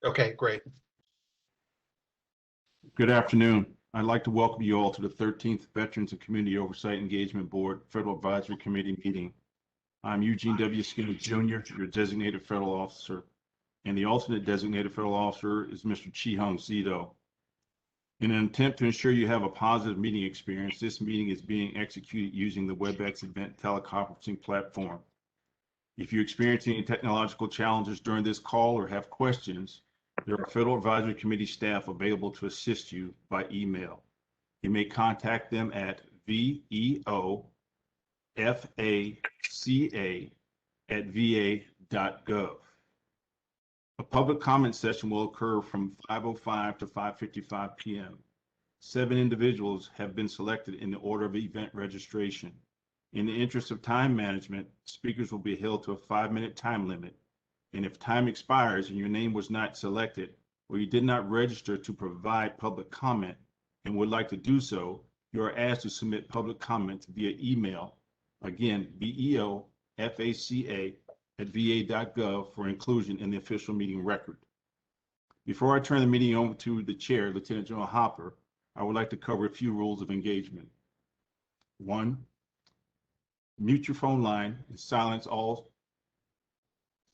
Okay, great. Good afternoon. I'd like to welcome you all to the 13th Veterans and Community Oversight Engagement Board Federal Advisory Committee meeting. I'm Eugene W. Skinner, Jr., your designated federal officer, and the alternate designated federal officer is Mr. Chi-Hung Zito. In an attempt to ensure you have a positive meeting experience, this meeting is being executed using the WebEx event teleconferencing platform. If you experience any technological challenges during this call or have questions, there are Federal Advisory Committee staff available to assist you by email. You may contact them at VEOFACA@va.gov. A public comment session will occur from 5:05 to 5:55 p.m. 7 individuals have been selected in the order of event registration. In the interest of time management, speakers will be held to a 5-minute time limit. And if time expires and your name was not selected, or you did not register to provide public comment and would like to do so, you are asked to submit public comment via email. Again, VEOFACA@va.gov for inclusion in the official meeting record. Before I turn the meeting over to the chair, Lieutenant General Hopper, I would like to cover a few rules of engagement. 1, mute your phone line and silence all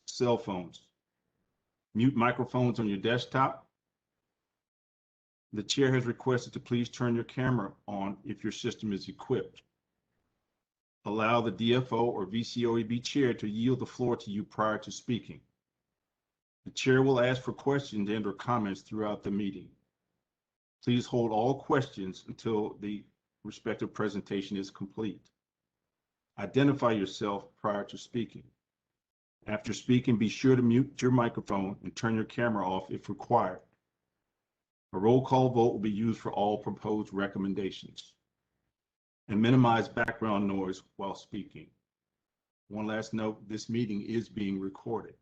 cell phones. Mute microphones on your desktop. The chair has requested to please turn your camera on if your system is equipped. Allow the DFO or VCOEB chair to yield the floor to you prior to speaking. The chair will ask for questions and/or comments throughout the meeting. Please hold all questions until the respective presentation is complete. Identify yourself prior to speaking. After speaking, be sure to mute your microphone and turn your camera off if required. A roll call vote will be used for all proposed recommendations. And minimize background noise while speaking. One last note, this meeting is being recorded.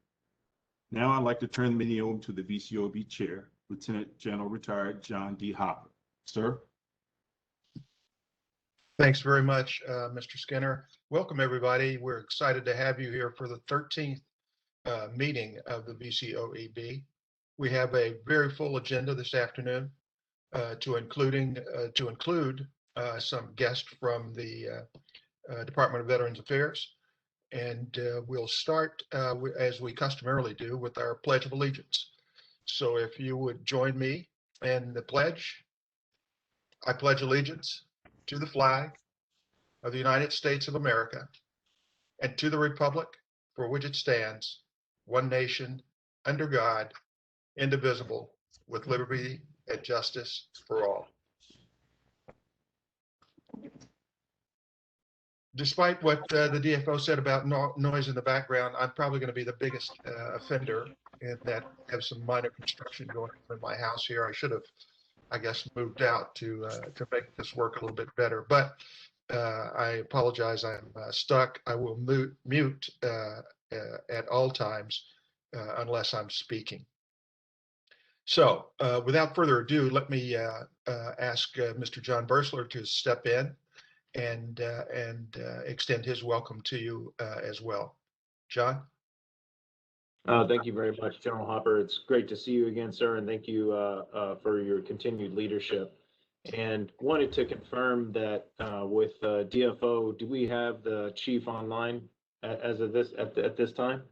Now I'd like to turn the meeting over to the VCOEB Chair, Lieutenant General Retired John D. Hopper. Sir? Thanks very much, Mr. Skinner. Welcome, everybody. We're excited to have you here for the 13th meeting of the VCOEB. We have a very full agenda this afternoon to include some guests from the Department of Veterans Affairs. And we'll start, as we customarily do, with our Pledge of Allegiance. So if you would join me in the pledge. I pledge allegiance to the flag of the United States of America and to the republic for which it stands, one nation, under God, indivisible, with liberty and justice for all. Despite what the DFO said about noise in the background, I'm probably going to be the biggest offender in that I have some minor construction going on in my house here. I should have, I guess, moved out to make this work a little bit better. But I apologize. I'm stuck. I will mute at all times unless I'm speaking. So without further ado, let me ask Mr. John Bursler to step in and extend his welcome to you as well. John? Thank you very much, General Hopper. It's great to see you again, sir, and thank you for your continued leadership. And wanted to confirm that with DFO, do we have the chief online as of this at this time?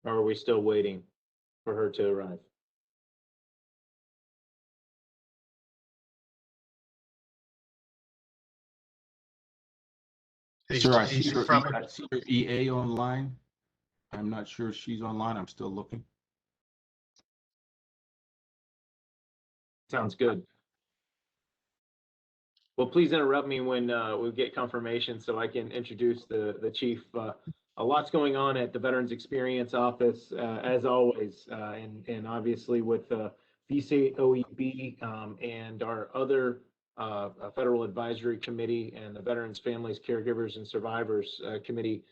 Or are we still waiting for her to arrive? Sir, I see your EA online. I'm not sure if she's online. I'm still looking. Sounds good. Well, please interrupt me when we get confirmation so I can introduce the chief. A lot's going on at the Veterans Experience Office, as always, and obviously with VCOEB and our other Federal Advisory Committee and the Veterans Families, Caregivers, and Survivors Committee,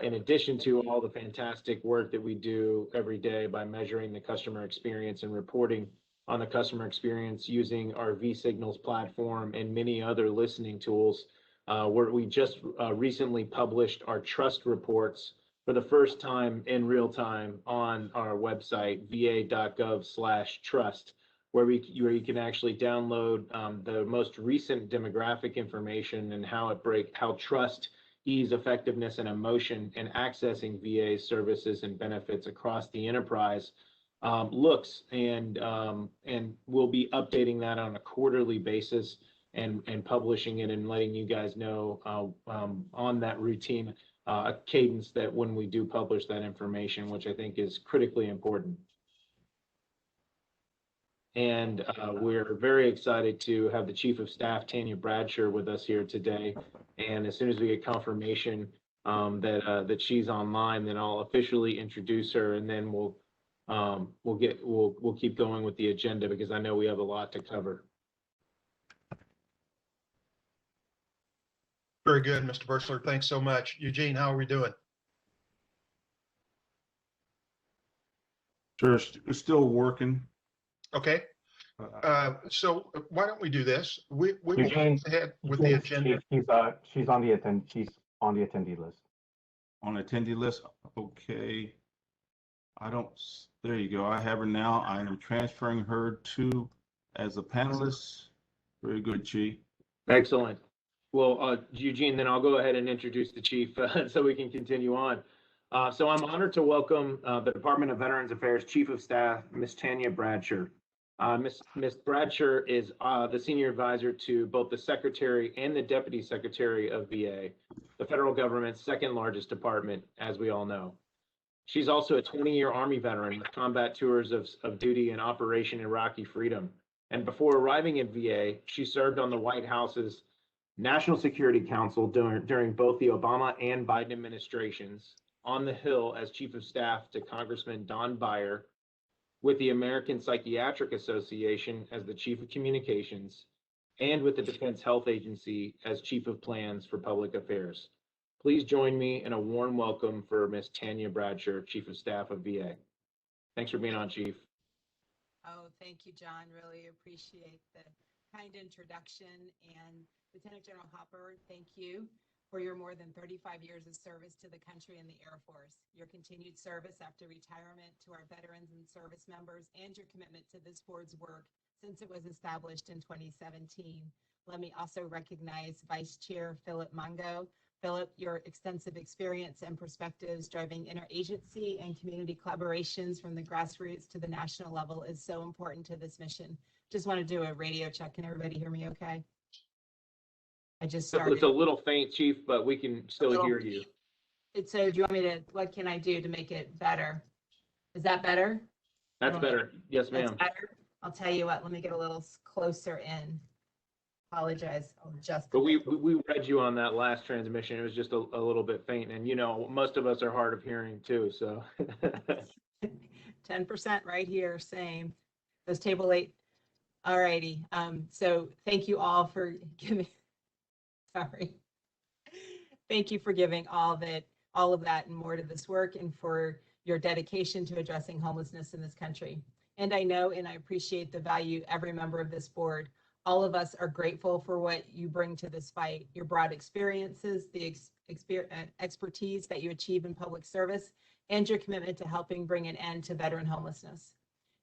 in addition to all the fantastic work that we do every day by measuring the customer experience and reporting on the customer experience using our vSignals platform and many other listening tools. We just recently published our trust reports for the first time in real time on our website, va.gov/trust, where you can actually download the most recent demographic information and how trust, ease, effectiveness, and emotion in accessing VA services and benefits across the enterprise looks, and we'll be updating that on a quarterly basis and publishing it and letting you guys know on that routine cadence that when we do publish that information, which I think is critically important. And we're very excited to have the Chief of Staff, Tanya Bradsher, with us here today. And as soon as we get confirmation that she's online, then I'll officially introduce her, and then we'll keep going with the agenda, because I know we have a lot to cover. Very good, Mr. Bursler. Thanks so much. Eugene, how are we doing? Sure, still working. Okay. So why don't we do this? We will Eugene, go ahead with the agenda. She's on the attendee list. On attendee list, okay. There you go. I have her now. I am transferring her to as a panelist. Very good, Chi. Excellent. Well, Eugene, then I'll go ahead and introduce the chief so we can continue on. So I'm honored to welcome the Department of Veterans Affairs Chief of Staff, Ms. Tanya Bradsher. Ms. Bradsher is the senior advisor to both the Secretary and the Deputy Secretary of VA, the federal government's second largest department, as we all know. She's also a 20-year Army veteran with combat tours of duty in Operation Iraqi Freedom. And before arriving at VA, she served on the White House's National Security Council during both the Obama and Biden administrations, on the Hill as Chief of Staff to Congressman Don Beyer, with the American Psychiatric Association as the Chief of Communications, and with the Defense Health Agency as Chief of Plans for Public Affairs. Please join me in a warm welcome for Ms. Tanya Bradsher, Chief of Staff of VA. Thanks for being on, Chief. Oh, thank you, John. Really appreciate the kind introduction. And Lieutenant General Hopper, thank you for your more than 35 years of service to the country and the Air Force, your continued service after retirement to our veterans and service members, and your commitment to this board's work since it was established in 2017. Let me also recognize Vice Chair Philip Mongo. Philip, your extensive experience and perspectives driving interagency and community collaborations from the grassroots to the national level is so important to this mission. Just want to do a radio check. Can everybody hear me okay? I just started. It's a little faint, Chief, but we can still hear you. So do you want me to, what can I do to make it better? Is that better? That's better. Yes, ma'am. I'll tell you what, let me get a little closer in. Apologize. I'll adjust. But we read you on that last transmission. It was just a little bit faint. And, you know, most of us are hard of hearing too, so. 10% right here, same. Those table 8. All righty. So thank you all for giving, Thank you for giving all of that and more to this work, and for your dedication to addressing homelessness in this country. And I know and I appreciate the value every member of this board. All of us are grateful for what you bring to this fight, your broad experiences, the expertise that you achieve in public service, and your commitment to helping bring an end to veteran homelessness.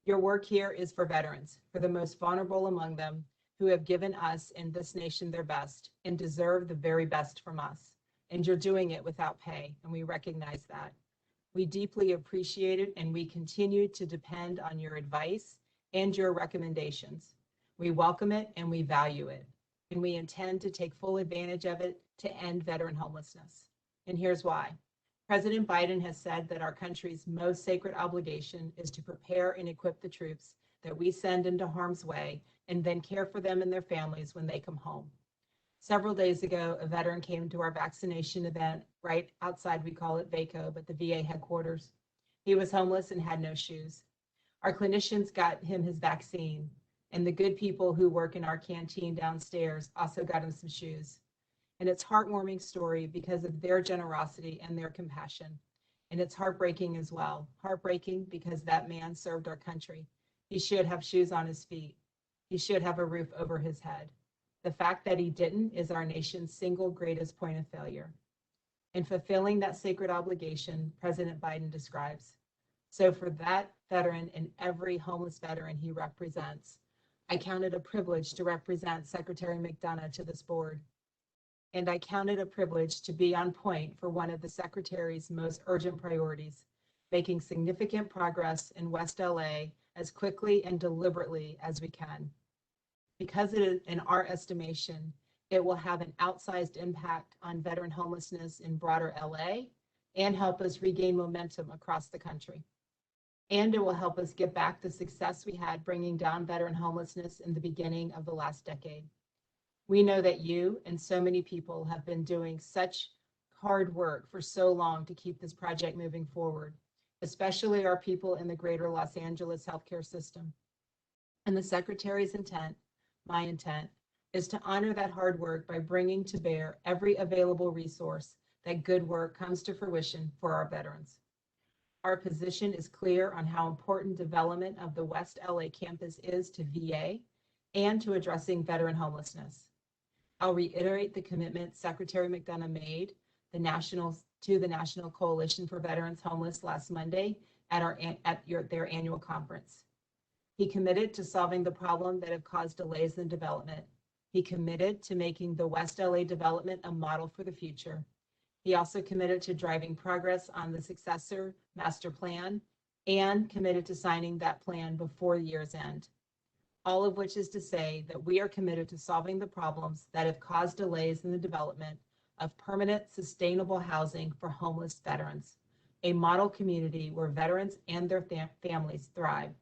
Your work here is for veterans, for the most vulnerable among them, who have given us and this nation their best and deserve the very best from us. And you're doing it without pay, and we recognize that. We deeply appreciate it, and we continue to depend on your advice and your recommendations. We welcome it and we value it, and we intend to take full advantage of it to end veteran homelessness. And here's why. President Biden has said that our country's most sacred obligation is to prepare and equip the troops that we send into harm's way, and then care for them and their families when they come home. Several days ago, a veteran came to our vaccination event right outside, we call it VCOEB, at the VA headquarters. He was homeless and had no shoes. Our clinicians got him his vaccine, and the good people who work in our canteen downstairs also got him some shoes. And it's a heartwarming story because of their generosity and their compassion. And it's heartbreaking as well. Heartbreaking because that man served our country. He should have shoes on his feet. He should have a roof over his head. The fact that he didn't is our nation's single greatest point of failure. In fulfilling that sacred obligation President Biden describes. So for that veteran and every homeless veteran he represents, I count it a privilege to represent Secretary McDonough to this board. And I count it a privilege to be on point for one of the Secretary's most urgent priorities, making significant progress in West LA as quickly and deliberately as we can. Because it is, in our estimation, it will have an outsized impact on veteran homelessness in broader LA and help us regain momentum across the country. And it will help us get back the success we had bringing down veteran homelessness in the beginning of the last decade. We know that you and so many people have been doing such hard work for so long to keep this project moving forward, especially our people in the greater Los Angeles healthcare system. And the Secretary's intent, my intent, is to honor that hard work by bringing to bear every available resource that good work comes to fruition for our veterans. Our position is clear on how important development of the West LA campus is to VA and to addressing veteran homelessness. I'll reiterate the commitment Secretary McDonough made to the National Coalition for Veterans Homeless last Monday at their annual conference. He committed to solving the problem that have caused delays in development. He committed to making the West LA development a model for the future. He also committed to driving progress on the successor master plan and committed to signing that plan before year's end. All of which is to say that we are committed to solving the problems that have caused delays in the development of permanent, sustainable housing for homeless veterans, a model community where veterans and their families thrive.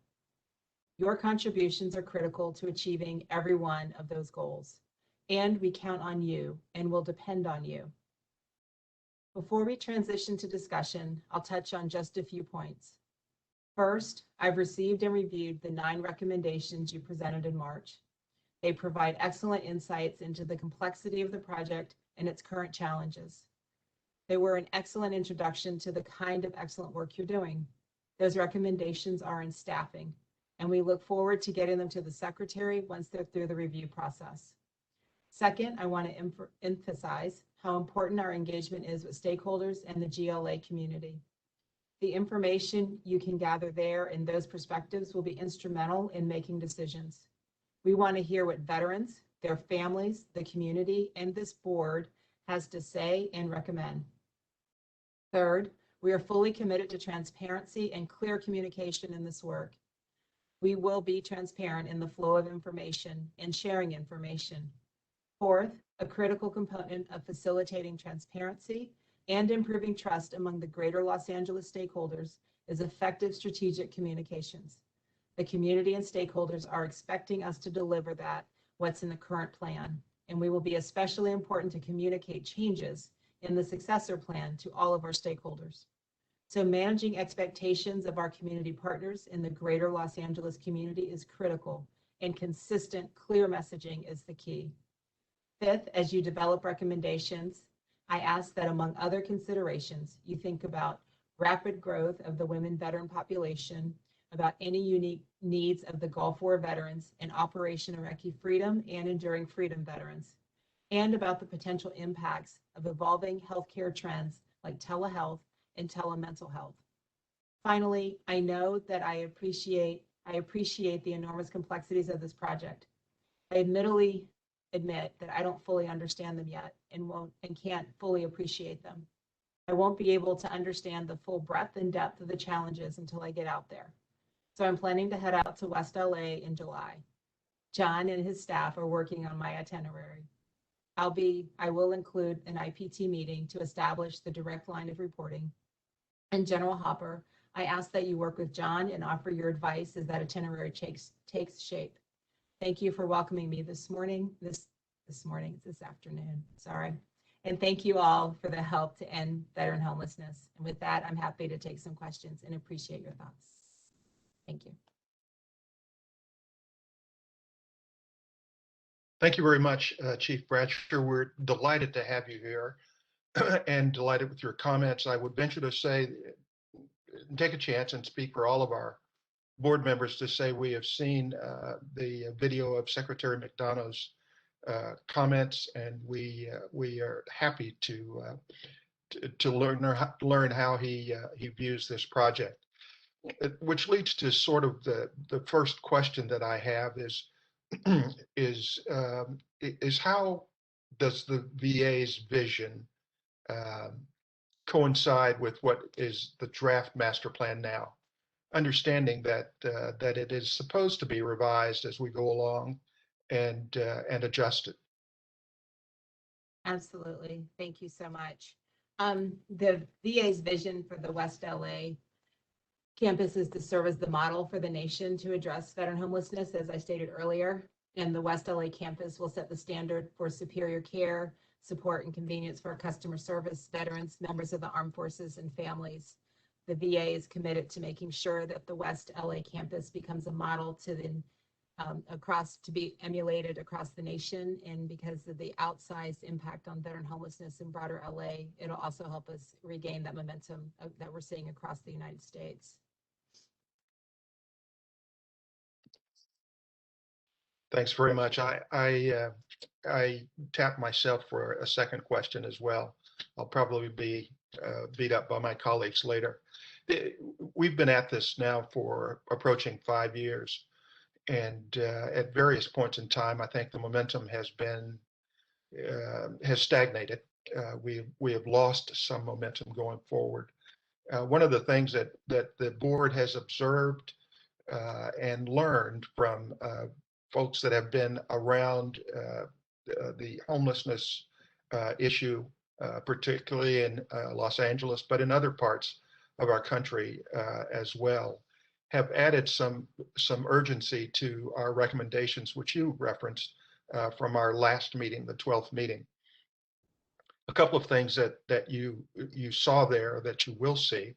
Your contributions are critical to achieving every one of those goals, and we count on you and will depend on you. Before we transition to discussion, I'll touch on just a few points. First, I've received and reviewed the 9 recommendations you presented in March. They provide excellent insights into the complexity of the project and its current challenges. They were an excellent introduction to the kind of excellent work you're doing. Those recommendations are in staffing, and we look forward to getting them to the Secretary once they're through the review process. Second, I want to emphasize how important our engagement is with stakeholders and the GLA community. The information you can gather there and those perspectives will be instrumental in making decisions. We want to hear what veterans, their families, the community, and this board has to say and recommend. Third, we are fully committed to transparency and clear communication in this work. We will be transparent in the flow of information and sharing information. Fourth, a critical component of facilitating transparency and improving trust among the greater Los Angeles stakeholders is effective strategic communications. The community and stakeholders are expecting us to deliver what's in the current plan, and we will be especially important to communicate changes in the successor plan to all of our stakeholders. So managing expectations of our community partners in the greater Los Angeles community is critical, and consistent, clear messaging is the key. Fifth, as you develop recommendations, I ask that among other considerations, you think about rapid growth of the women veteran population, about any unique needs of the Gulf War veterans and Operation Iraqi Freedom and Enduring Freedom veterans, and about the potential impacts of evolving healthcare trends like telehealth and telemental health. Finally, I know that I appreciate the enormous complexities of this project. I admittedly admit that I don't fully understand them yet and can't fully appreciate them. I won't be able to understand the full breadth and depth of the challenges until I get out there. So I'm planning to head out to West LA in July. John and his staff are working on my itinerary. I will include an IPT meeting to establish the direct line of reporting. And General Hopper, I ask that you work with John and offer your advice as that itinerary takes shape. Thank you for welcoming me this afternoon, sorry. And thank you all for the help to end veteran homelessness. And with that, I'm happy to take some questions and appreciate your thoughts. Thank you. Thank you very much, Chief Bradsher. We're delighted to have you here and delighted with your comments. I would venture to say, take a chance and speak for all of our board members to say we have seen the video of Secretary McDonough's comments, and we are happy to learn how he views this project. Which leads to sort of the first question that I have is is how does the VA's vision coincide with what is the draft master plan now? Understanding that that it is supposed to be revised as we go along and adjusted. Absolutely. Thank you so much. The VA's vision for the West LA campus is to serve as the model for the nation to address veteran homelessness, as I stated earlier. And the West LA campus will set the standard for superior care, support, and convenience for our customer service, veterans, members of the armed forces, and families. The VA is committed to making sure that the West LA campus becomes a model to be emulated across the nation. And because of the outsized impact on veteran homelessness in broader LA, it'll also help us regain that momentum that we're seeing across the United States. Thanks very much. I tapped myself for a second question as well. I'll probably be beat up by my colleagues later. We've been at this now for approaching 5 years, and at various points in time, I think the momentum has stagnated. We have lost some momentum going forward. One of the things that the board has observed and learned from folks that have been around the homelessness issue, particularly in Los Angeles, but in other parts of our country as well, have added some urgency to our recommendations, which you referenced from our last meeting, the 12th meeting. A couple of things that you saw there that you will see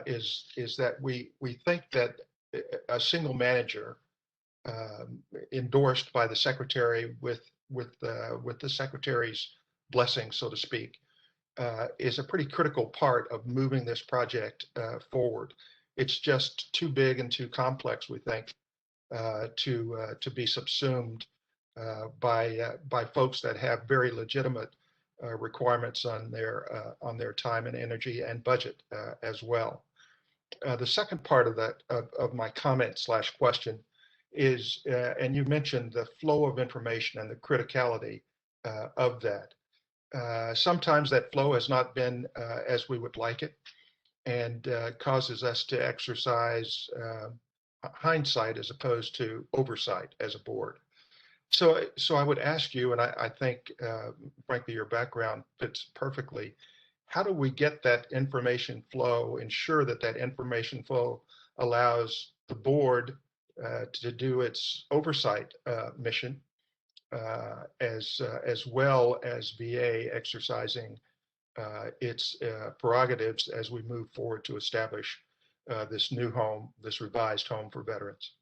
is that we think that a single manager endorsed by the secretary with the secretary's blessing, so to speak, is a pretty critical part of moving this project forward. It's just too big and too complex, we think, to be subsumed by folks that have very legitimate requirements on their time and energy and budget as well. The second part of that of my comment / question is, and you mentioned the flow of information and the criticality of that. Sometimes that flow has not been as we would like it, and causes us to exercise hindsight as opposed to oversight as a board. So I would ask you, and I think, frankly, your background fits perfectly. How do we get that information flow, ensure that that information flow allows the board to do its oversight mission, as well as VA exercising its prerogatives as we move forward to establish this new home, this revised home for veterans?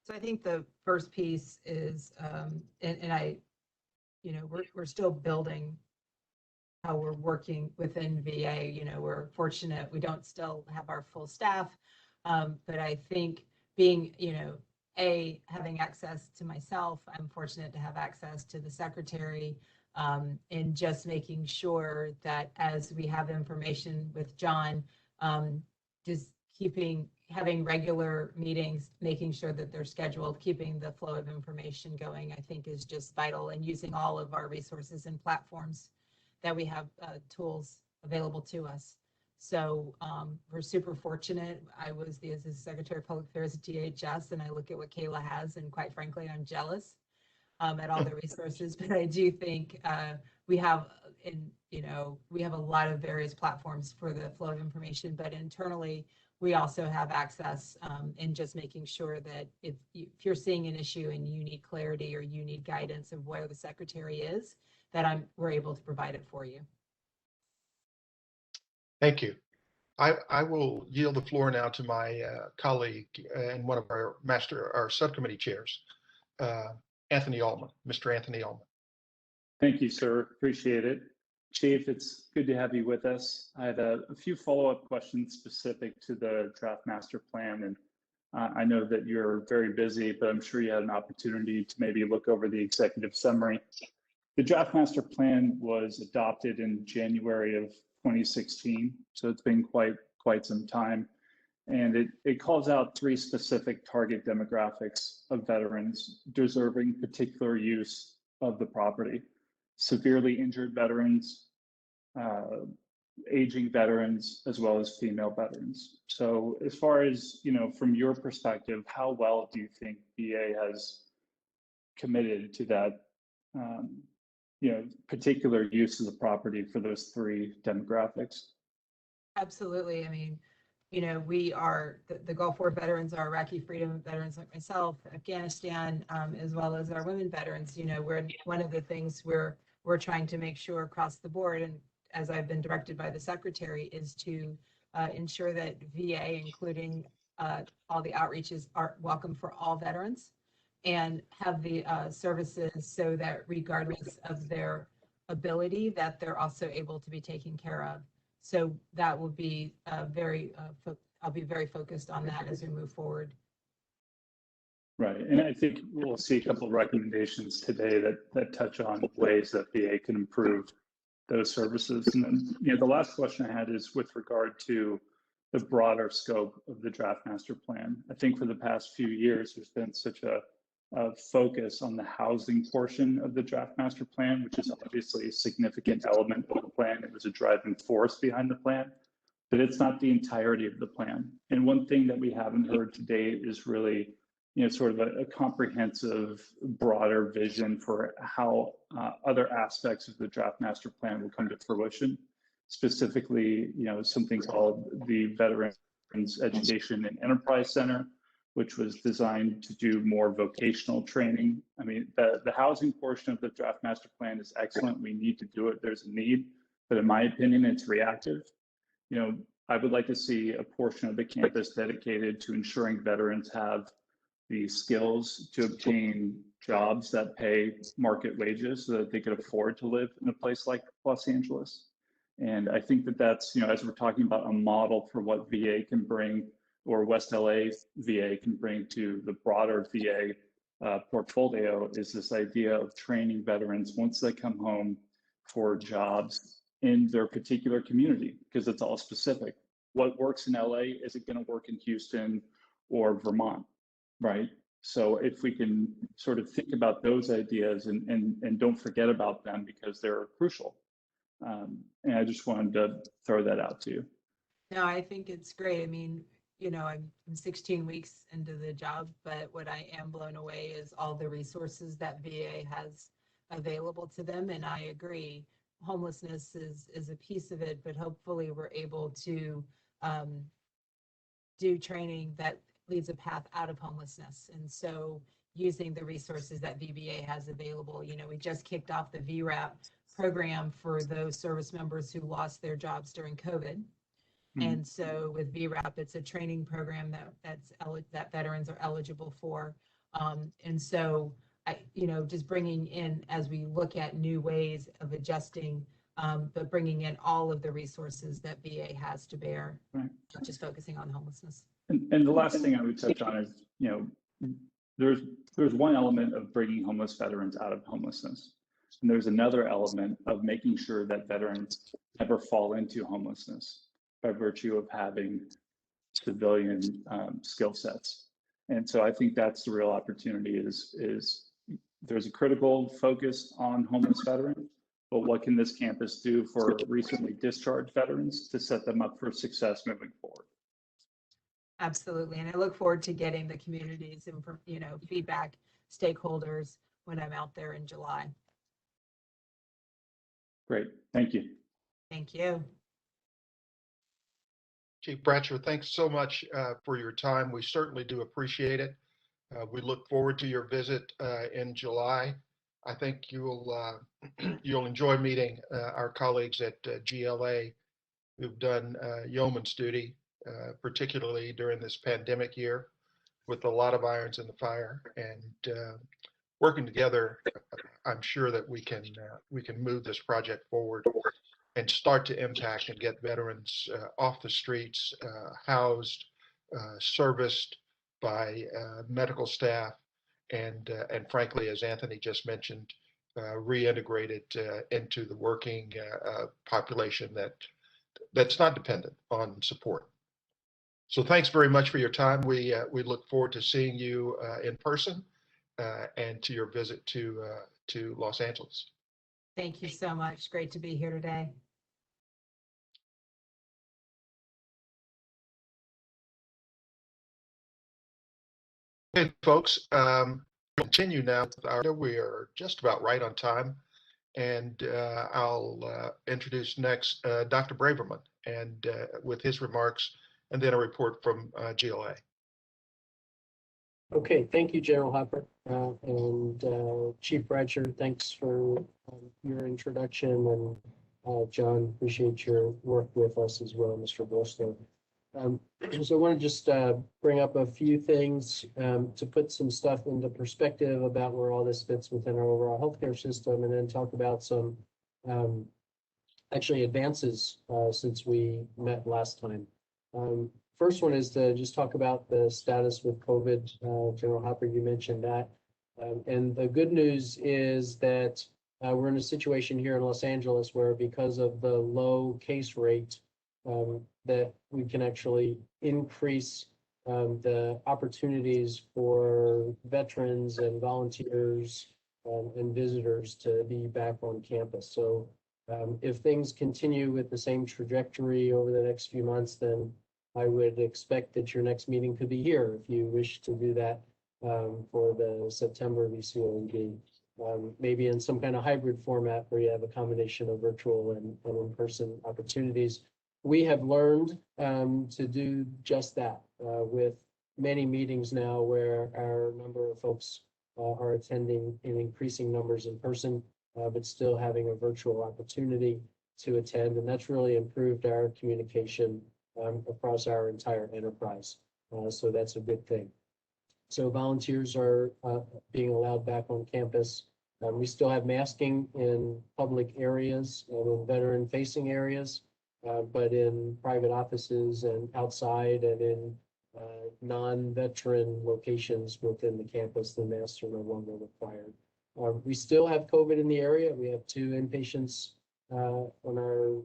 So I think the first piece is, we're still building how we're working within VA. We're fortunate we don't still have our full staff, but I think being, having access to myself, I'm fortunate to have access to the secretary, and just making sure that as we have information with John, just having regular meetings, making sure that they're scheduled, keeping the flow of information going, I think is just vital, and using all of our resources and platforms that we have tools available to us. So we're super fortunate. I was the Assistant Secretary of Public Affairs at DHS, and I look at what Kayla has, and quite frankly, I'm jealous at all the resources. But I do think we have a lot of various platforms for the flow of information, but internally, we also have access in just making sure that if you're seeing an issue and you need clarity or you need guidance of where the secretary is, that we're able to provide it for you. Thank you. I will yield the floor now to my colleague and one of our subcommittee chairs, Anthony Allman, Mr. Anthony Allman. Thank you, sir. Appreciate it. Chief, it's good to have you with us. I had a few follow-up questions specific to the draft master plan, and I know that you're very busy, but I'm sure you had an opportunity to maybe look over the executive summary. The draft master plan was adopted in January of 2016, so it's been quite some time. And it calls out 3 specific target demographics of veterans deserving particular use of the property: severely injured veterans, aging veterans, as well as female veterans. So as far as, from your perspective, how well do you think VA has committed to that, particular use of the property for those 3 demographics? Absolutely. I mean, we are, the Gulf War veterans are Iraqi freedom veterans like myself, Afghanistan, as well as our women veterans. We're one of the things we're trying to make sure across the board, and as I've been directed by the secretary, is to ensure that VA, including all the outreaches, are welcome for all veterans and have the services so that regardless of their ability, that they're also able to be taken care of. So that will be I'll be very focused on that as we move forward. Right, and I think we'll see a couple of recommendations today that touch on ways that VA can improve those services. And then, the last question I had is with regard to the broader scope of the draft master plan. I think for the past few years, there's been such a focus on the housing portion of the draft master plan, which is obviously a significant element of the plan. It was a driving force behind the plan, but it's not the entirety of the plan. And one thing that we haven't heard today is really, sort of a comprehensive, broader vision for how other aspects of the draft master plan will come to fruition. Specifically, something called the Veterans Education and Enterprise Center, which was designed to do more vocational training. I mean, the housing portion of the draft master plan is excellent. We need to do it. There's a need, but in my opinion, it's reactive. I would like to see a portion of the campus dedicated to ensuring veterans have the skills to obtain jobs that pay market wages so that they could afford to live in a place like Los Angeles. And I think that's, as we're talking about a model for what VA can bring, or West LA VA can bring to the broader VA portfolio, is this idea of training veterans once they come home for jobs in their particular community, because it's all specific. What works in LA isn't going to work in Houston or Vermont, right? So if we can sort of think about those ideas and don't forget about them because they're crucial. And I just wanted to throw that out to you. No, I think it's great. I mean, I'm 16 weeks into the job, but what I am blown away is all the resources that VA has available to them. And I agree, homelessness is a piece of it, but hopefully we're able to do training that leads a path out of homelessness. And so using the resources that VBA has available, we just kicked off the VRAP program for those service members who lost their jobs during COVID. And so with VRAP, it's a training program that veterans are eligible for. And so, just bringing in, as we look at new ways of adjusting, but bringing in all of the resources that VA has to bear, right, not just focusing on homelessness. And the last thing I would touch on is, there's one element of bringing homeless veterans out of homelessness. And there's another element of making sure that veterans never fall into homelessness by virtue of having civilian skill sets. And so I think that's the real opportunity is there's a critical focus on homeless veterans, but what can this campus do for recently discharged veterans to set them up for success moving forward? Absolutely. And I look forward to getting the communities and, feedback, stakeholders when I'm out there in July. Great. Thank you. Thank you. Chief Bratcher, thanks so much for your time. We certainly do appreciate it. We look forward to your visit in July. I think you'll enjoy meeting our colleagues at GLA who've done yeoman's duty, particularly during this pandemic year, with a lot of irons in the fire. And working together, I'm sure that we can move this project forward and start to impact and get veterans off the streets, housed, serviced, by medical staff, and frankly, as Anthony just mentioned, reintegrated into the working population that's not dependent on support. So thanks very much for your time. We look forward to seeing you in person and to your visit to Los Angeles. Thank you so much. Great to be here today. Okay, folks, continue now. We are just about right on time, and I'll introduce next Dr. Braverman, and with his remarks, and then a report from GLA. Okay, thank you, General Hopper, and Chief Bradsher. Thanks for your introduction, and John, appreciate your work with us as well, Mr. Bosler. So I want to just bring up a few things to put some stuff into perspective about where all this fits within our overall healthcare system, and then talk about some actually advances since we met last time. First one is to just talk about the status with COVID. General Hopper, you mentioned that. And the good news is that we're in a situation here in Los Angeles where, because of the low case rate, that we can actually increase the opportunities for veterans and volunteers and visitors to be back on campus. So if things continue with the same trajectory over the next few months, then I would expect that your next meeting could be here if you wish to do that for the September VCOEB. Maybe in some kind of hybrid format where you have a combination of virtual and in-person opportunities. We have learned to do just that with many meetings now where our number of folks are attending in increasing numbers in person, but still having a virtual opportunity to attend. And that's really improved our communication across our entire enterprise. So that's a good thing. So volunteers are being allowed back on campus. We still have masking in public areas and in veteran-facing areas, but in private offices and outside and in non-veteran locations within the campus, the masks are no longer required. We still have COVID in the area. We have 2 inpatients on our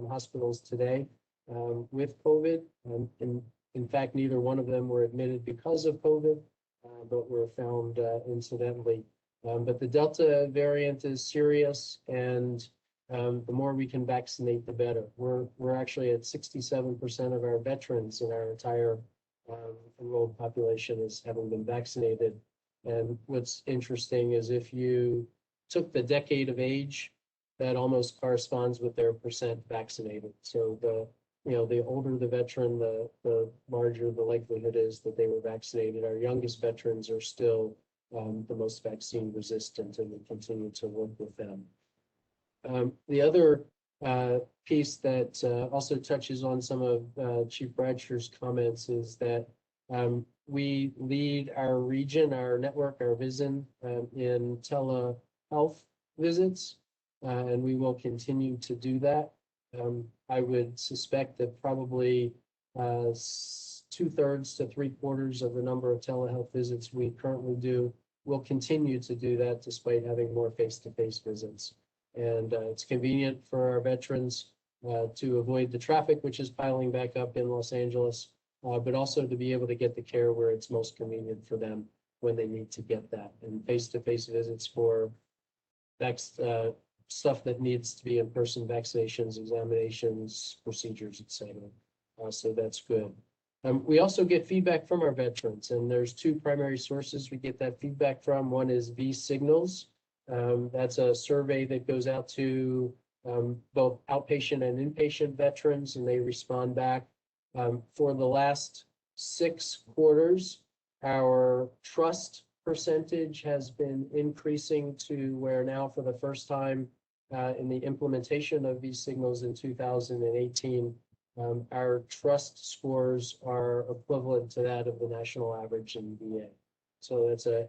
hospitals today with COVID. In fact, neither one of them were admitted because of COVID, but were found incidentally. But the Delta variant is serious, and the more we can vaccinate, the better. We're actually at 67% of our veterans in our entire enrolled population is having been vaccinated. And what's interesting is if you took the decade of age, that almost corresponds with their percent vaccinated. So the older the veteran, the larger the likelihood is that they were vaccinated. Our youngest veterans are still the most vaccine resistant, and we continue to work with them. The other piece that also touches on some of Chief Bradsher's comments is that we lead our region, our network, our VISN in telehealth visits, and we will continue to do that. I would suspect that probably 2/3 to 3/4 of the number of telehealth visits we currently do will continue to do that despite having more face-to-face visits. And it's convenient for our veterans to avoid the traffic, which is piling back up in Los Angeles, but also to be able to get the care where it's most convenient for them when they need to get that. And face-to-face visits for stuff that needs to be in person, vaccinations, examinations, procedures, etc. So that's good. We also get feedback from our veterans, and there's 2 primary sources we get that feedback from. One is V-Signals. That's a survey that goes out to both outpatient and inpatient veterans, and they respond back. For the last 6 quarters, our trust percentage has been increasing to where now, for the first time in the implementation of V-Signals in 2018, our trust scores are equivalent to that of the national average in VA. So that's I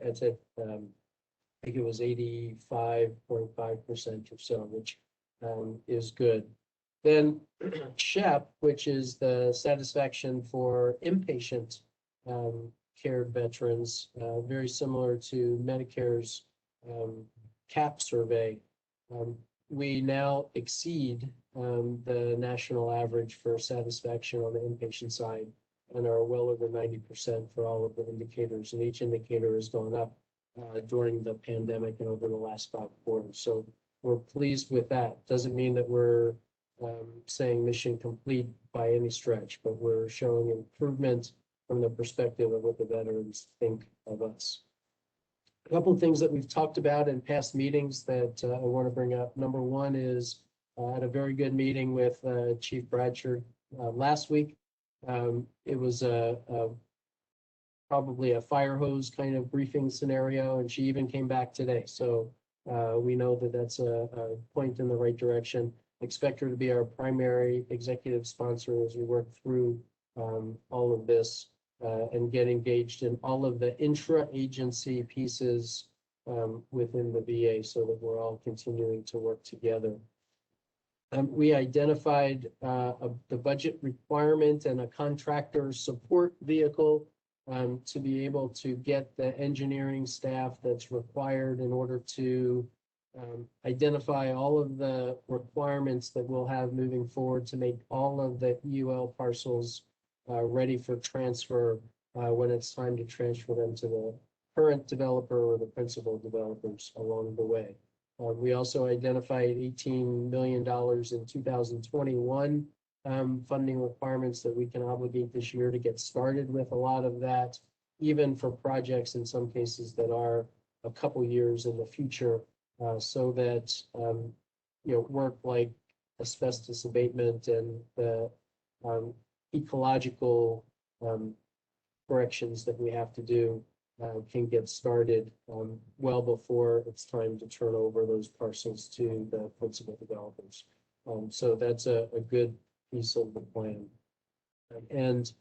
think it was 85.5% or so, which is good. Then SHEP, which is the satisfaction for inpatient cared veterans, very similar to Medicare's CAP survey. We now exceed the national average for satisfaction on the inpatient side and are well over 90% for all of the indicators. And each indicator has gone up during the pandemic and over the last 5 quarters. So we're pleased with that. Doesn't mean that we're saying mission complete by any stretch, but we're showing improvement from the perspective of what the veterans think of us. A couple of things that we've talked about in past meetings that I want to bring up. Number one is I had a very good meeting with Chief Bradsher last week. It was probably a fire hose kind of briefing scenario, and she even came back today. So we know that that's a point in the right direction. Expect her to be our primary executive sponsor as we work through all of this and get engaged in all of the intra-agency pieces within the VA so that we're all continuing to work together. We identified the budget requirement and a contractor support vehicle to be able to get the engineering staff that's required in order to identify all of the requirements that we'll have moving forward to make all of the EUL parcels ready for transfer when it's time to transfer them to the current developer or the principal developers along the way. We also identified $18 million in 2021 funding requirements that we can obligate this year to get started with a lot of that, even for projects in some cases that are a couple years in the future, so that work like asbestos abatement and the ecological corrections that we have to do can get started well before it's time to turn over those parcels to the principal developers. So that's a good piece of the plan. And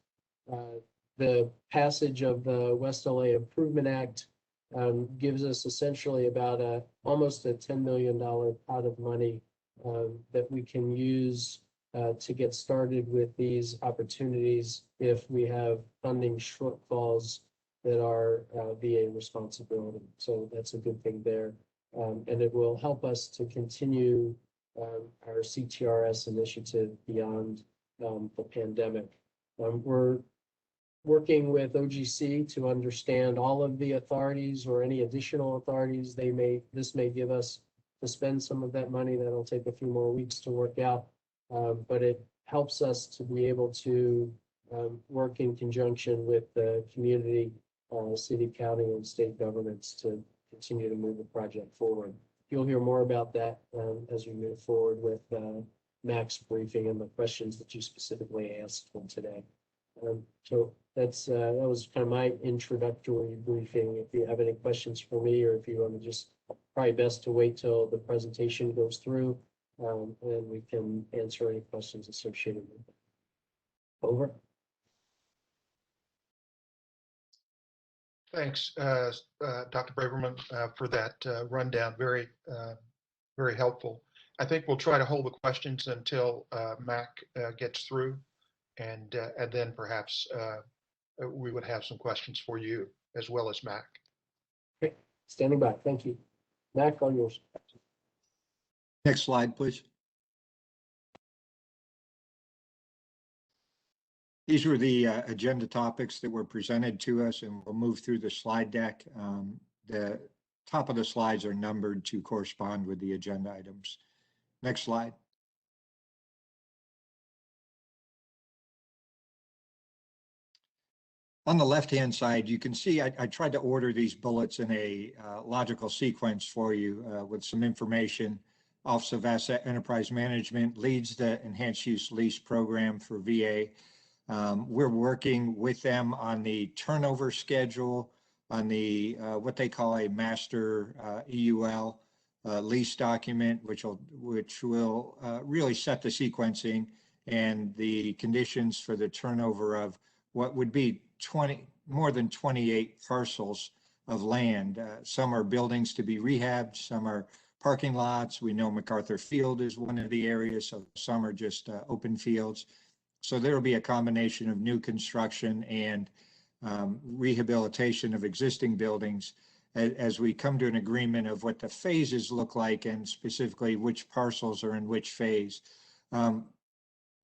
the passage of the West LA Improvement Act gives us essentially about almost a $10 million pot of money that we can use to get started with these opportunities if we have funding shortfalls that are VA responsibility. So that's a good thing there. And it will help us to continue our CTRS initiative beyond the pandemic. We're working with OGC to understand all of the authorities or any additional authorities this may give us to spend some of that money. That'll take a few more weeks to work out, but it helps us to be able to work in conjunction with the community, city, county, and state governments to continue to move the project forward. You'll hear more about that as we move forward with Mac's briefing and the questions that you specifically asked him today. So that was kind of my introductory briefing. If you have any questions for me, or if you want to just, probably best to wait till the presentation goes through, and we can answer any questions associated with it. Over. Thanks, Dr. Braverman, for that rundown. Very, very helpful. I think we'll try to hold the questions until Mac gets through, and then perhaps we would have some questions for you as well as Mac. Okay, standing by. Thank you. Mac, all yours. Next slide, please. These were the agenda topics that were presented to us, and we'll move through the slide deck. The top of the slides are numbered to correspond with the agenda items. Next slide. On the left-hand side, you can see I tried to order these bullets in a logical sequence for you with some information. Office of Asset Enterprise Management leads the Enhanced Use Lease program for VA. We're working with them on the turnover schedule, on the what they call a master EUL lease document, which will really set the sequencing and the conditions for the turnover of what would be more than 28 parcels of land. Some are buildings to be rehabbed, some are parking lots. We know MacArthur Field is one of the areas, so some are just open fields. So there will be a combination of new construction and rehabilitation of existing buildings as we come to an agreement of what the phases look like and specifically which parcels are in which phase.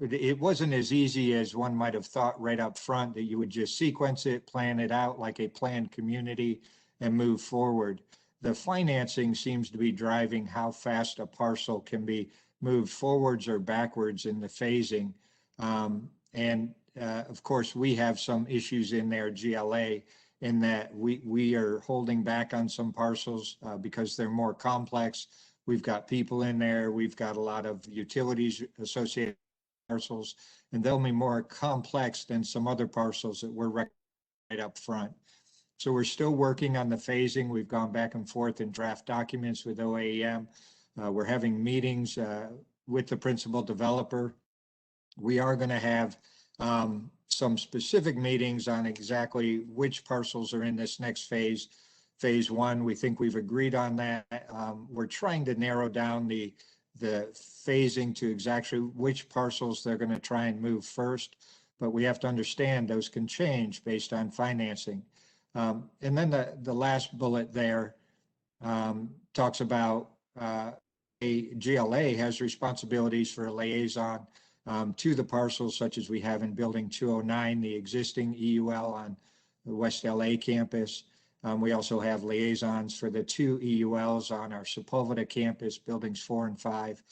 It wasn't as easy as one might have thought right up front that you would just sequence it, plan it out like a planned community and move forward. The financing seems to be driving how fast a parcel can be moved forwards or backwards in the phasing. Of course, we have some issues in there, GLA, in that we are holding back on some parcels because they're more complex. We've got people in there. We've got a lot of utilities associated with parcels, and they'll be more complex than some other parcels that we're right up front. So we're still working on the phasing. We've gone back and forth in draft documents with OAEM. We're having meetings with the principal developer. We are going to have some specific meetings on exactly which parcels are in this next phase. Phase one, we think we've agreed on that. We're trying to narrow down the phasing to exactly which parcels they're going to try and move first, but we have to understand those can change based on financing. And then the last bullet there talks about a GLA has responsibilities for a liaison to the parcels, such as we have in Building 209, the existing EUL on the West LA campus. We also have liaisons for the 2 EULs on our Sepulveda campus, Buildings 4 and 5.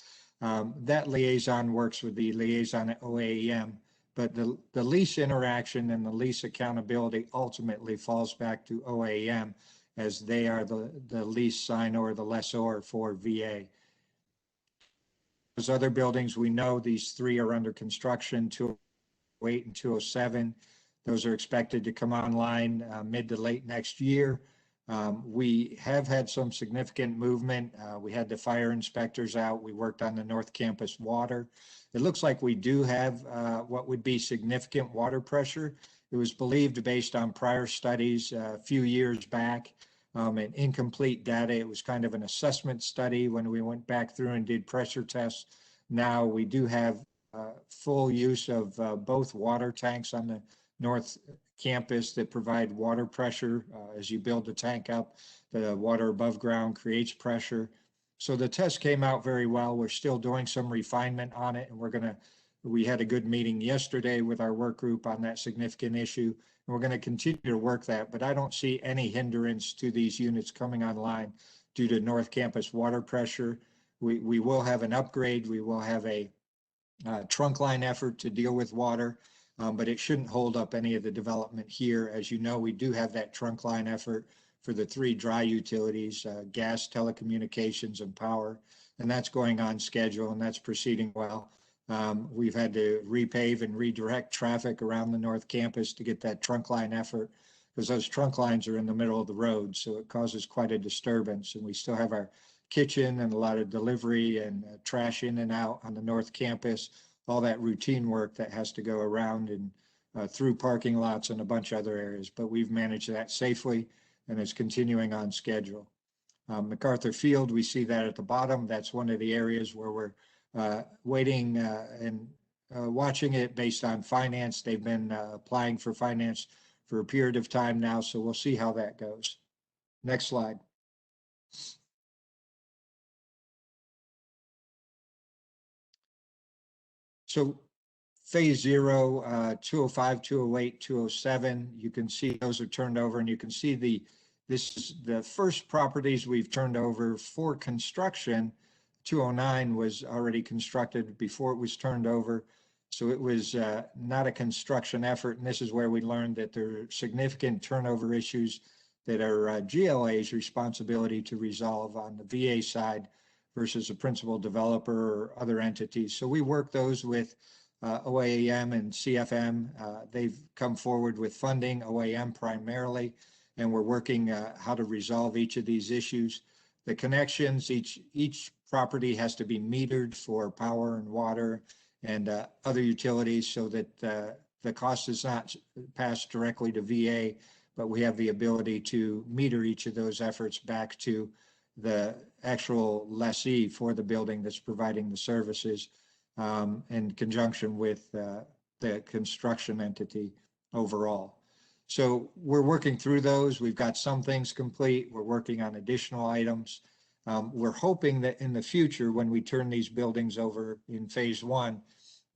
That liaison works with the liaison at OAEM, but the lease interaction and the lease accountability ultimately falls back to OAEM as they are the lease signor, the lessor for VA. Those other buildings, we know these 3 are under construction, 208 and 207. Those are expected to come online mid to late next year. We have had some significant movement. We had the fire inspectors out. We worked on the North Campus water. It looks like we do have what would be significant water pressure. It was believed based on prior studies a few years back and incomplete data. It was kind of an assessment study when we went back through and did pressure tests. Now we do have full use of both water tanks on the North Campus that provide water pressure. As you build the tank up, the water above ground creates pressure. So the test came out very well. We're still doing some refinement on it, and we had a good meeting yesterday with our work group on that significant issue, and we're going to continue to work that, but I don't see any hindrance to these units coming online due to North Campus water pressure. We will have an upgrade. We will have a trunk line effort to deal with water, but it shouldn't hold up any of the development here. As you know, we do have that trunk line effort for the 3 dry utilities, gas, telecommunications, and power, and that's going on schedule, and that's proceeding well. We've had to repave and redirect traffic around the North Campus to get that trunk line effort, because those trunk lines are in the middle of the road, so it causes quite a disturbance. And we still have our kitchen and a lot of delivery and trash in and out on the North Campus, all that routine work that has to go around and through parking lots and a bunch of other areas. But we've managed that safely, and it's continuing on schedule. MacArthur Field, we see that at the bottom. That's one of the areas where we're waiting and watching it based on finance. They've been applying for finance for a period of time now, so we'll see how that goes. Next slide. So phase 0, 205, 208, 207, you can see those are turned over, and you can see this is the first properties we've turned over for construction. 209 was already constructed before it was turned over. So it was not a construction effort. And this is where we learned that there are significant turnover issues that are GLA's responsibility to resolve on the VA side versus a principal developer or other entities. So we work those with OAEM and CFM. They've come forward with funding, OAM primarily, and we're working how to resolve each of these issues. The connections, each property has to be metered for power and water and other utilities so that the cost is not passed directly to VA, but we have the ability to meter each of those efforts back to the actual lessee for the building that's providing the services in conjunction with the construction entity overall. So we're working through those. We've got some things complete. We're working on additional items. We're hoping that in the future, when we turn these buildings over in phase one,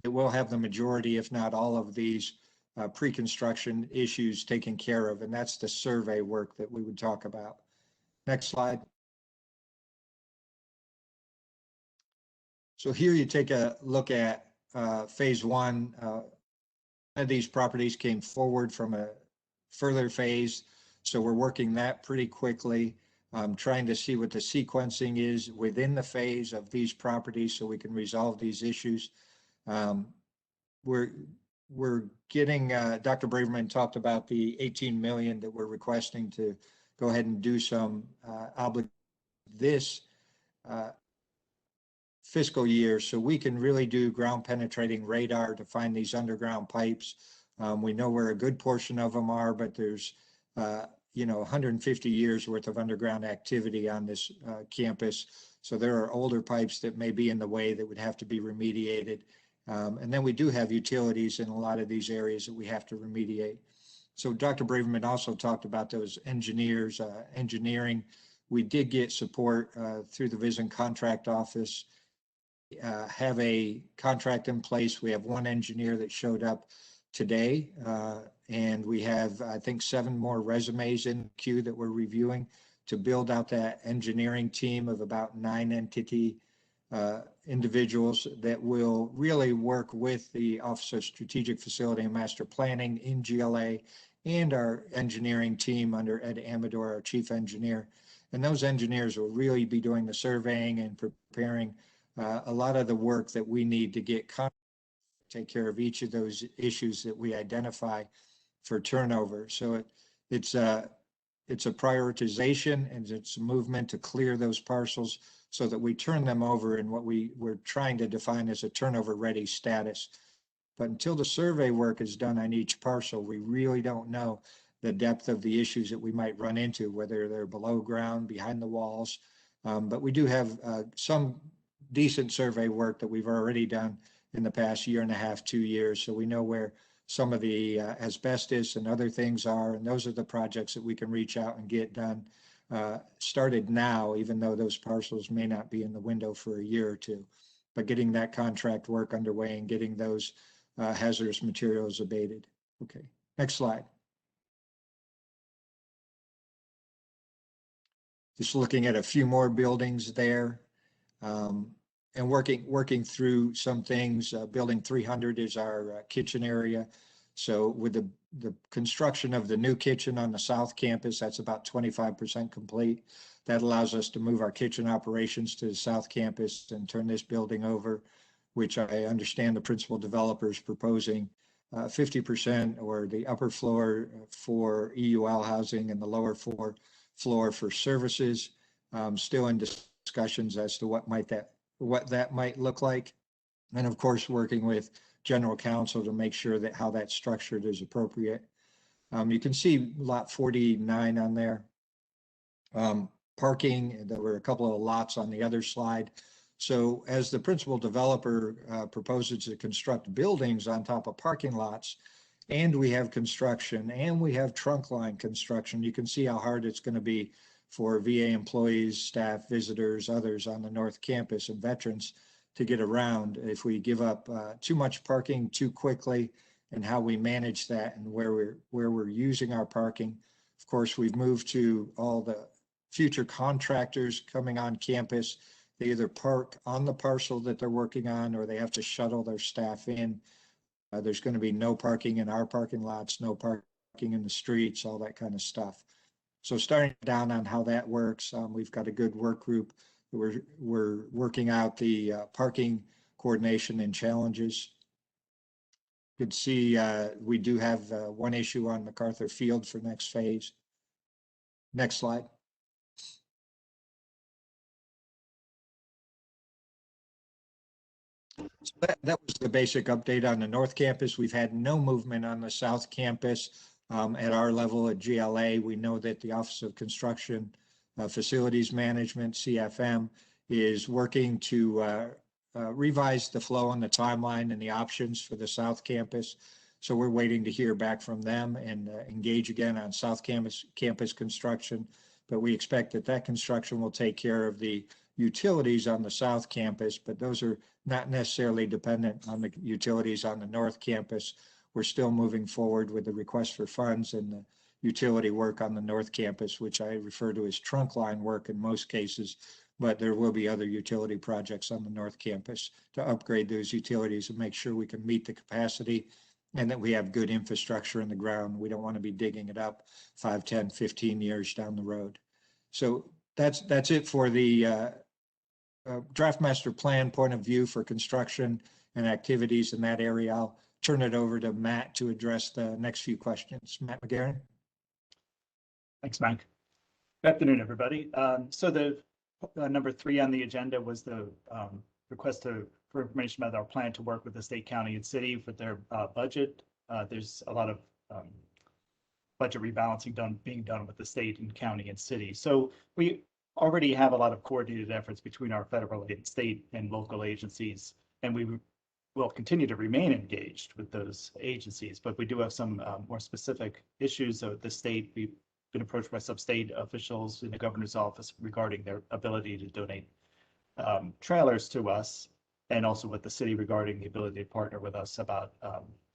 it will have the majority, if not all of these pre-construction issues taken care of. And that's the survey work that we would talk about. Next slide. So here you take a look at phase one. One of these properties came forward from a further phase. So we're working that pretty quickly, trying to see what the sequencing is within the phase of these properties so we can resolve these issues. We're getting, Dr. Braverman talked about the 18 million that we're requesting to go ahead and do some this fiscal year, so we can really do ground penetrating radar to find these underground pipes. We know where a good portion of them are, but there's 150 years worth of underground activity on this campus. So there are older pipes that may be in the way that would have to be remediated. And then we do have utilities in a lot of these areas that we have to remediate. So Dr. Braverman also talked about those engineers, engineering. We did get support through the Vision Contract Office, have a contract in place. We have one engineer that showed up today, and we have, I think, 7 more resumes in queue that we're reviewing to build out that engineering team of about 9 entity individuals that will really work with the Office of Strategic Facility and Master Planning in GLA and our engineering team under Ed Amador, our chief engineer. And those engineers will really be doing the surveying and preparing a lot of the work that we need to get take care of each of those issues that we identify for turnover. So it's a prioritization, and it's a movement to clear those parcels so that we turn them over in what we're trying to define as a turnover ready status. But until the survey work is done on each parcel, we really don't know the depth of the issues that we might run into, whether they're below ground, behind the walls. But we do have some decent survey work that we've already done in the past year and a half, 2 years. So we know where some of the asbestos and other things are, and those are the projects that we can reach out and get done, started now, even though those parcels may not be in the window for a year or two. But getting that contract work underway and getting those hazardous materials abated. Okay, next slide. Just looking at a few more buildings there. And working through some things. Building 300 is our kitchen area. So with the construction of the new kitchen on the South Campus, that's about 25% complete. That allows us to move our kitchen operations to the South Campus and turn this building over, which I understand the principal developer is proposing 50%, or the upper floor for EUL housing and the lower floor for services. Still in discussions as to what that might look like. And of course, working with general counsel to make sure that how that's structured is appropriate. You can see lot 49 on there. Parking, there were a couple of lots on the other slide. So as the principal developer proposes to construct buildings on top of parking lots, and we have construction and we have trunk line construction, you can see how hard it's going to be for VA employees, staff, visitors, others on the North Campus, and veterans to get around if we give up too much parking too quickly, and how we manage that and where we're using our parking. Of course, we've moved to all the future contractors coming on campus. They either park on the parcel that they're working on, or they have to shuttle their staff in. There's going to be no parking in our parking lots, no parking in the streets, all that kind of stuff. So starting down on how that works, we've got a good work group. We're working out the parking coordination and challenges. You can see we do have one issue on MacArthur Field for next phase. Next slide. So that was the basic update on the North Campus. We've had no movement on the South Campus. At our level at GLA, we know that the Office of Construction Facilities Management, CFM, is working to revise the flow and the timeline and the options for the South Campus. So we're waiting to hear back from them and engage again on South Campus construction. But we expect that construction will take care of the utilities on the South Campus, but those are not necessarily dependent on the utilities on the North Campus. We're still moving forward with the request for funds and the utility work on the North Campus, which I refer to as trunk line work in most cases, but there will be other utility projects on the North Campus to upgrade those utilities and make sure we can meet the capacity and that we have good infrastructure in the ground. We don't want to be digging it up 5, 10, 15 years down the road. So that's it for the draft master plan point of view for construction and activities in that area. I'll turn it over to Matt to address the next few questions. Matt McGarren. Thanks, Mike. Good afternoon, everybody. So the number 3 on the agenda was the request for information about our plan to work with the state, county, and city for their budget. There's a lot of budget rebalancing being done with the state and county and city. So we already have a lot of coordinated efforts between our federal and state and local agencies, and we will continue to remain engaged with those agencies. But we do have some more specific issues. Of the state, we've been approached by some state officials in the governor's office regarding their ability to donate trailers to us, and also with the city regarding the ability to partner with us about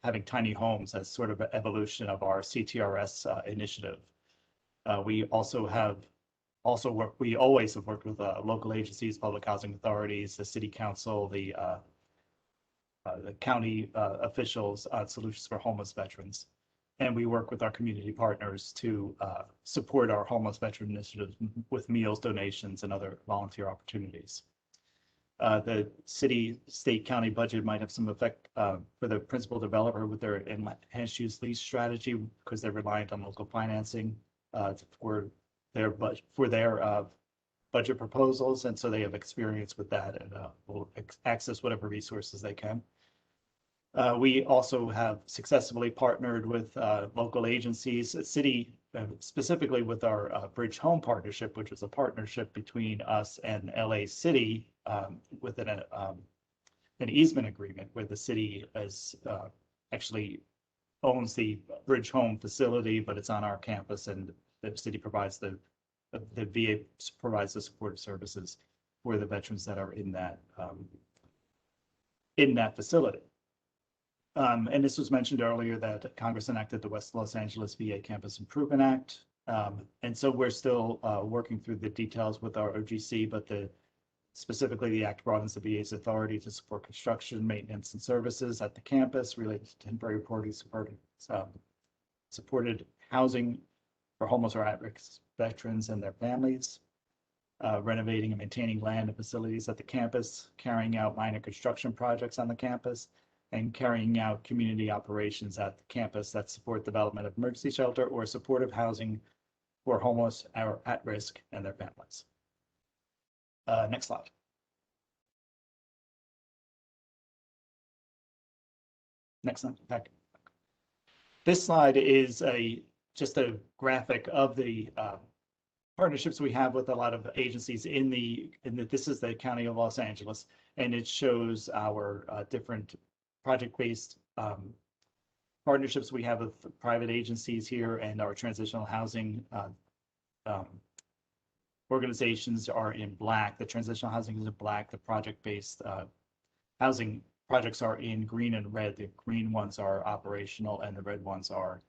having tiny homes as sort of an evolution of our CTRS initiative. We also have we always have worked with local agencies, public housing authorities, the city council, the county officials on solutions for homeless veterans. And we work with our community partners to support our homeless veteran initiatives with meals, donations, and other volunteer opportunities. The city, state, county budget might have some effect for the principal developer with their enhanced use lease strategy because they're reliant on local financing for their budget proposals, and so they have experience with that and will access whatever resources they can. We also have successfully partnered with local agencies, city, specifically with our Bridge Home Partnership, which is a partnership between us and LA City with an easement agreement where the city actually owns the Bridge Home facility, but it's on our campus, and the city provides the VA provides the supportive services for the veterans that are in that facility. And this was mentioned earlier that Congress enacted the West Los Angeles VA Campus Improvement Act. And so we're still working through the details with our OGC, but specifically the act broadens the VA's authority to support construction, maintenance, and services at the campus related to temporary reporting supported housing for homeless or at-risk veterans and their families, renovating and maintaining land and facilities at the campus, carrying out minor construction projects on the campus, and carrying out community operations at the campus that support development of emergency shelter or supportive housing for homeless or at risk and their families. Next slide. Next slide. Back. This slide is just a graphic of the partnerships we have with a lot of agencies this is the County of Los Angeles, and it shows our different project-based partnerships we have with private agencies here, and our transitional housing organizations are in black. The transitional housing is in black. The project-based housing projects are in green and red. The green ones are operational, and the red ones are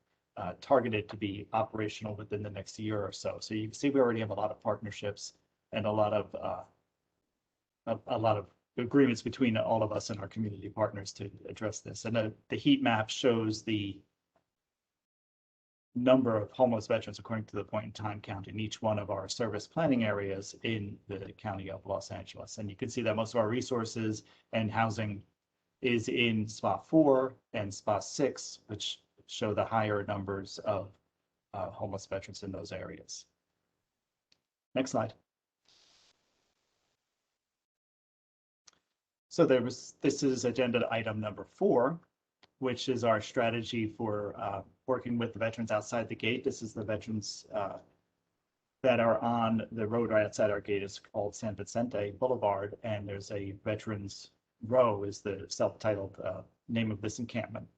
targeted to be operational within the next year or so. So you can see we already have a lot of partnerships and a lot of agreements between all of us and our community partners to address this. And the heat map shows the number of homeless veterans according to the point in time count in each one of our service planning areas in the County of Los Angeles. And you can see that most of our resources and housing is in spot 4 and spot 6, which show the higher numbers of homeless veterans in those areas. Next slide. So this is agenda item number 4, which is our strategy for working with the veterans outside the gate. This is the veterans that are on the road right outside our gate. It's called San Vicente Boulevard, and there's a veterans row is the self-titled name of this encampment.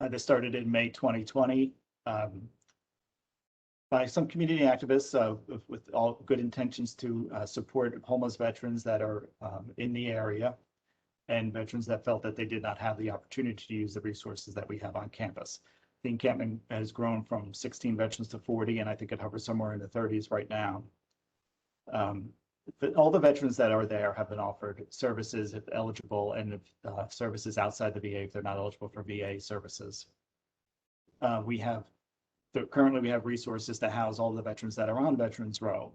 This started in May 2020 by some community activists with all good intentions to support homeless veterans that are in the area and veterans that felt that they did not have the opportunity to use the resources that we have on campus. The encampment has grown from 16 veterans to 40, and I think it hovers somewhere in the 30s right now. But all the veterans that are there have been offered services if eligible, and services outside the VA if they're not eligible for VA services. Currently we have resources to house all the veterans that are on Veterans Row.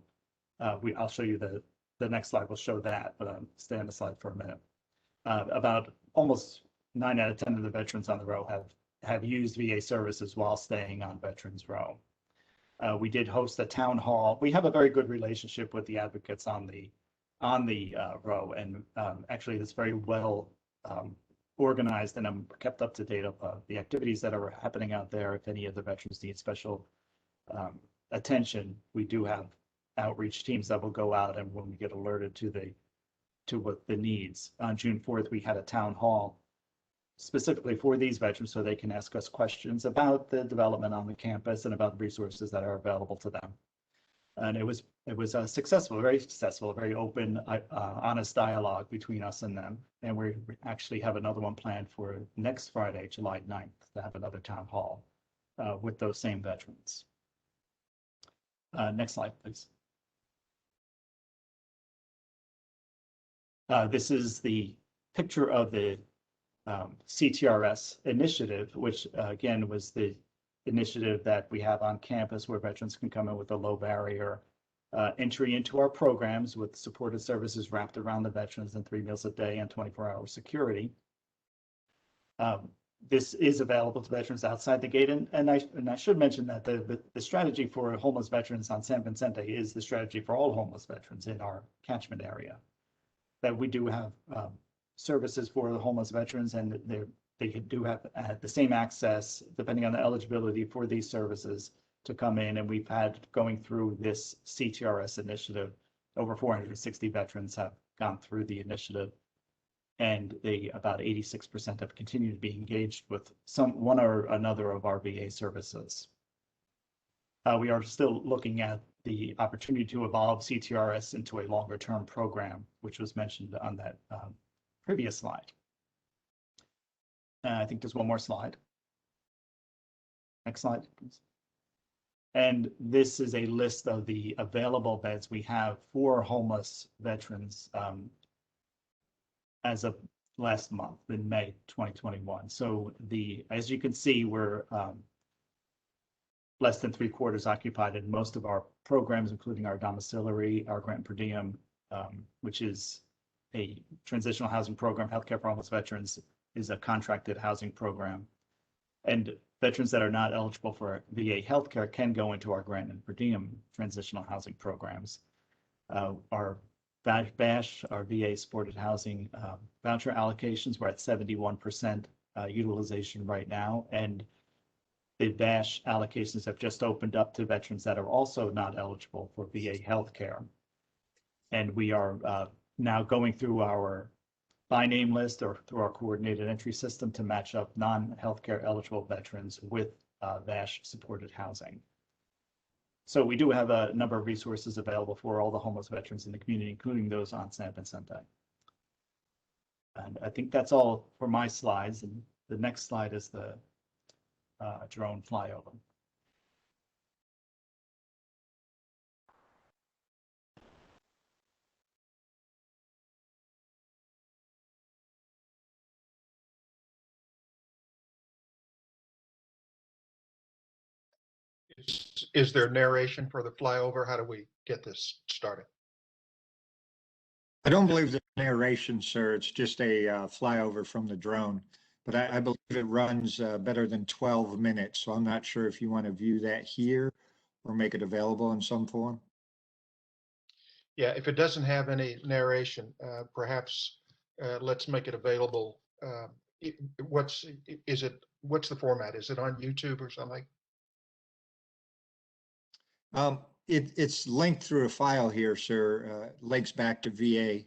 I'll show you the next slide will show that, but stay on the slide for a minute. About almost 9 out of 10 of the veterans on the row have used VA services while staying on Veterans Row. We did host a town hall. We have a very good relationship with the advocates on the row, and actually it's very well organized, and I'm kept up to date of the activities that are happening out there. If any of the veterans need special attention, we do have outreach teams that will go out, and when we get alerted to what the needs. On June 4th, we had a town hall specifically for these veterans so they can ask us questions about the development on the campus and about the resources that are available to them. And it was successful, very successful, very open, honest dialogue between us and them. And we actually have another one planned for next Friday, July 9th, to have another town hall with those same veterans. Next slide, please. This is the picture of the CTRS initiative, which again was the initiative that we have on campus where veterans can come in with a low barrier entry into our programs with supported services wrapped around the veterans and 3 meals a day and 24-hour security. This is available to veterans outside the gate, and I should mention that the strategy for homeless veterans on San Vicente is the strategy for all homeless veterans in our catchment area. That we do have services for the homeless veterans, and they do have the same access, depending on the eligibility for these services, to come in. And we've had, going through this CTRS initiative, over 460 veterans have gone through the initiative, and about 86% have continued to be engaged with one or another of our VA services. We are still looking at the opportunity to evolve CTRS into a longer term program, which was mentioned on that previous slide. I think there's one more slide. Next slide, please. And this is a list of the available beds we have for homeless veterans as of last month in May 2021. So as you can see, we're less than 3/4 occupied in most of our programs, including our domiciliary, our grant per diem, which is a transitional housing program. Healthcare for homeless veterans is a contracted housing program. And veterans that are not eligible for VA healthcare can go into our grant and per diem transitional housing programs. Our BASH, our VA supported housing voucher allocations, we're at 71% utilization right now. And the BASH allocations have just opened up to veterans that are also not eligible for VA healthcare. And we are now going through our by name list or through our coordinated entry system to match up non-healthcare eligible veterans with VASH supported housing. So we do have a number of resources available for all the homeless veterans in the community, including those on San Vicente. And I think that's all for my slides. And the next slide is the drone flyover. Is there narration for the flyover? How do we get this started? I don't believe there's narration, sir. It's just a flyover from the drone, but I believe it runs better than 12 minutes. So I'm not sure if you want to view that here or make it available in some form. Yeah, if it doesn't have any narration, perhaps let's make it available. What's the format? Is it on YouTube or something? It's linked through a file here, sir. Links back to VA,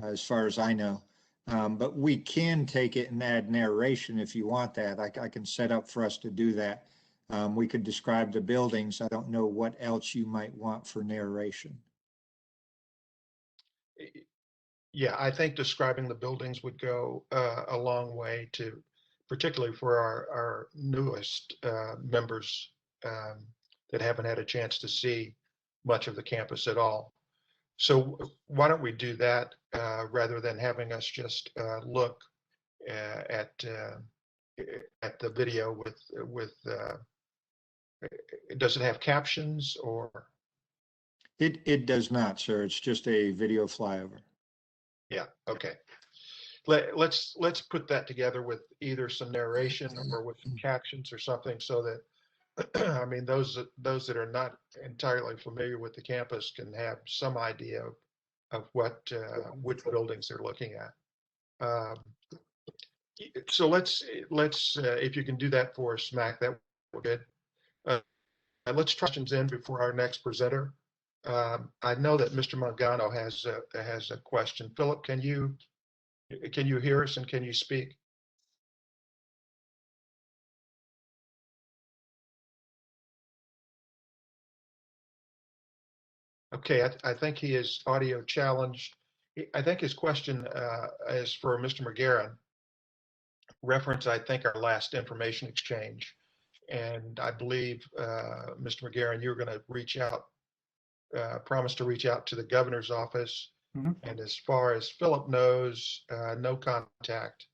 as far as I know. But we can take it and add narration if you want that. I can set up for us to do that. We could describe the buildings. I don't know what else you might want for narration. Yeah, I think describing the buildings would go a long way to, particularly for our newest members that haven't had a chance to see much of the campus at all. So why don't we do that rather than having us just look at the video with does it have captions or? It does not, sir. It's just a video flyover. Yeah, okay. Let's put that together with either some narration or with some captions or something so that I mean those that are not entirely familiar with the campus can have some idea of what which buildings they're looking at. So let's if you can do that for us, Mac, that would be good. Let's try questions in before our next presenter. I know that Mr. Mangano has a question. Philip, can you hear us and can you speak? Okay, I think he is audio challenged. I think his question is for Mr. McGarren. Reference, I think, our last information exchange. And I believe, Mr. McGarren, you're going to reach out, promise to reach out to the governor's office. Mhm. And as far as Philip knows, no contact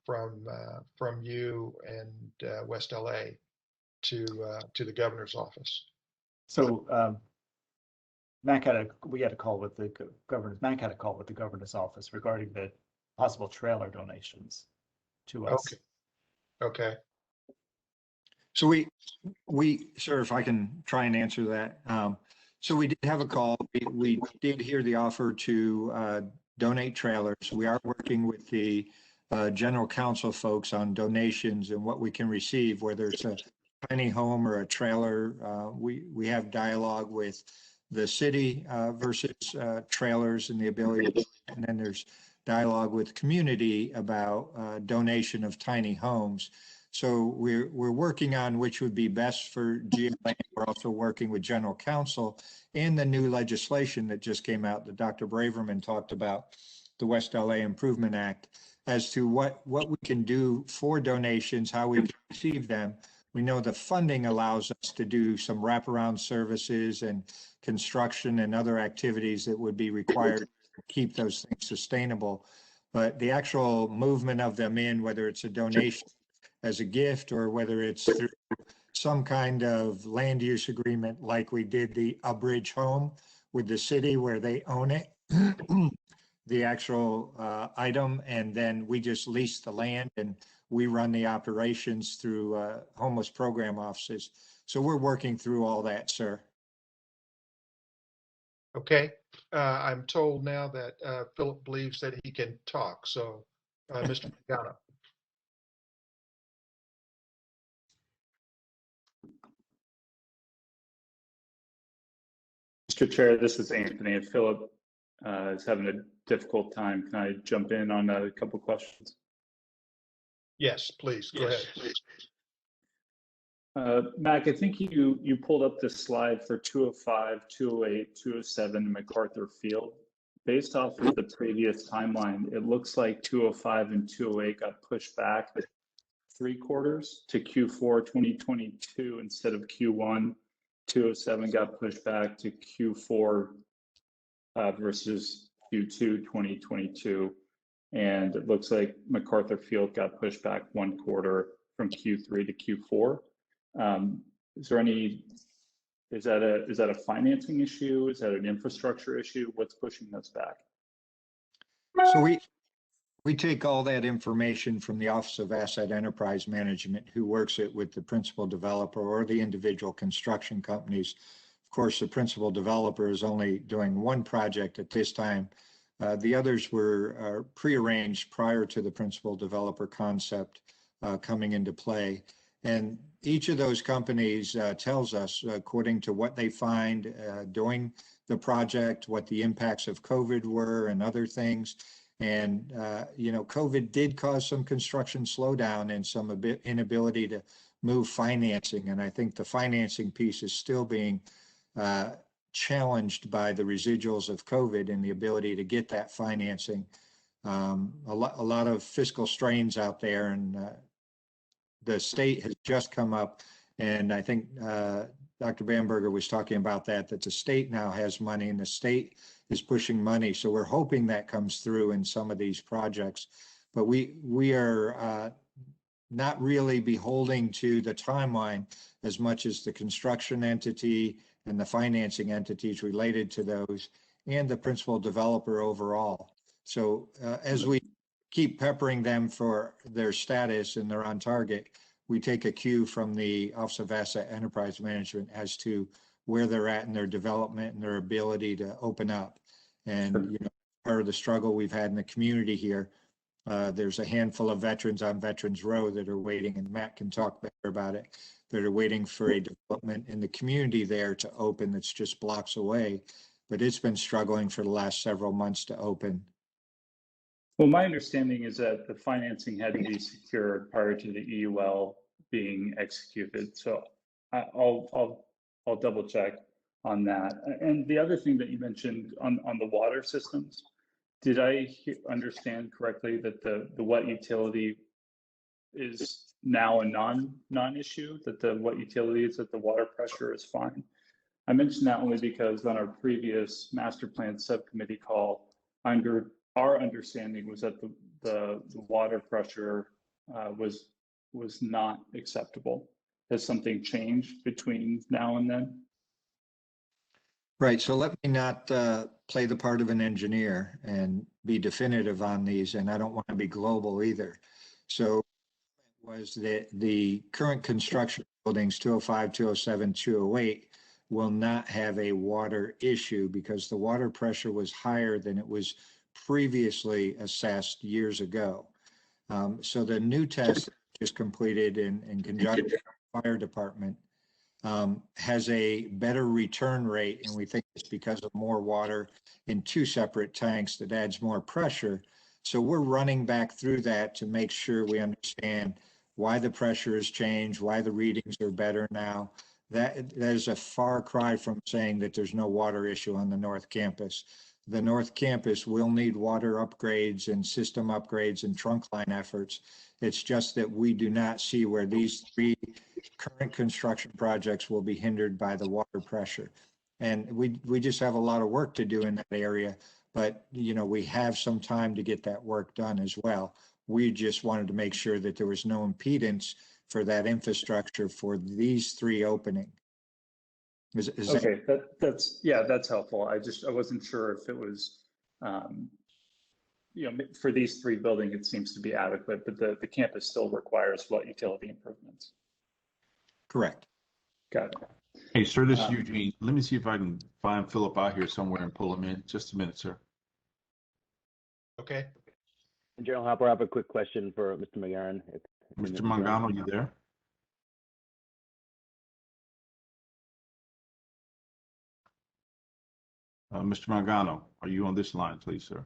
from you and West LA to the governor's office. So Mac we had a call with the governor's. Mac had a call with the governor's office regarding the possible trailer donations to us. Okay. So sir, if I can try and answer that. So we did have a call. We did hear the offer to donate trailers. We are working with the general counsel folks on donations and what we can receive, whether it's a tiny home or a trailer. We have dialogue with the city versus trailers and the ability, and then there's dialogue with community about donation of tiny homes. So we're working on which would be best for GLA. We're also working with general counsel and the new legislation that just came out that Dr. Braverman talked about, the West LA Improvement Act, as to what we can do for donations, how we can receive them. We know the funding allows us to do some wraparound services and construction and other activities that would be required to keep those things sustainable. But the actual movement of them in, whether it's a donation as a gift or whether it's through some kind of land use agreement like we did the Bridge home with the city where they own it, the actual item, and then we just lease the land and we run the operations through homeless program offices. So we're working through all that, sir. Okay. I'm told now that Philip believes that he can talk. So, Mr. Mangano. Mr. Chair, this is Anthony. If Philip is having a difficult time, can I jump in on a couple questions? Yes, please, go ahead. Mac, I think you pulled up this slide for 205, 208, 207 MacArthur Field. Based off of the previous timeline, it looks like 205 and 208 got pushed back 3 quarters to Q4 2022 instead of Q1. 207 got pushed back to Q4 versus Q2 2022. And it looks like MacArthur Field got pushed back 1 quarter from Q3 to Q4. Is that a financing issue? Is that an infrastructure issue? What's pushing us back? So we take all that information from the Office of Asset Enterprise Management, who works it with the principal developer or the individual construction companies. Of course, the principal developer is only doing one project at this time. The others were prearranged prior to the principal developer concept coming into play. And each of those companies tells us, according to what they find during the project, what the impacts of COVID were and other things. And, COVID did cause some construction slowdown and some inability to move financing. And I think the financing piece is still being challenged by the residuals of COVID and the ability to get that financing. A lot of fiscal strains out there, and the state has just come up, and I think Dr. Bamberger was talking about that the state now has money and the state is pushing money. So we're hoping that comes through in some of these projects, but we are not really beholding to the timeline as much as the construction entity and the financing entities related to those and the principal developer overall. So as we keep peppering them for their status and they're on target, we take a cue from the Office of Asset Enterprise Management as to where they're at in their development and their ability to open up. And part of the struggle we've had in the community here, there's a handful of veterans on Veterans Row that are waiting, and Matt can talk better about it, that are waiting for a development in the community there to open that's just blocks away, but it's been struggling for the last several months to open. Well, my understanding is that the financing had to be secured prior to the EUL being executed. So I'll double check on that. And the other thing that you mentioned on the water systems, did I understand correctly that the wet utility is now a non-issue, that the wet utility is that the water pressure is fine? I mentioned that only because on our previous master plan subcommittee call, our understanding was that the water pressure was not acceptable. Has something changed between now and then? Right. So let me not play the part of an engineer and be definitive on these, and I don't want to be global either. So was that the current construction buildings 205, 207, 208 will not have a water issue because the water pressure was higher than it was previously assessed years ago. So the new test just completed in conjunction with the fire department has a better return rate, and we think it's because of more water in two separate tanks that adds more pressure. So we're running back through that to make sure we understand why the pressure has changed, why the readings are better now. That is a far cry from saying that there's no water issue on the North Campus. The North Campus will need water upgrades and system upgrades and trunk line efforts. It's just that we do not see where these three current construction projects will be hindered by the water pressure. And we just have a lot of work to do in that area, but we have some time to get that work done as well. We just wanted to make sure that there was no impedance for that infrastructure for these three opening. Is okay, that's helpful. I wasn't sure if it was, for these three buildings, it seems to be adequate, but the campus still requires wet utility improvements. Correct. Got it. Hey, sir, this is Eugene. Let me see if I can find Philip out here somewhere and pull him in. Just a minute, sir. Okay. General Hopper, I have a quick question for Mr. McGarren. Mr. Mangano, you there? Mr. Mangano, are you on this line, please, sir?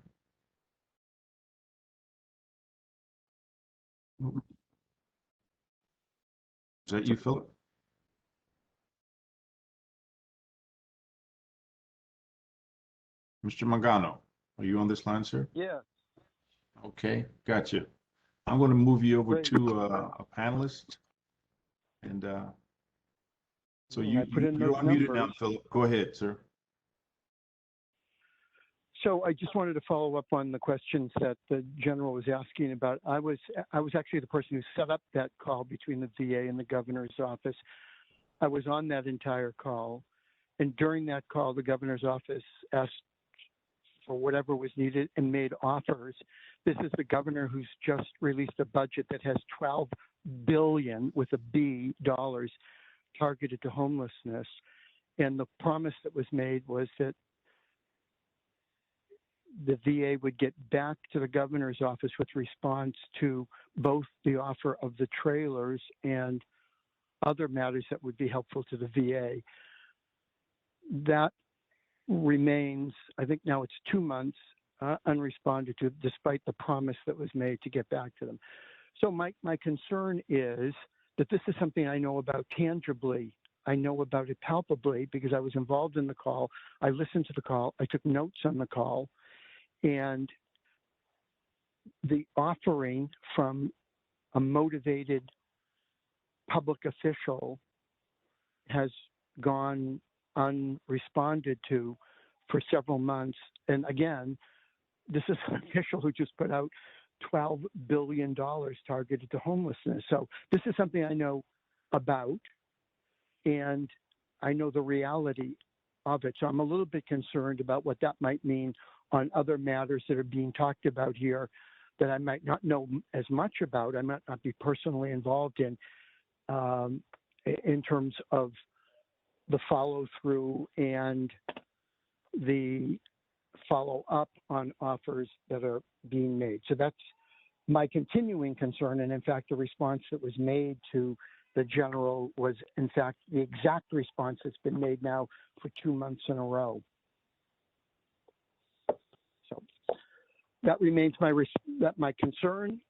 Is that you, Philip? Mr. Mangano, are you on this line, sir? Yeah. Okay, gotcha. I'm going to move you over Great. to a panelist. And so you're unmuted now, Philip. Go ahead, sir. So I just wanted to follow up on the questions that the general was asking about. I was actually the person who set up that call between the VA and the governor's office. I was on that entire call. And during that call, the governor's office asked for whatever was needed and made offers. This is the governor who's just released a budget that has $12 billion with a B dollars targeted to homelessness. And the promise that was made was that the VA would get back to the governor's office with response to both the offer of the trailers and other matters that would be helpful to the VA. That remains, I think now it's 2 months. unresponded to, despite the promise that was made to get back to them. So my concern is that this is something I know about tangibly. I know about it palpably because I was involved in the call. I listened to the call. I took notes on the call. And the offering from a motivated public official has gone unresponded to for several months. And again, this is an official who just put out $12 billion targeted to homelessness. So this is something I know about, and I know the reality of it. So I'm a little bit concerned about what that might mean on other matters that are being talked about here that I might not know as much about. I might not be personally involved in terms of the follow through and the follow up on offers that are being made. So that's my continuing concern. And in fact, the response that was made to the general was in fact the exact response that's been made now for 2 months in a row. So that remains my concern,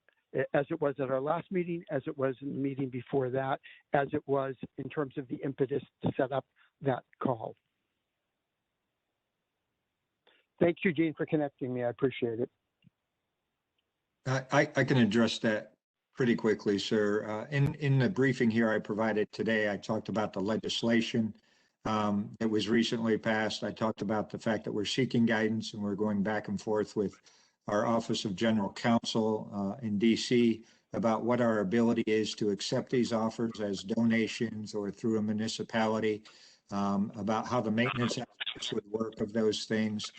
as it was at our last meeting, as it was in the meeting before that, as it was in terms of the impetus to set up that call. Thanks, Eugene, for connecting me. I appreciate it. I can address that pretty quickly, sir. In the briefing here I provided today, I talked about the legislation that was recently passed. I talked about the fact that we're seeking guidance and we're going back and forth with our Office of General Counsel in DC about what our ability is to accept these offers as donations or through a municipality, about how the maintenance aspects would work of those things.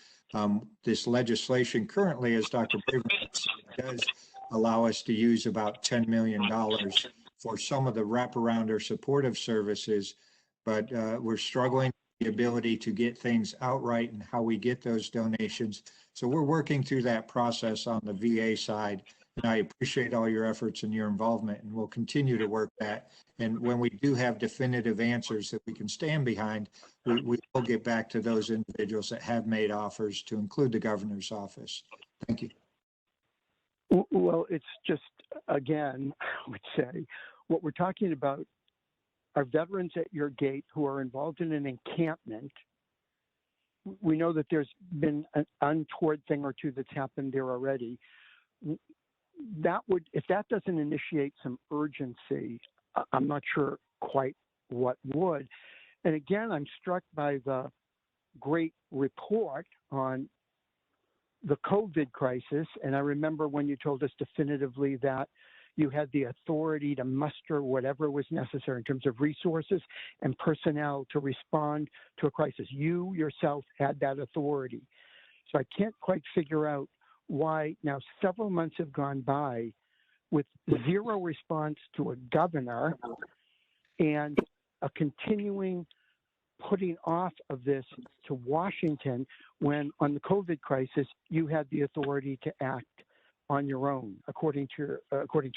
This legislation currently, as Dr. Braverman said, does allow us to use about $10 million for some of the wraparound or supportive services, but we're struggling with the ability to get things outright and how we get those donations. So we're working through that process on the VA side, and I appreciate all your efforts and your involvement, and we'll continue to work that. And when we do have definitive answers that we can stand behind, we will get back to those individuals that have made offers, to include the governor's office. Thank you. Well, it's just, again, I would say, what we're talking about are veterans at your gate who are involved in an encampment. We know that there's been an untoward thing or two that's happened there already. That would, if that doesn't initiate some urgency, I'm not sure quite what would. And again, I'm struck by the great report on the COVID crisis. And I remember when you told us definitively that you had the authority to muster whatever was necessary in terms of resources and personnel to respond to a crisis. You yourself had that authority. So I can't quite figure out why now several months have gone by with zero response to a governor and a continuing putting off of this to Washington, when on the COVID crisis, you had the authority to act on your own, according to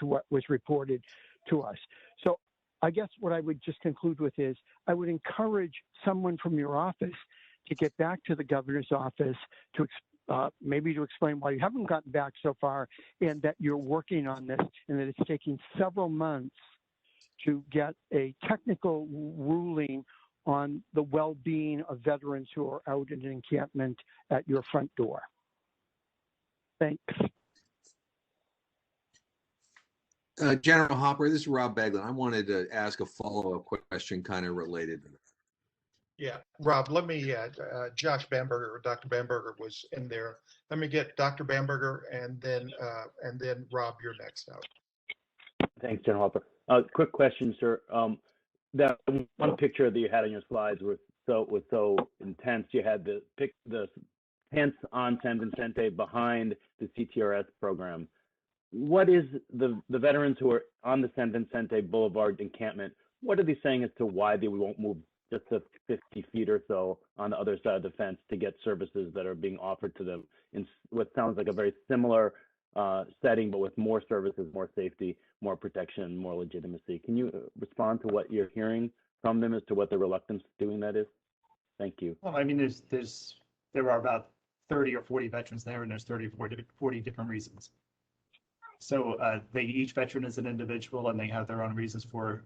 what was reported to us. So I guess what I would just conclude with is I would encourage someone from your office to get back to the governor's office to maybe to explain why you haven't gotten back so far, and that you're working on this, and that it's taking several months to get a technical ruling on the well-being of veterans who are out in an encampment at your front door. Thanks. General Hopper, this is Rob Beglin. I wanted to ask a follow-up question kind of related to that. Yeah, Rob, let me, Josh Bamberger, or Dr. Bamberger was in there. Let me get Dr. Bamberger and then Rob, you're next out. Thanks, General Hopper. Quick question, sir. That one picture that you had on your slides was so intense. You had the tents on San Vicente behind the CTRS program. What is the veterans who are on the San Vicente Boulevard encampment, what are they saying as to why they won't move just to 50 feet or so on the other side of the fence to get services that are being offered to them in what sounds like a very similar setting, but with more services, more safety, more protection, more legitimacy? Can you respond to what you're hearing from them as to what the reluctance to doing that is? Thank you. Well, I mean, there are about 30 or 40 veterans there, and there's 30 or 40 different reasons. So each veteran is an individual, and they have their own reasons for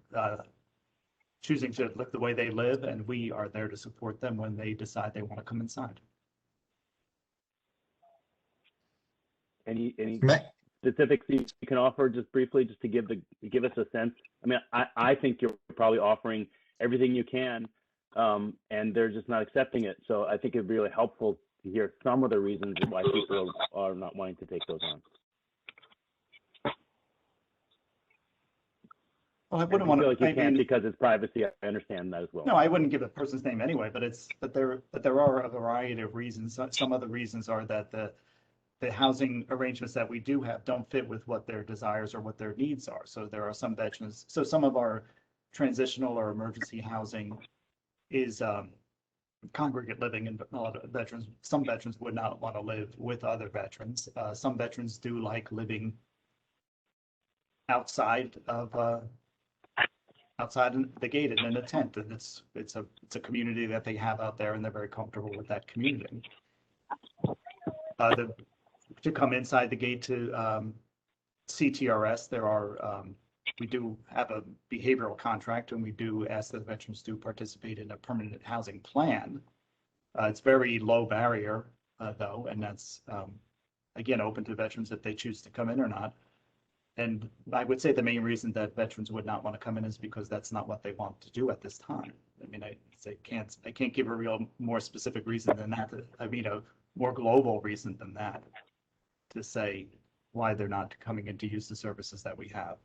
choosing to live the way they live, and we are there to support them when they decide they want to come inside. Any specifics you can offer just briefly, just to give us a sense? I mean, I think you're probably offering everything you can, and they're just not accepting it. So I think it'd be really helpful to hear some of the reasons why people are not wanting to take those on. Well, I wouldn't want to. Feel like you can't because it's privacy. I understand that as well. No, I wouldn't give a person's name anyway. But there are a variety of reasons. Some of the reasons are that the housing arrangements that we do have don't fit with what their desires or what their needs are. So there are some veterans. So some of our transitional or emergency housing is congregate living, and a lot of veterans. Some veterans would not want to live with other veterans. Some veterans do like living outside of. Outside the gate and in a tent, and it's a community that they have out there, and they're very comfortable with that community. To come inside the gate to CTRS, there are we do have a behavioral contract, and we do ask that veterans to participate in a permanent housing plan. It's very low barrier though, and that's again open to veterans if they choose to come in or not. And I would say the main reason that veterans would not want to come in is because that's not what they want to do at this time. I mean, I can't give a real more specific reason than that. I mean, a more global reason than that to say why they're not coming in to use the services that we have.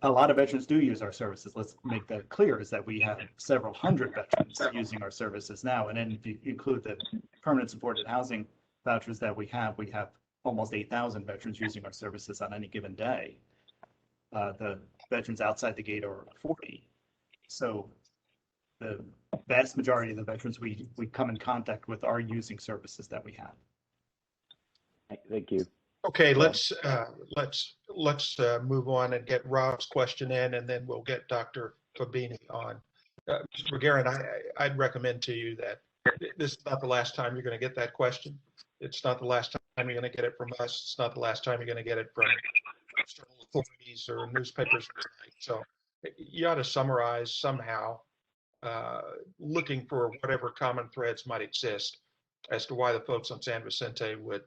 A lot of veterans do use our services. Let's make that clear, is that we have several hundred veterans using our services now. And then if you include the permanent supported housing vouchers that we have almost 8,000 veterans using our services on any given day. The veterans outside the gate are 40. So the vast majority of the veterans we come in contact with are using services that we have. Thank you. Okay, let's move on and get Rob's question in, and then we'll get Dr. Fabini on. Mr. McGarren, I'd recommend to you that this is not the last time you're going to get that question. It's not the last time you're going to get it from us. It's not the last time you're going to get it from external authorities or newspapers tonight. So you ought to summarize somehow, looking for whatever common threads might exist as to why the folks on San Vicente would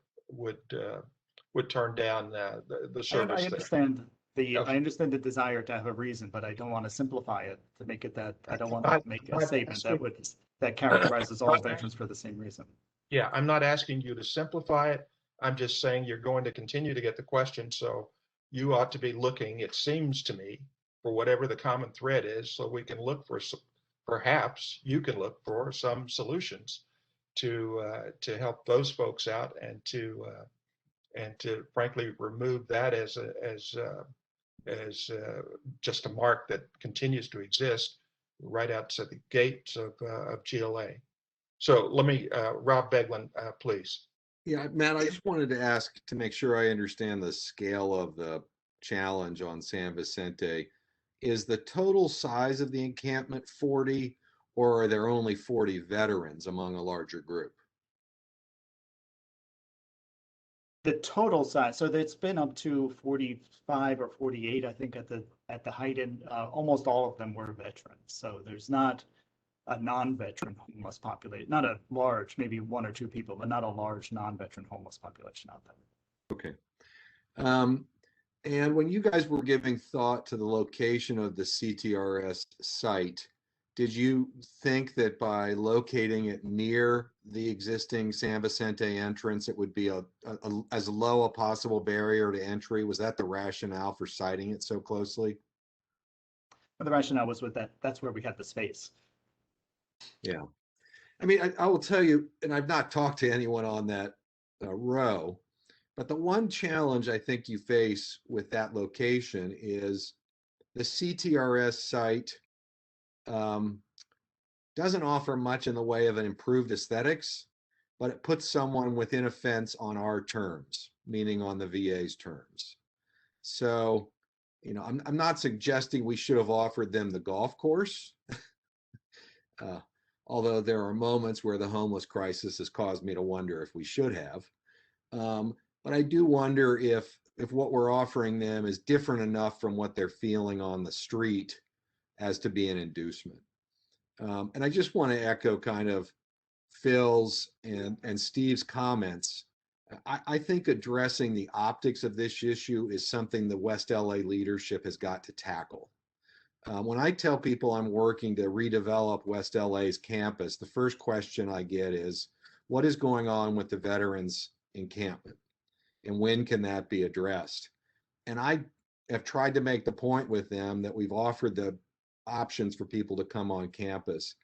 turn down the service. I understand I understand the desire to have a reason, but I don't want to simplify it to make it that I don't want to make a statement that characterizes all veterans for the same reason. Yeah, I'm not asking you to simplify it. I'm just saying you're going to continue to get the question. So you ought to be looking, it seems to me, for whatever the common thread is, so we can look for, perhaps you can look for some solutions to help those folks out, and to frankly remove that as just a mark that continues to exist right outside the gates of GLA. So let me, Rob Beglin, please. Yeah, Matt, I just wanted to ask to make sure I understand the scale of the challenge on San Vicente. Is the total size of the encampment 40, or are there only 40 veterans among a larger group? The total size, so it's been up to 45 or 48, I think, at the height, and almost all of them were veterans. So there's not a non-veteran homeless population, not a large, maybe one or two people, but not a large non-veteran homeless population out there. Okay. And when you guys were giving thought to the location of the CTRS site, did you think that by locating it near the existing San Vicente entrance, it would be as low a possible barrier to entry? Was that the rationale for siting it so closely? But the rationale was with that's where we had the space. Yeah. I mean, I will tell you, and I've not talked to anyone on that row, but the one challenge I think you face with that location is the CTRS site doesn't offer much in the way of an improved aesthetics, but it puts someone within a fence on our terms, meaning on the VA's terms. So, you know, I'm not suggesting we should have offered them the golf course. although there are moments where the homeless crisis has caused me to wonder if we should have. But I do wonder if what we're offering them is different enough from what they're feeling on the street as to be an inducement. And I just want to echo kind of Phil's and Steve's comments. I think addressing the optics of this issue is something the West LA leadership has got to tackle. When I tell people I'm working to redevelop West LA's campus, the first question I get is, what is going on with the veterans encampment? And when can that be addressed? And I have tried to make the point with them that we've offered the options for people to come on campus.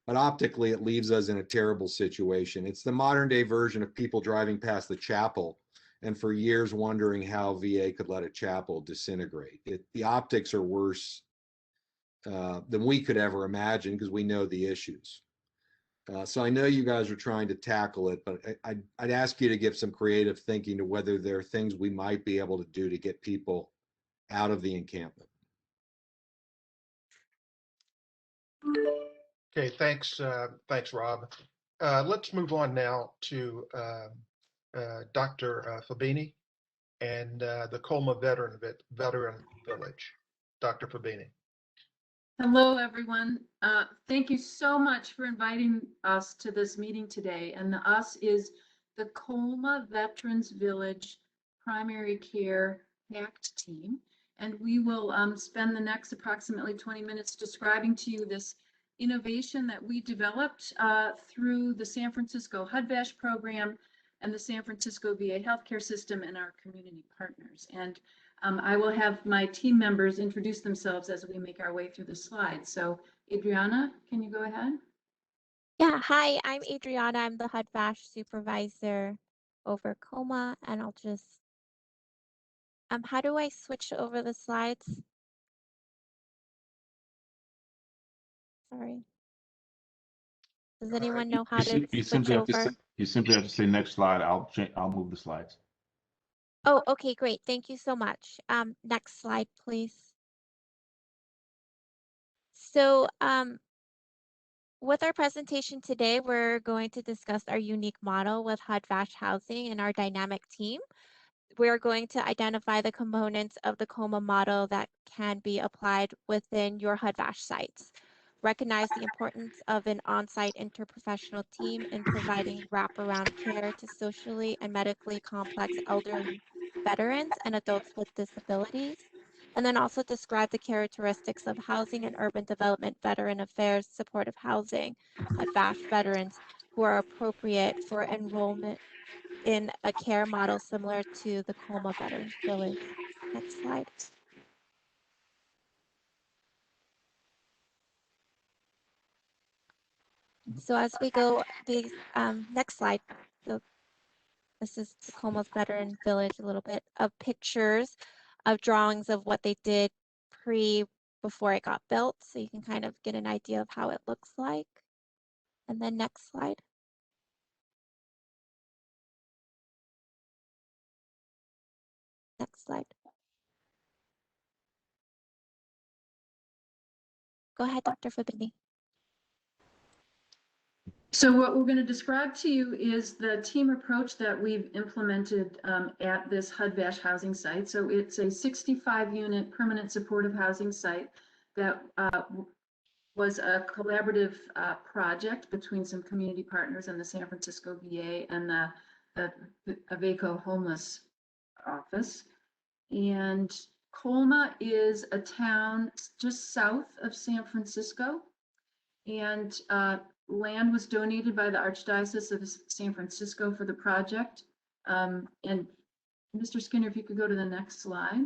But optically, it leaves us in a terrible situation. It's the modern day version of people driving past the chapel and for years wondering how VA could let a chapel disintegrate. The optics are worse than we could ever imagine because we know the issues. So I know you guys are trying to tackle it, but I'd ask you to give some creative thinking to whether there are things we might be able to do to get people out of the encampment. Okay, thanks, Rob. Let's move on now to Dr. Fabini and the Colma Veteran Village. Dr. Fabini. Hello, everyone. Thank you so much for inviting us to this meeting today. And the us is the Colma Veterans Village Primary Care PACT team. And we will spend the next approximately 20 minutes describing to you this innovation that we developed through the San Francisco HUD-VASH program and the San Francisco VA healthcare system and our community partners. And I will have my team members introduce themselves as we make our way through the slides. So Adriana, can you go ahead? Yeah, hi, I'm Adriana. I'm the HUD-VASH supervisor over Colma, and I'll just, how do I switch over the slides? Sorry. Does anyone know how to switch over? You simply have to say next slide. I'll move the slides. Oh, okay, great. Thank you so much. Next slide, please. So with our presentation today, we're going to discuss our unique model with HUD-VASH Housing and our dynamic team. We're going to identify the components of the Colma model that can be applied within your HUD-VASH sites. Recognize the importance of an on-site interprofessional team in providing wraparound care to socially and medically complex elderly veterans and adults with disabilities. And then also describe the characteristics of housing and urban development veteran affairs supportive housing, HUD-VASH veterans who are appropriate for enrollment in a care model similar to the Colma Veterans Village. Next slide. So as we go, the next slide. So this is the Colma Veteran Village, a little bit of pictures of drawings of what they did before it got built. So you can kind of get an idea of how it looks like. And then next slide. Next slide. Go ahead, Dr. Fabini. So what we're going to describe to you is the team approach that we've implemented at this HUD-VASH housing site. So it's a 65-unit permanent supportive housing site that was a collaborative project between some community partners and the San Francisco VA and the Aveco homeless office. And Colma is a town just south of San Francisco, and land was donated by the Archdiocese of San Francisco for the project. And Mr. Skinner, if you could go to the next slide.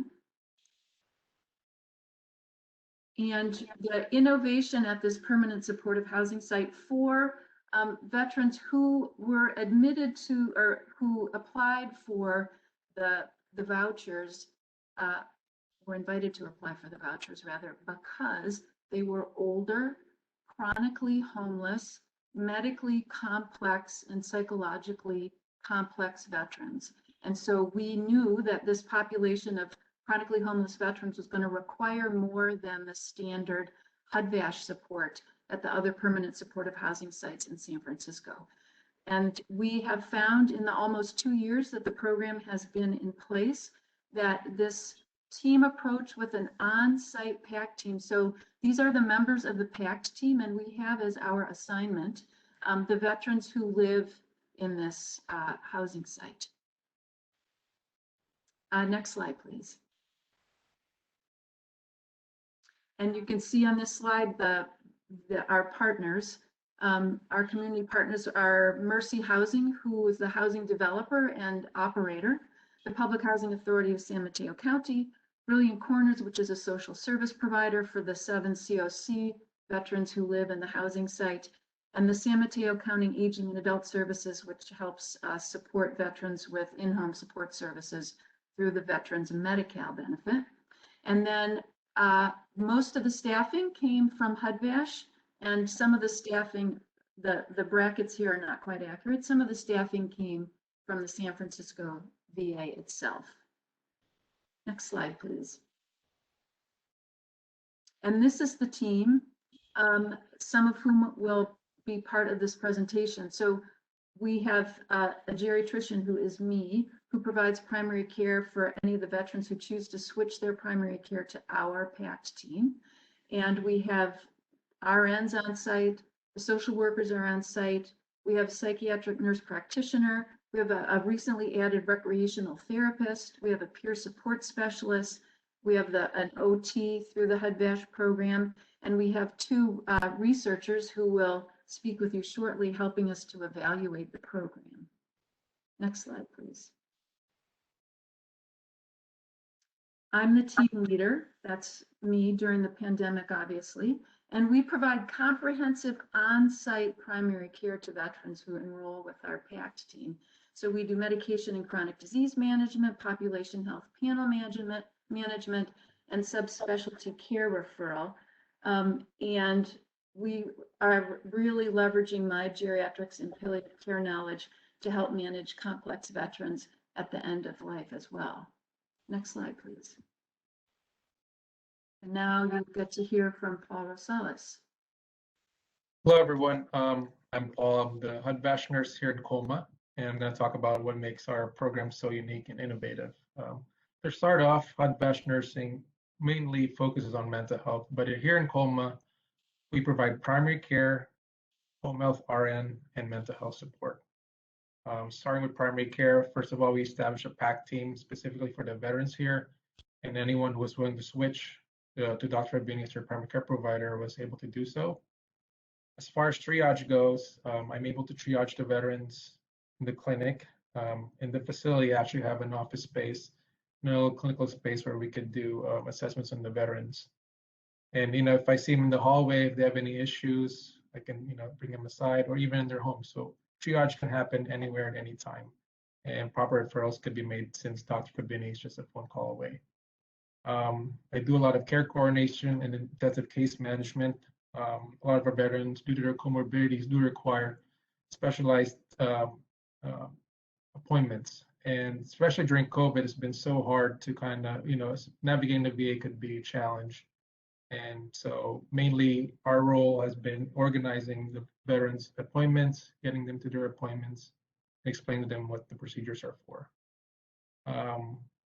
And the innovation at this permanent supportive housing site for veterans who were admitted to or who applied for the vouchers, were invited to apply for the vouchers rather, because they were older, chronically homeless, medically complex, and psychologically complex veterans. And so we knew that this population of chronically homeless veterans was going to require more than the standard HUD-VASH support at the other permanent supportive housing sites in San Francisco. And we have found in the almost 2 years that the program has been in place that this team approach with an on-site PACT team. So these are the members of the PACT team, and we have as our assignment the veterans who live in this housing site. Next slide, please. And you can see on this slide our partners. Our community partners are Mercy Housing, who is the housing developer and operator, the Public Housing Authority of San Mateo County, Brilliant Corners, which is a social service provider for the 7 COC veterans who live in the housing site, and the San Mateo County Aging and Adult Services, which helps support veterans with in-home support services through the Veterans Medi-Cal benefit. And then most of the staffing came from HUD-VASH, and some of the staffing, the brackets here are not quite accurate. Some of the staffing came from the San Francisco VA itself. Next slide, please. And this is the team, some of whom will be part of this presentation. So we have a geriatrician, who is me, who provides primary care for any of the veterans who choose to switch their primary care to our PACT team. And we have RNs on site, the social workers are on site, we have a psychiatric nurse practitioner, we have a recently added recreational therapist, we have a peer support specialist, we have an OT through the HUD-VASH program, and we have 2 researchers who will speak with you shortly, helping us to evaluate the program. Next slide, please. I'm the team leader, that's me during the pandemic, obviously, and we provide comprehensive on-site primary care to veterans who enroll with our PACT team. So we do medication and chronic disease management, population health panel management, and subspecialty care referral. And we are really leveraging my geriatrics and palliative care knowledge to help manage complex veterans at the end of life as well. Next slide, please. And now you get to hear from Paul Rosales. Hello, everyone. I'm Paul. I'm the HUD-VASH nurse here in Colma, and I'm going to talk about what makes our program so unique and innovative. To start off, HUD-VASH nursing mainly focuses on mental health, but here in Colma, we provide primary care, home health, RN, and mental health support. Starting with primary care, first of all, we established a PACT team specifically for the veterans here, and anyone who was willing to switch to Dr. Abini as their primary care provider was able to do so. As far as triage goes, I'm able to triage the veterans in the clinic. In the facility, I actually have an office space, no clinical space where we could do assessments on the veterans. And if I see them in the hallway, if they have any issues, I can bring them aside, or even in their home. So triage can happen anywhere at any time, and proper referrals could be made since Dr. Kabini is just a phone call away. I do a lot of care coordination and intensive case management. A lot of our veterans, due to their comorbidities, do require specialized appointments. And especially during COVID, it's been so hard to kind of, navigating the VA could be a challenge. And so mainly our role has been organizing the veterans' appointments, getting them to their appointments, explaining to them what the procedures are for.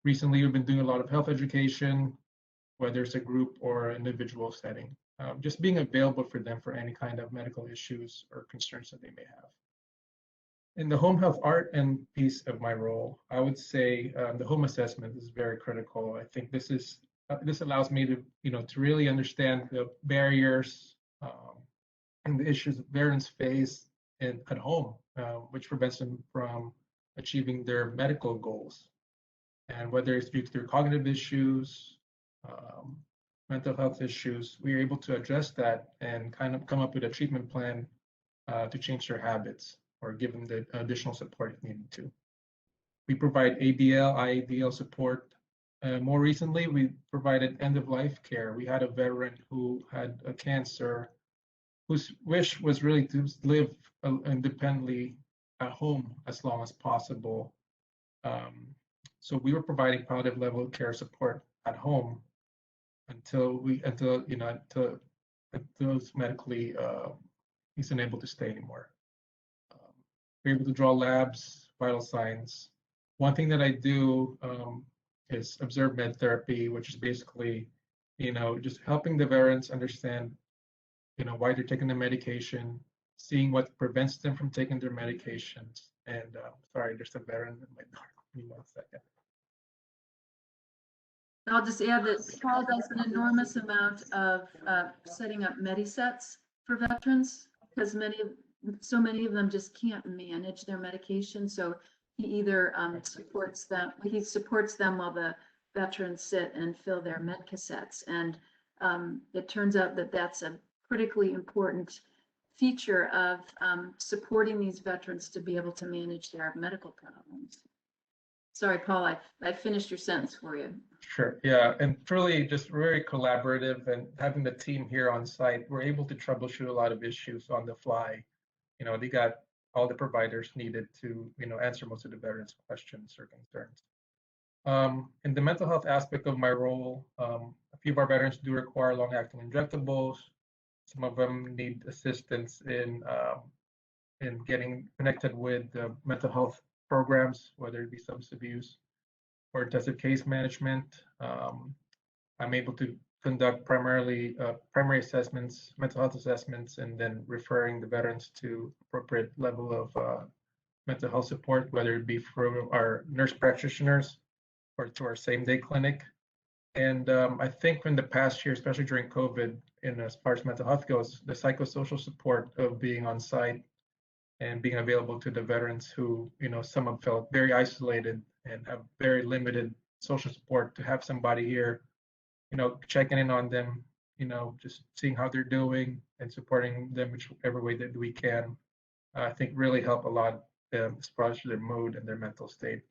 Recently, we've been doing a lot of health education, whether it's a group or individual setting, just being available for them for any kind of medical issues or concerns that they may have. In the home health art and piece of my role, I would say the home assessment is very critical. I think this allows me to, to really understand the barriers and the issues that veterans face at home, which prevents them from achieving their medical goals. And whether it's due to their cognitive issues, mental health issues, we are able to address that and kind of come up with a treatment plan to change their habits or give them the additional support if needed to. We provide ADL, IADL support. More recently, we provided end-of-life care. We had a veteran who had a cancer whose wish was really to live independently at home as long as possible. So we were providing palliative level care support at home until those medically, he's unable to stay anymore. We're able to draw labs, vital signs. One thing that I do is observe med therapy, which is basically, just helping the veterans understand, why they're taking the medication, seeing what prevents them from taking their medications. And sorry, there's a veteran in my door. Give me 1 second. I'll just add that Paul does an enormous amount of setting up medisets for veterans because so many of them just can't manage their medication. So he either supports them while the veterans sit and fill their med cassettes. And it turns out that that's a critically important feature of supporting these veterans to be able to manage their medical problems. Sorry, Paul, I finished your sentence for you. Sure, yeah, and truly just very collaborative, and having the team here on site, we're able to troubleshoot a lot of issues on the fly. They got all the providers needed to, answer most of the veterans' questions or concerns. In the mental health aspect of my role, a few of our veterans do require long-acting injectables. Some of them need assistance in getting connected with the mental health programs, whether it be substance abuse or intensive case management. I'm able to conduct primarily primary assessments, mental health assessments, and then referring the veterans to appropriate level of mental health support, whether it be from our nurse practitioners or to our same-day clinic. And I think in the past year, especially during COVID, as far as mental health goes, the psychosocial support of being on site and being available to the veterans who, some have felt very isolated and have very limited social support, to have somebody here, checking in on them, just seeing how they're doing and supporting them whichever way that we can, I think really help a lot as far as their mood and their mental state.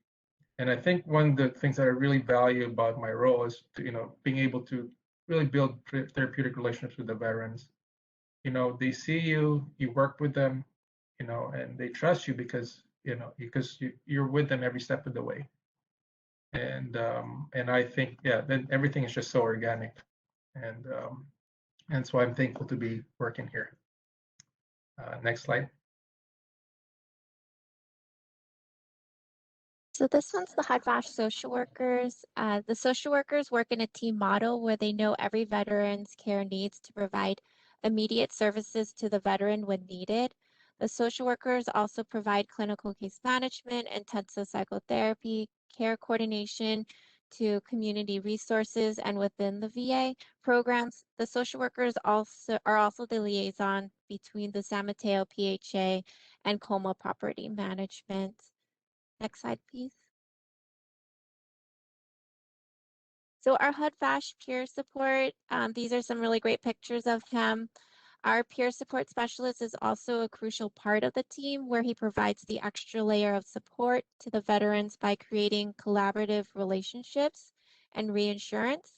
And I think one of the things that I really value about my role is to, being able to really build therapeutic relationships with the veterans. They see you, you work with them, and they trust you because you're with them every step of the way. And I think, yeah, then everything is just so organic, and so I'm thankful to be working here. Next slide. So this one's the HUD-VASH social workers. The social workers work in a team model where they know every veteran's care needs to provide immediate services to the veteran when needed. The social workers also provide clinical case management, intensive psychotherapy, care coordination to community resources and within the VA programs. The social workers are also the liaison between the San Mateo PHA and Coma Property Management. Next slide, please. So our HUD-VASH peer support, these are some really great pictures of him. Our peer support specialist is also a crucial part of the team where he provides the extra layer of support to the veterans by creating collaborative relationships and reinsurance.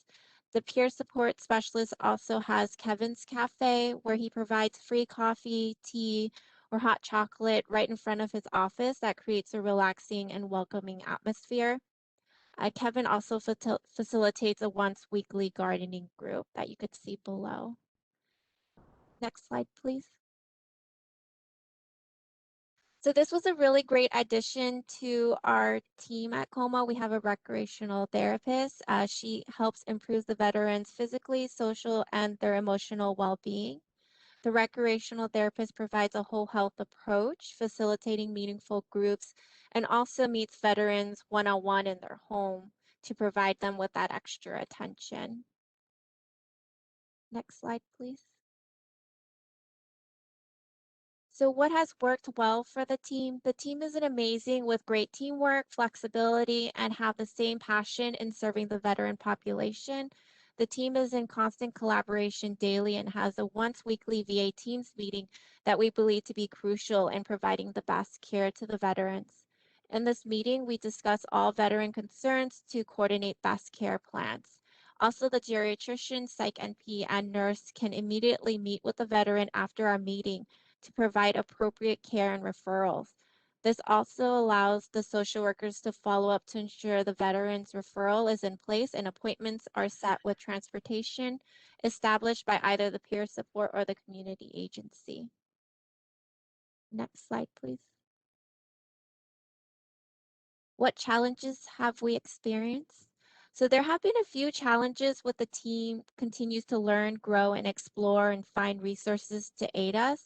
The peer support specialist also has Kevin's Cafe where he provides free coffee, tea, or hot chocolate right in front of his office that creates a relaxing and welcoming atmosphere. Kevin also facilitates a once weekly gardening group that you could see below. Next slide, please. So this was a really great addition to our team at Coma. We have a recreational therapist. She helps improve the veterans' physically, social, and their emotional well-being. The recreational therapist provides a whole health approach, facilitating meaningful groups, and also meets veterans one-on-one in their home to provide them with that extra attention. Next slide, please. So what has worked well for the team? The team is amazing with great teamwork, flexibility, and have the same passion in serving the veteran population. The team is in constant collaboration daily and has a once weekly VA Teams meeting that we believe to be crucial in providing the best care to the veterans. In this meeting, we discuss all veteran concerns to coordinate best care plans. Also, the geriatrician, psych NP, and nurse can immediately meet with the veteran after our meeting to provide appropriate care and referrals. This also allows the social workers to follow up to ensure the veteran's referral is in place and appointments are set with transportation established by either the peer support or the community agency. Next slide, please. What challenges have we experienced? So there have been a few challenges with the team continues to learn, grow, and explore and find resources to aid us.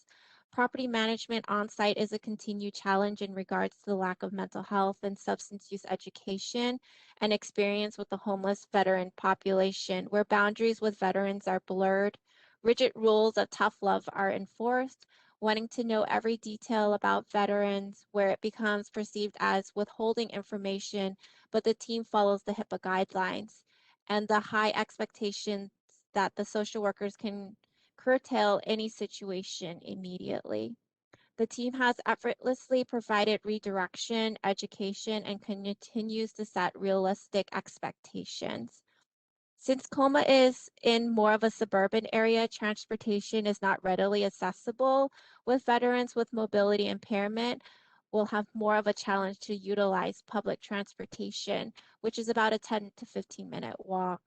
Property management on site is a continued challenge in regards to the lack of mental health and substance use education and experience with the homeless veteran population, where boundaries with veterans are blurred. Rigid rules of tough love are enforced, wanting to know every detail about veterans, where it becomes perceived as withholding information, but the team follows the HIPAA guidelines, and the high expectations that the social workers can curtail any situation immediately. The team has effortlessly provided redirection, education, and continues to set realistic expectations. Since Coma is in more of a suburban area, transportation is not readily accessible. With veterans with mobility impairment, will have more of a challenge to utilize public transportation, which is about a 10 to 15-minute walk.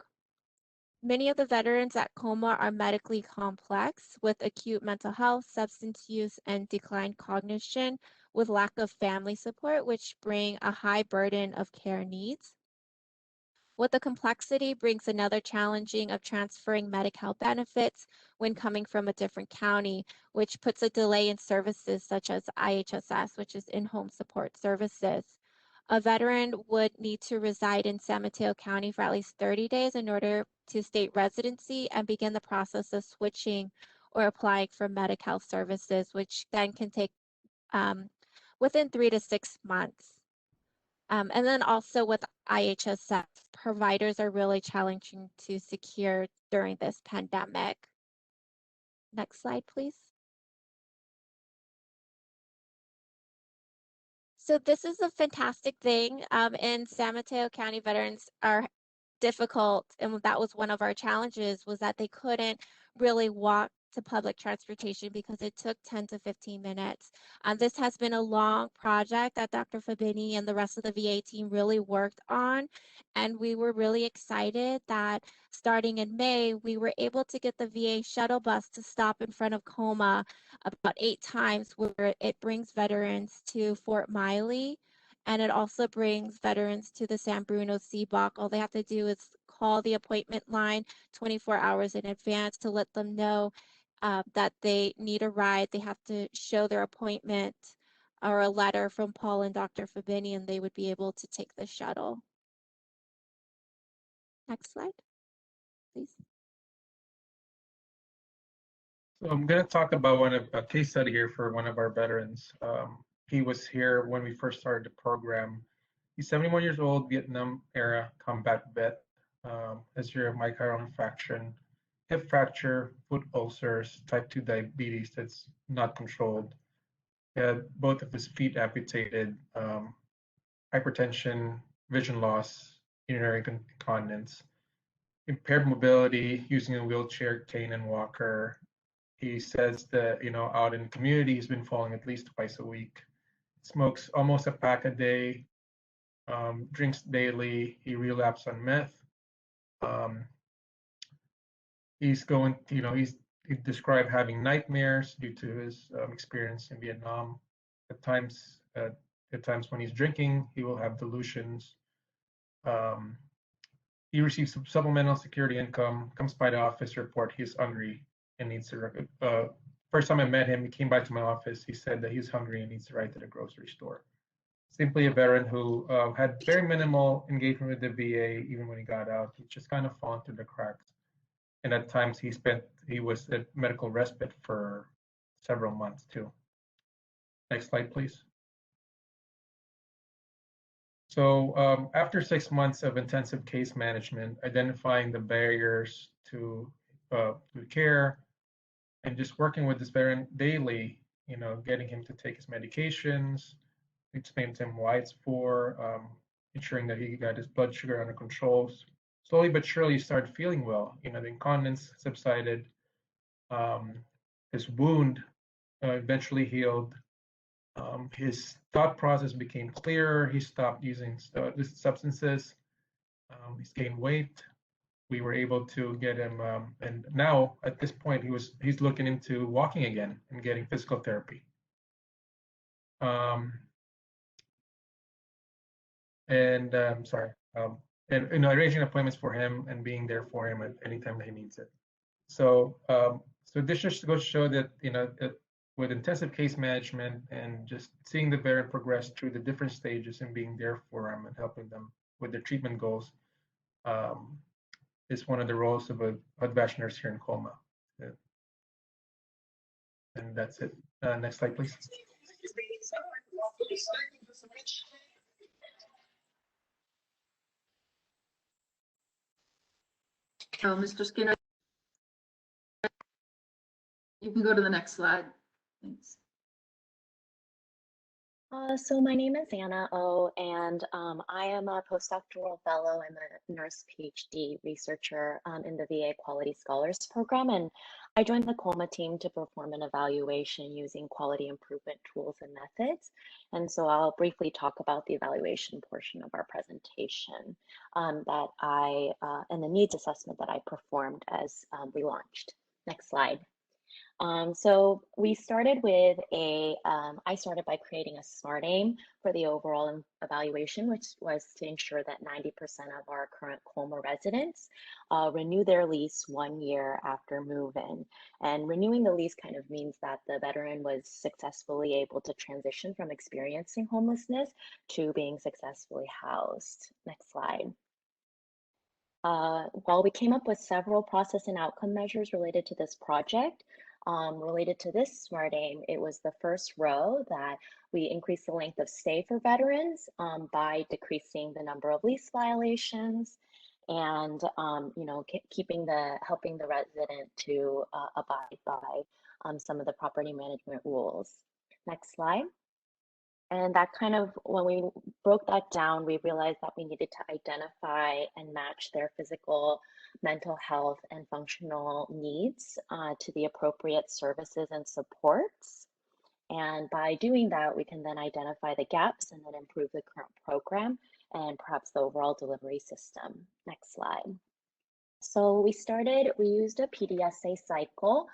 Many of the veterans at Coma are medically complex with acute mental health, substance use, and declined cognition with lack of family support, which bring a high burden of care needs. With the complexity brings another challenging of transferring Medi-Cal benefits when coming from a different county, which puts a delay in services such as IHSS, which is in-home support services. A veteran would need to reside in San Mateo County for at least 30 days in order to state residency and begin the process of switching or applying for Medi-Cal services, which then can take within 3 to 6 months. And then also with IHSS, providers are really challenging to secure during this pandemic. Next slide, please. So this is a fantastic thing. In San Mateo County, veterans are difficult, and that was one of our challenges, was that they couldn't really walk to public transportation because it took 10 to 15 minutes. This has been a long project that Dr. Fabini and the rest of the VA team really worked on, and we were really excited that starting in May, we were able to get the VA shuttle bus to stop in front of Coma about 8 times, where it brings veterans to Fort Miley, and it also brings veterans to the San Bruno CBOC. All they have to do is call the appointment line 24 hours in advance to let them know that they need a ride. They have to show their appointment or a letter from Paul and Dr. Fabini, and they would be able to take the shuttle. Next slide, please. So I'm going to talk about a case study here for one of our veterans. He was here when we first started the program. He's 71 years old, Vietnam era combat vet, history of myocardial infarction, hip fracture, foot ulcers, type 2 diabetes that's not controlled. He had both of his feet amputated, hypertension, vision loss, urinary incontinence, impaired mobility, using a wheelchair, cane, and walker. He says that, out in the community, he's been falling at least twice a week. Smokes almost a pack a day, drinks daily. He relapsed on meth. He described having nightmares due to his experience in Vietnam. At times when he's drinking, he will have delusions. He receives some supplemental security income, comes by the office to report he's hungry and needs to. First time I met him, he came by to my office. He said that he's hungry and needs to ride to the grocery store. Simply a veteran who had very minimal engagement with the VA, even when he got out. He just kind of fallen through the cracks. And at times he was at medical respite for several months too. Next slide, please. So after 6 months of intensive case management, identifying the barriers to care, and just working with this veteran daily, getting him to take his medications, explain to him why it's for, ensuring that he got his blood sugar under control. Slowly but surely, he started feeling well. The incontinence subsided. His wound eventually healed. His thought process became clearer. He stopped using substances. He's gained weight. We were able to get him, and now at this point, he's looking into walking again and getting physical therapy. And arranging appointments for him and being there for him at any time that he needs it. So, so this just goes to show that with intensive case management and just seeing the veteran progress through the different stages and being there for them and helping them with their treatment goals is one of the roles of a HUD-VASH nurse here in Colma. And that's it. Next slide, please. Oh, Mr. Skinner, you can go to the next slide. Thanks. So my name is Anna O, and I am a postdoctoral fellow. I'm a nurse PhD researcher in the VA Quality Scholars Program, and I joined the Colma team to perform an evaluation using quality improvement tools and methods. And so I'll briefly talk about the evaluation portion of our presentation and the needs assessment that I performed as we launched. Next slide. So we started with I started by creating a SMART aim for the overall evaluation, which was to ensure that 90% of our current Colma residents renew their lease 1 year after move-in. And renewing the lease kind of means that the veteran was successfully able to transition from experiencing homelessness to being successfully housed. Next slide. While we came up with several process and outcome measures related to this project, related to this SMART aim, it was the first row that we increased the length of stay for veterans by decreasing the number of lease violations and helping the resident to abide by some of the property management rules. Next slide. And that kind of, when we broke that down, we realized that we needed to identify and match their physical, mental health, and functional needs to the appropriate services and supports. And by doing that, we can then identify the gaps and then improve the current program and perhaps the overall delivery system. Next slide. So we used a PDSA cycle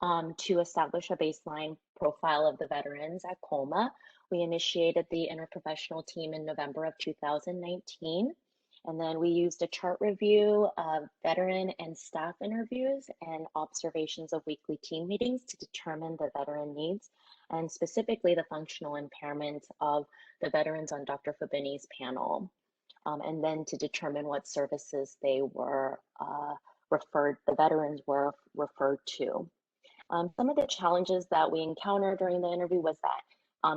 to establish a baseline profile of the veterans at Colma. We initiated the interprofessional team in November of 2019. And then we used a chart review of veteran and staff interviews and observations of weekly team meetings to determine the veteran needs and specifically the functional impairments of the veterans on Dr. Fabini's panel. And then to determine what services they were the veterans were referred to. Some of the challenges that we encountered during the interview was that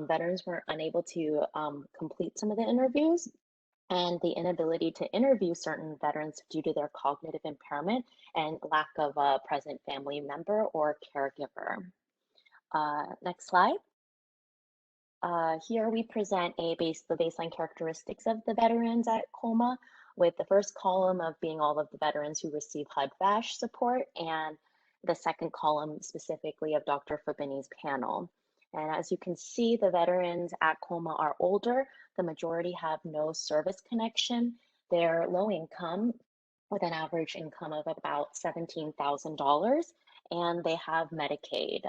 veterans were unable to complete some of the interviews and the inability to interview certain veterans due to their cognitive impairment and lack of a present family member or caregiver. Next slide. Here we present the baseline characteristics of the veterans at Colma, with the first column of being all of the veterans who receive HUD-VASH support and the second column specifically of Dr. Fabini's panel. And as you can see, the veterans at Colma are older. The majority have no service connection. They're low income with an average income of about $17,000, and they have Medicaid.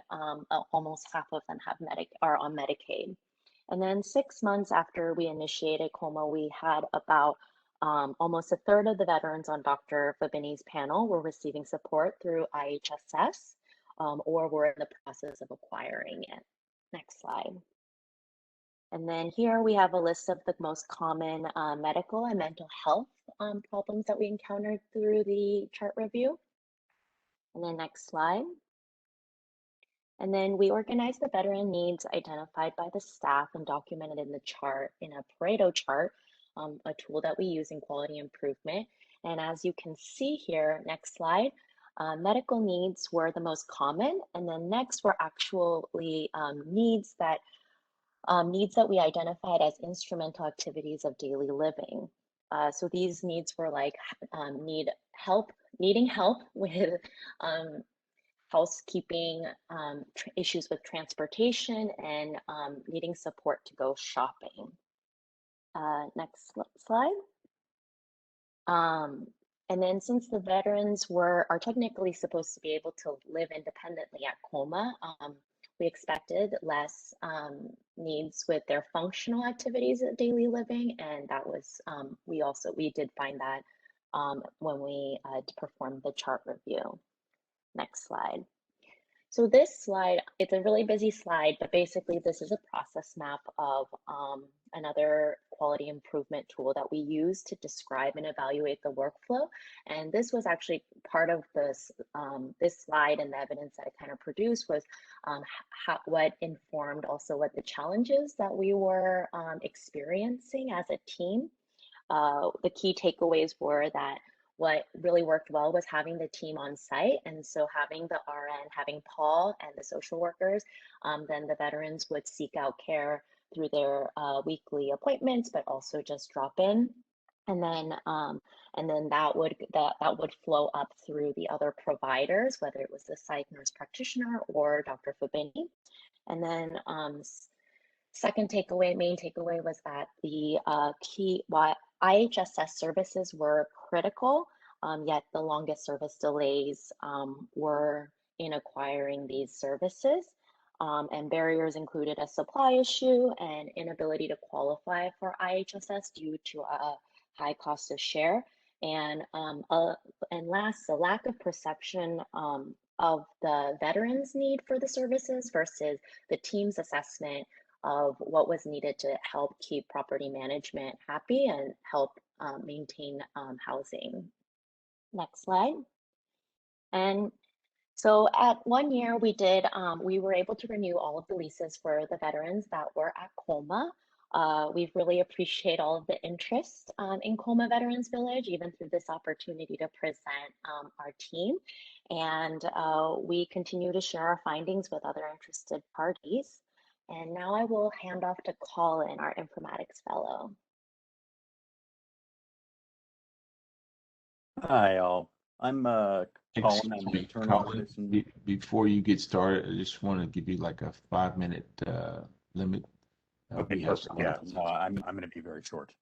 Almost half of them are on Medicaid. And then 6 months after we initiated Colma, we had about almost a third of the veterans on Dr. Fabini's panel were receiving support through IHSS or were in the process of acquiring it. Next slide. And then here we have a list of the most common medical and mental health problems that we encountered through the chart review. And then next slide. And then we organized the veteran needs identified by the staff and documented in the chart in a Pareto chart, a tool that we use in quality improvement. And as you can see here, next slide, medical needs were the most common. And then next were actually needs that we identified as instrumental activities of daily living. So these needs were like needing help with housekeeping, issues with transportation, and needing support to go shopping. Next slide. And then since the veterans are technically supposed to be able to live independently at Coma, we expected less needs with their functional activities of daily living, and that was we did find that when we performed the chart review. Next slide. So this slide, it's a really busy slide, but basically this is a process map of another quality improvement tool that we use to describe and evaluate the workflow. And this was actually part of this slide, and the evidence that I kind of produced was what informed also what the challenges that we were experiencing as a team. The key takeaways were that what really worked well was having the team on site. And so having the RN, having Paul and the social workers, then the veterans would seek out care through their weekly appointments, but also just drop in. And then that would flow up through the other providers, whether it was the psych nurse practitioner or Dr. Fabini. And then main takeaway was that the IHSS services were critical, yet the longest service delays were in acquiring these services. And barriers included a supply issue and inability to qualify for IHSS due to a high cost of share. And last, the lack of perception of the veterans' need for the services versus the team's assessment of what was needed to help keep property management happy and help maintain housing. Next slide. And so at 1 year, we were able to renew all of the leases for the veterans that were at Coma. We really appreciate all of the interest in Coma Veterans Village, even through this opportunity to present our team. And we continue to share our findings with other interested parties. And now I will hand off to Colin, our informatics fellow. Hi, all. I'm Colin. I'm an internal medicine. Before you get started, I just want to give you like a 5-minute limit. Okay, perfect. Yeah, no, I'm going to be very short.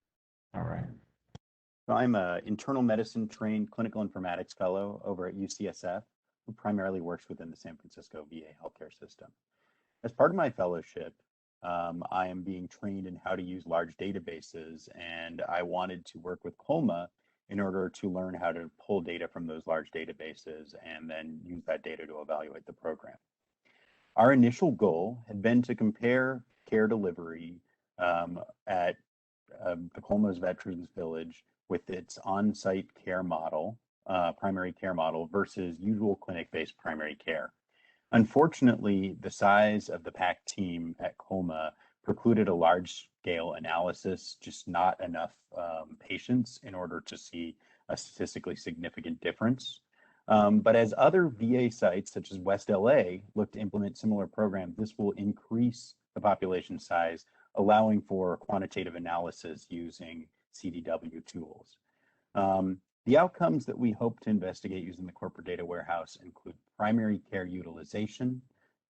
All right. So I'm an internal medicine trained clinical informatics fellow over at UCSF, who primarily works within the San Francisco VA healthcare system. As part of my fellowship, I am being trained in how to use large databases, and I wanted to work with Coma in order to learn how to pull data from those large databases and then use that data to evaluate the program. Our initial goal had been to compare care delivery at the Coma's Veterans Village with its on-site care model, primary care model, versus usual clinic-based primary care. Unfortunately, the size of the PAC team at Coma precluded a large-scale analysis, just not enough patients in order to see a statistically significant difference. But as other VA sites, such as West LA, look to implement similar programs, this will increase the population size, allowing for quantitative analysis using CDW tools. The outcomes that we hope to investigate using the corporate data warehouse include primary care utilization,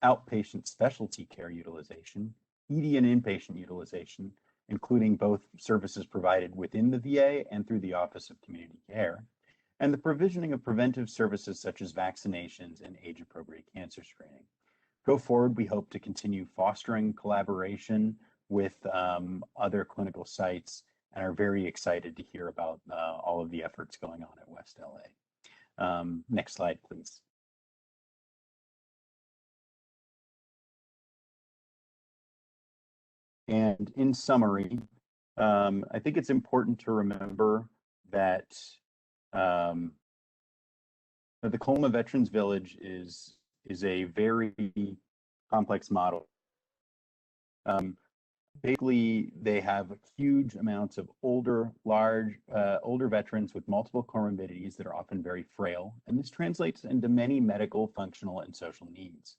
outpatient specialty care utilization, ED and inpatient utilization, including both services provided within the VA and through the Office of Community Care, and the provisioning of preventive services such as vaccinations and age-appropriate cancer screening. Go forward, we hope to continue fostering collaboration with other clinical sites and are very excited to hear about all of the efforts going on at West LA. Next slide, please. And in summary, I think it's important to remember that the Coma Veterans Village is a very complex model. Basically, they have huge amounts of older veterans with multiple comorbidities that are often very frail, and this translates into many medical, functional, and social needs.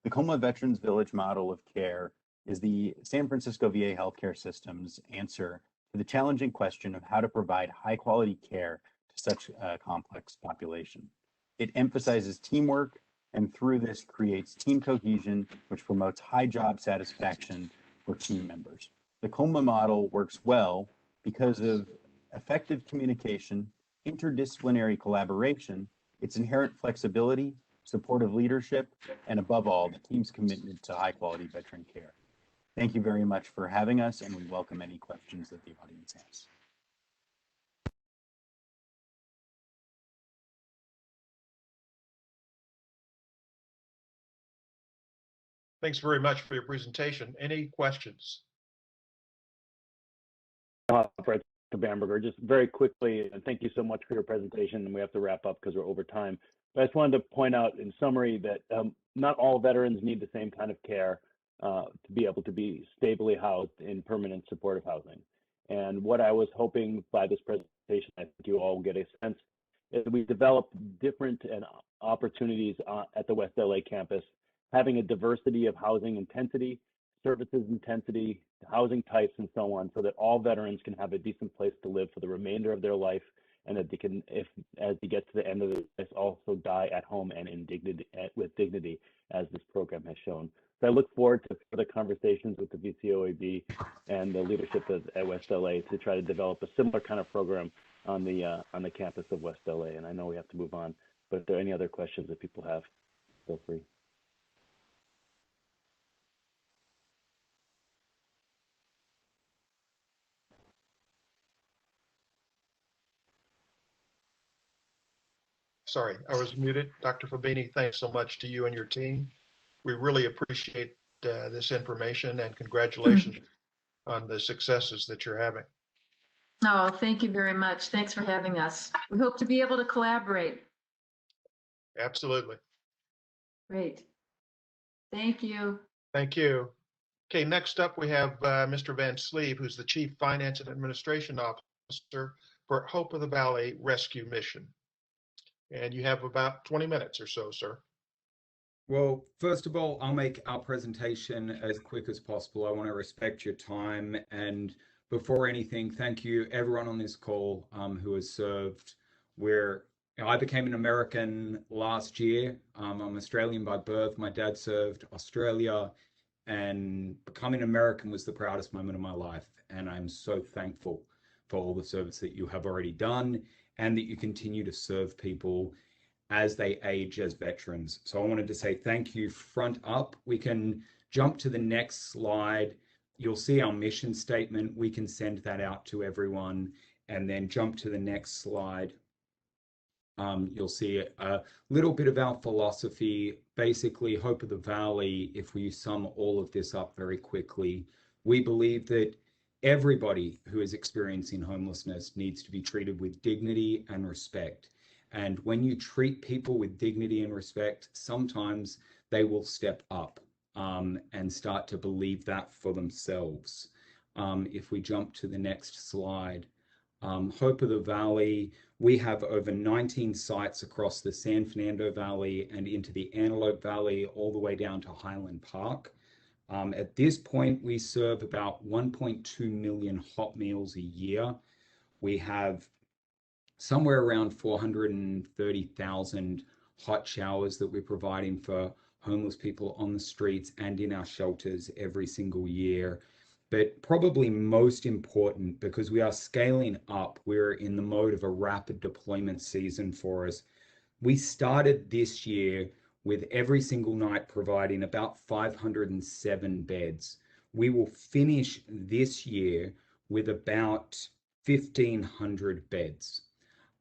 The Coma Veterans Village model of care is the San Francisco VA healthcare system's answer to the challenging question of how to provide high-quality care to such a complex population. It emphasizes teamwork, and through this creates team cohesion, which promotes high job satisfaction for team members. The COMA model works well because of effective communication, interdisciplinary collaboration, its inherent flexibility, supportive leadership, and above all, the team's commitment to high quality veteran care. Thank you very much for having us, and we welcome any questions that the audience has. Thanks very much for your presentation. Any questions? Fred Bamberger, just very quickly, and thank you so much for your presentation, and we have to wrap up because we're over time. But I just wanted to point out in summary that not all veterans need the same kind of care to be able to be stably housed in permanent supportive housing. And what I was hoping by this presentation, I think you all get a sense, is we developed different opportunities at the West LA campus, having a diversity of housing intensity, services intensity, housing types, and so on, so that all veterans can have a decent place to live for the remainder of their life, and that they can, as they get to the end of their life, also die at home and in dignity, with dignity, as this program has shown. So I look forward to further conversations with the VCOEB and the leadership at West LA to try to develop a similar kind of program on the campus of West LA. And I know we have to move on, but if there are any other questions that people have, feel free. Sorry, I was muted. Dr. Fabini, thanks so much to you and your team. We really appreciate this information, and congratulations on the successes that you're having. Oh, thank you very much. Thanks for having us. We hope to be able to collaborate. Absolutely. Great. Thank you. Thank you. Okay, next up we have Mr. Van Sleeve, who's the Chief Finance and Administration Officer for Hope of the Valley Rescue Mission. And you have about 20 minutes or so, sir. Well, first of all, I'll make our presentation as quick as possible. I want to respect your time. And before anything, thank you everyone on this call who has served. I became an American last year. I'm Australian by birth. My dad served Australia, and becoming American was the proudest moment of my life. And I'm so thankful for all the service that you have already done and that you continue to serve people as they age as veterans. So I wanted to say thank you front up. We can jump to the next slide. You'll see our mission statement. We can send that out to everyone, and then jump to the next slide. You'll see a little bit of our philosophy. Basically, Hope of the Valley, if we sum all of this up very quickly, we believe that everybody who is experiencing homelessness needs to be treated with dignity and respect. And when you treat people with dignity and respect, sometimes they will step up and start to believe that for themselves. If we jump to the next slide, Hope of the Valley, we have over 19 sites across the San Fernando Valley and into the Antelope Valley, all the way down to Highland Park. At this point, we serve about 1.2 million hot meals a year. We have somewhere around 430,000 hot showers that we're providing for homeless people on the streets and in our shelters every single year. But probably most important, because we are scaling up, we're in the mode of a rapid deployment season for us. We started this year with every single night providing about 507 beds. We will finish this year with about 1,500 beds.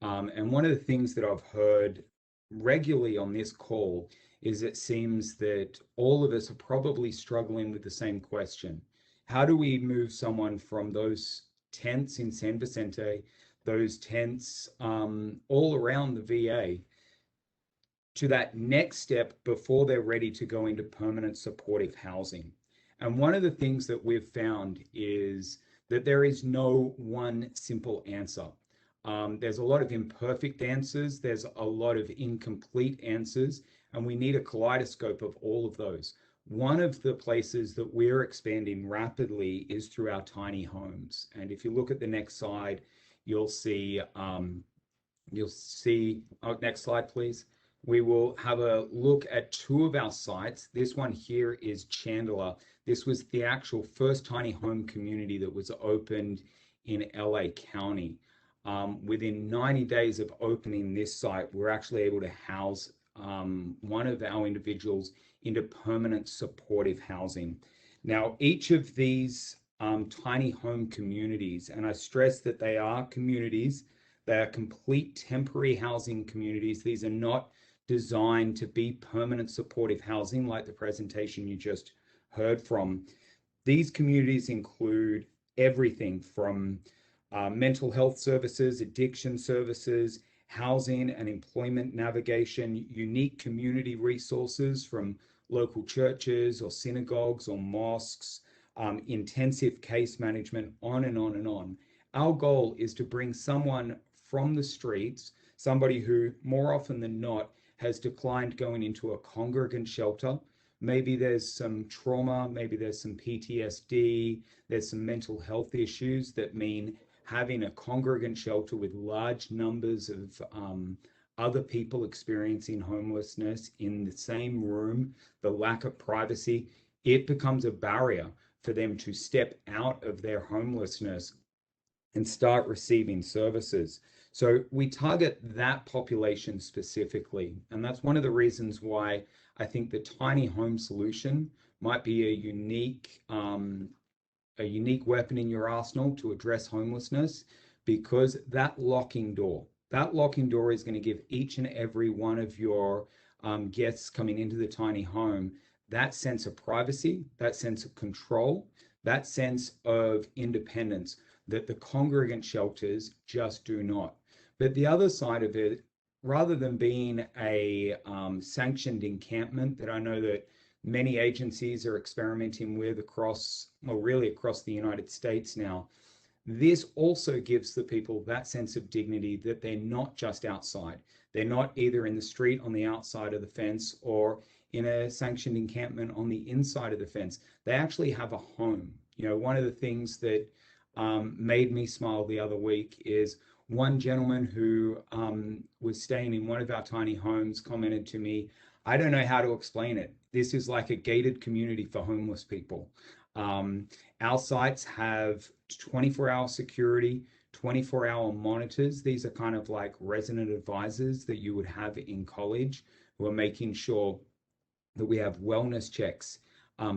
And one of the things that I've heard regularly on this call is it seems that all of us are probably struggling with the same question. How do we move someone from those tents in San Vicente, those tents all around the VA, to that next step before they're ready to go into permanent supportive housing? And one of the things that we've found is that there is no one simple answer. There's a lot of imperfect answers, there's a lot of incomplete answers, and we need a kaleidoscope of all of those. One of the places that we're expanding rapidly is through our tiny homes. And if you look at the next slide, you'll see, next slide, please. We will have a look at two of our sites. This one here is Chandler. This was the actual first tiny home community that was opened in LA County. Within 90 days of opening this site, we're actually able to house one of our individuals into permanent supportive housing. Now, each of these tiny home communities, and I stress that they are communities, they are complete temporary housing communities. These are not designed to be permanent supportive housing like the presentation you just heard from. These communities include everything from mental health services, addiction services, housing and employment navigation, unique community resources from local churches or synagogues or mosques, intensive case management, on and on and on. Our goal is to bring someone from the streets, somebody who more often than not has declined going into a congregant shelter. Maybe there's some trauma, maybe there's some PTSD, there's some mental health issues that mean having a congregant shelter with large numbers of other people experiencing homelessness in the same room, the lack of privacy, it becomes a barrier for them to step out of their homelessness and start receiving services. So we target that population specifically. And that's one of the reasons why I think the tiny home solution might be a unique weapon in your arsenal to address homelessness, because that locking door is going to give each and every one of your guests coming into the tiny home that sense of privacy, that sense of control, that sense of independence that the congregant shelters just do not. But the other side of it, rather than being a sanctioned encampment that I know that many agencies are experimenting with across the United States now, this also gives the people that sense of dignity that they're not just outside. They're not either in the street on the outside of the fence or in a sanctioned encampment on the inside of the fence. They actually have a home. You know, one of the things that made me smile the other week is one gentleman who was staying in one of our tiny homes commented to me, "I don't know how to explain it. This is like a gated community for homeless people." Our sites have 24-hour security, 24-hour monitors. These are kind of like resident advisors that you would have in college who are making sure that we have wellness checks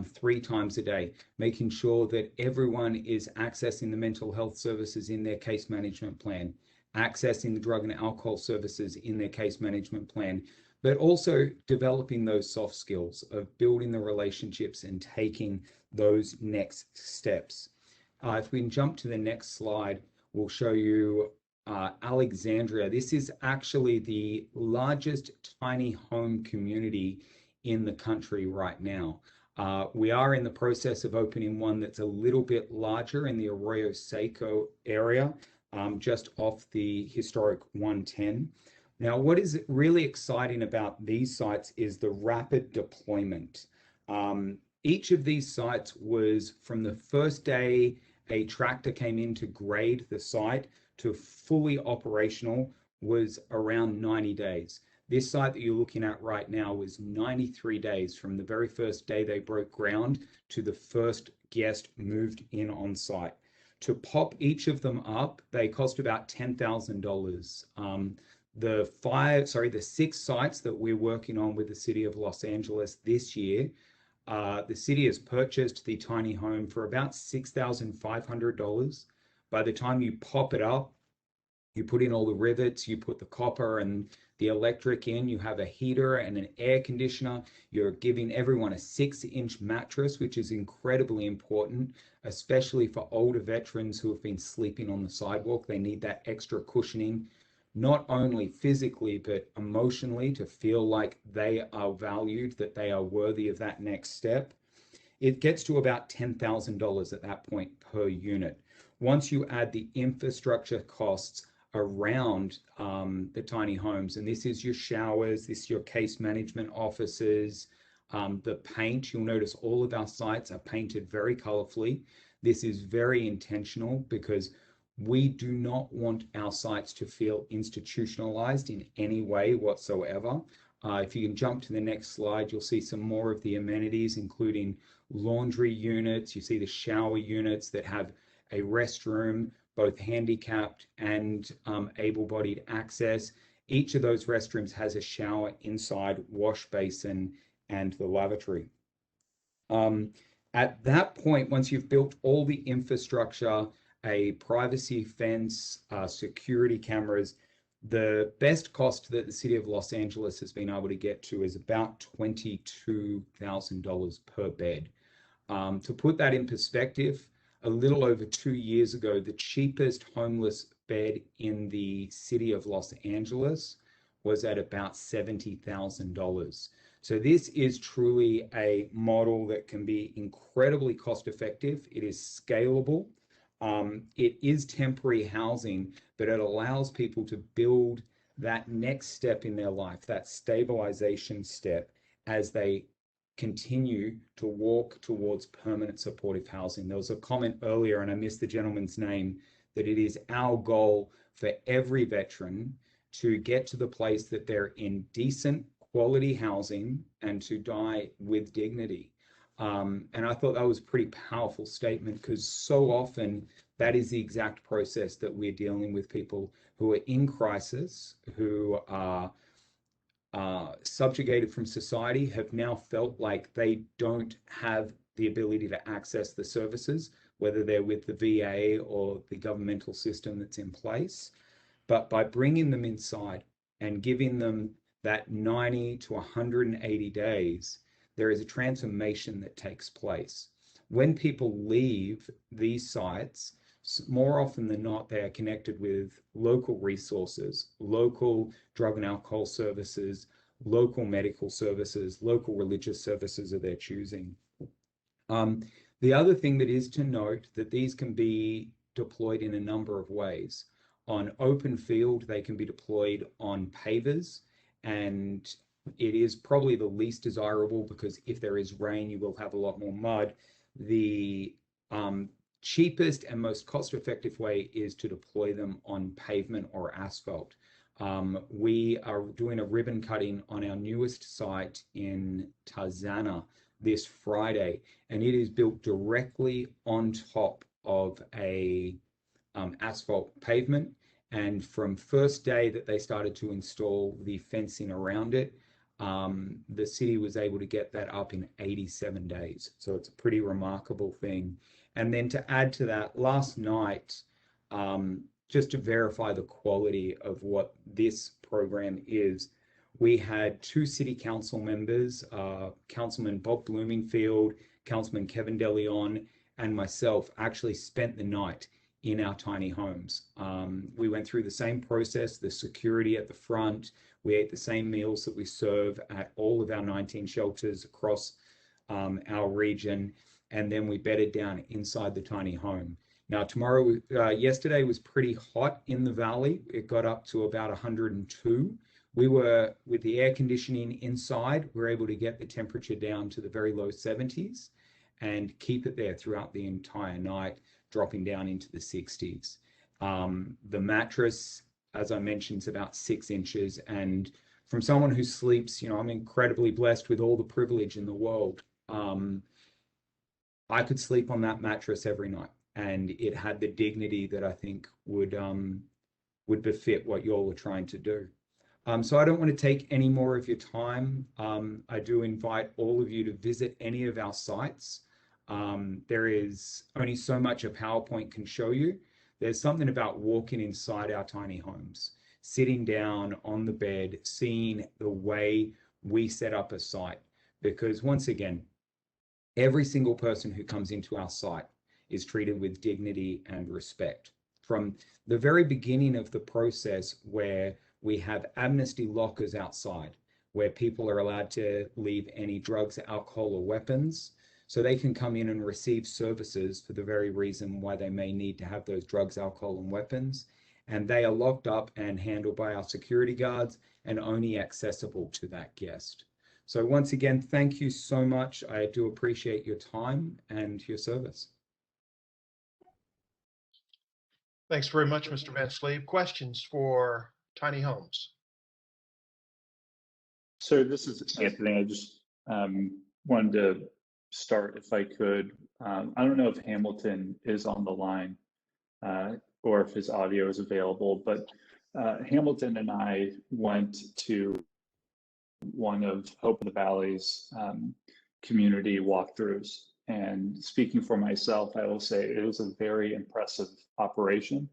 3 times a day, making sure that everyone is accessing the mental health services in their case management plan, accessing the drug and alcohol services in their case management plan, but also developing those soft skills of building the relationships and taking those next steps. If we can jump to the next slide, we'll show you Alexandria. This is actually the largest tiny home community in the country right now. We are in the process of opening one that's a little bit larger in the Arroyo Seco area, just off the historic 110. Now, what is really exciting about these sites is the rapid deployment. Each of these sites was, from the first day a tractor came in to grade the site to fully operational, was around 90 days. This site that you're looking at right now was 93 days from the very first day they broke ground to the first guest moved in on site. To pop each of them up, they cost about $10,000. The 6 sites that we're working on with the City of Los Angeles this year, the city has purchased the tiny home for about $6,500. By the time you pop it up, you put in all the rivets, you put the copper and the electric in, you have a heater and an air conditioner. You're giving everyone a 6-inch mattress, which is incredibly important, especially for older veterans who have been sleeping on the sidewalk. They need that extra cushioning, not only physically, but emotionally, to feel like they are valued, that they are worthy of that next step. It gets to about $10,000 at that point per unit. Once you add the infrastructure costs around the tiny homes, and this is your showers, this is your case management offices, the paint, you'll notice all of our sites are painted very colorfully. This is very intentional because we do not want our sites to feel institutionalized in any way whatsoever. If you can jump to the next slide, you'll see some more of the amenities, including laundry units. You see the shower units that have a restroom, both handicapped and able-bodied access. Each of those restrooms has a shower inside, wash basin, and the lavatory. At that point, once you've built all the infrastructure, a privacy fence, security cameras, the best cost that the city of Los Angeles has been able to get to is about $22,000 per bed. To put that in perspective, a little over 2 years ago, the cheapest homeless bed in the city of Los Angeles was at about $70,000. So this is truly a model that can be incredibly cost effective. It is scalable. It is temporary housing, but it allows people to build that next step in their life, that stabilization step, as they continue to walk towards permanent supportive housing. There was a comment earlier, and I missed the gentleman's name, that it is our goal for every veteran to get to the place that they're in decent quality housing and to die with dignity. And I thought that was a pretty powerful statement, because so often that is the exact process that we're dealing with people who are in crisis, who are subjugated from society, have now felt like they don't have the ability to access the services, whether they're with the VA or the governmental system that's in place. But by bringing them inside and giving them that 90 to 180 days, there is a transformation that takes place. When people leave these sites, more often than not, they are connected with local resources, local drug and alcohol services, local medical services, local religious services of their choosing. The other thing that is to note, that these can be deployed in a number of ways. On open field, they can be deployed on pavers, and it is probably the least desirable, because if there is rain, you will have a lot more mud. The cheapest and most cost-effective way is to deploy them on pavement or asphalt. We are doing a ribbon cutting on our newest site in Tarzana this Friday, and it is built directly on top of a asphalt pavement. And from first day that they started to install the fencing around it, the city was able to get that up in 87 days. So it's a pretty remarkable thing. And then to add to that, last night, just to verify the quality of what this program is, we had 2 city council members, Councilman Bob Bloomingfield, Councilman Kevin DeLeon, and myself actually spent the night in our tiny homes. We went through the same process, the security at the front. We ate the same meals that we serve at all of our 19 shelters across our region. And then we bedded down inside the tiny home. Now, yesterday was pretty hot in the valley. It got up to about 102. We were, with the air conditioning inside, we were able to get the temperature down to the very low 70s and keep it there throughout the entire night, dropping down into the 60s. The mattress, as I mentioned, is about 6 inches. And from someone who sleeps, I'm incredibly blessed with all the privilege in the world. I could sleep on that mattress every night, and it had the dignity that I think would befit what y'all are trying to do. So I don't want to take any more of your time. I do invite all of you to visit any of our sites. There is only so much a PowerPoint can show you. There's something about walking inside our tiny homes, sitting down on the bed, seeing the way we set up a site. Because once again, every single person who comes into our site is treated with dignity and respect. From the very beginning of the process, where we have amnesty lockers outside, where people are allowed to leave any drugs, alcohol, or weapons, so they can come in and receive services for the very reason why they may need to have those drugs, alcohol, and weapons. And they are locked up and handled by our security guards and only accessible to that guest. So once again, thank you so much. I do appreciate your time and your service. Thanks very much, Mr. Van Sleep. Questions for tiny homes? So this is Anthony. I just wanted to start, if I could. I don't know if Hamilton is on the line or if his audio is available, but Hamilton and I went to one of Hope of the Valley's community walkthroughs. And speaking for myself, I will say it was a very impressive operation.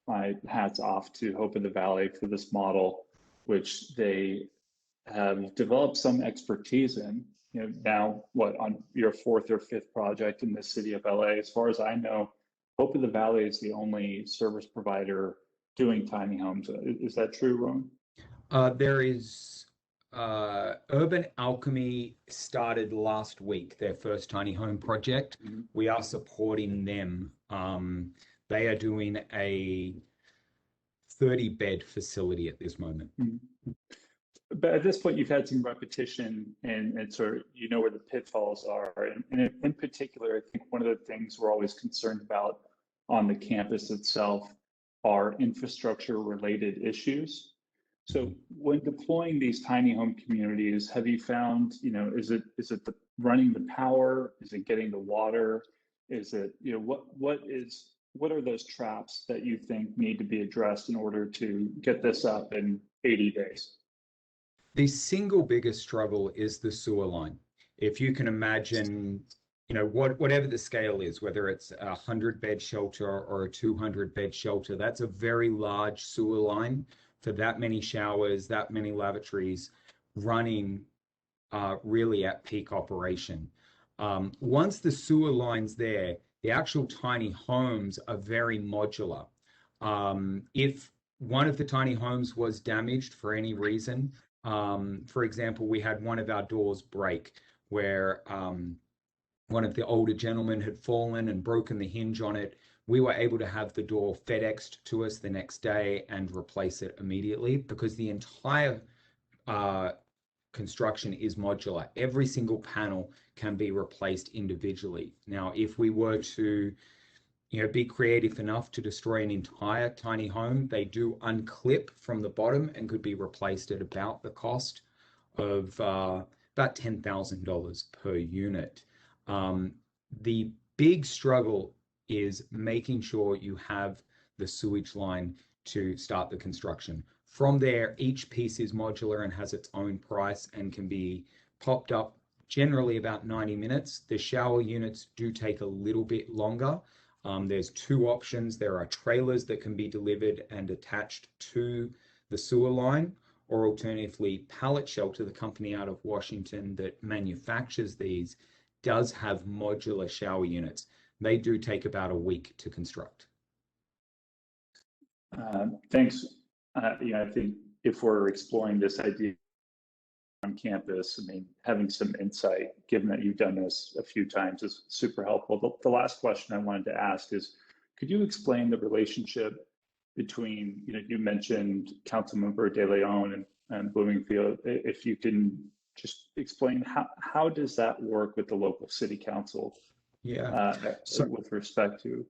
My hats off to Hope of the Valley for this model, which they have developed some expertise in. You know, now what, on your fourth or fifth project in the city of LA, as far as I know, Hope of the Valley is the only service provider doing tiny homes. Is that true, Ron? There is Urban Alchemy started last week, their first tiny home project. We are supporting them. They are doing a 30-bed facility at this moment. But at this point, you've had some repetition and sort of, you know where the pitfalls are. And in particular, I think one of the things we're always concerned about on the campus itself are infrastructure related issues. So when deploying these tiny home communities, have you found, you know, is it the running the power? Is it getting the water? Is it, you know, what are those traps that you think need to be addressed in order to get this up in 80 days? The single biggest struggle is the sewer line. If you can imagine, you know, whatever the scale is, whether it's a 100-bed shelter or a 200-bed shelter, that's a very large sewer line for that many showers, that many lavatories running really at peak operation. Once the sewer line's there, the actual tiny homes are very modular. If one of the tiny homes was damaged for any reason, for example, we had one of our doors break where one of the older gentlemen had fallen and broken the hinge on it. We were able to have the door FedExed to us the next day and replace it immediately because the entire construction is modular. Every single panel can be replaced individually. Now, if we were to, you know, be creative enough to destroy an entire tiny home, they do unclip from the bottom and could be replaced at about the cost of about $10,000 per unit. The big struggle is making sure you have the sewage line to start the construction. From there, each piece is modular and has its own price and can be popped up generally about 90 minutes. The shower units do take a little bit longer. There's two options. There are trailers that can be delivered and attached to the sewer line, or alternatively, Pallet Shelter, the company out of Washington that manufactures these, does have modular shower units. They do take about a week to construct. Thanks. I think if we're exploring this idea on campus, I mean, having some insight, given that you've done this a few times, is super helpful. The last question I wanted to ask is, could you explain the relationship between, you know, you mentioned Councilmember De Leon and Bloomingfield. If you can just explain how does that work with the local city council? Yeah. With respect to.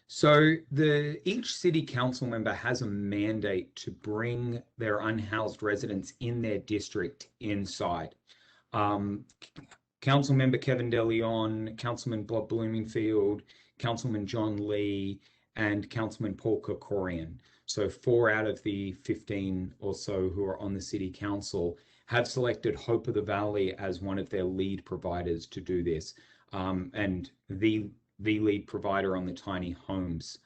So each city council member has a mandate to bring their unhoused residents in their district inside. Councilmember Kevin De Leon, Councilman Bob Bloomingfield, Councilman John Lee, and Councilman Paul Kokorian. So 4 out of the 15 or so who are on the city council have selected Hope of the Valley as one of their lead providers to do this, and the lead provider on the tiny homes.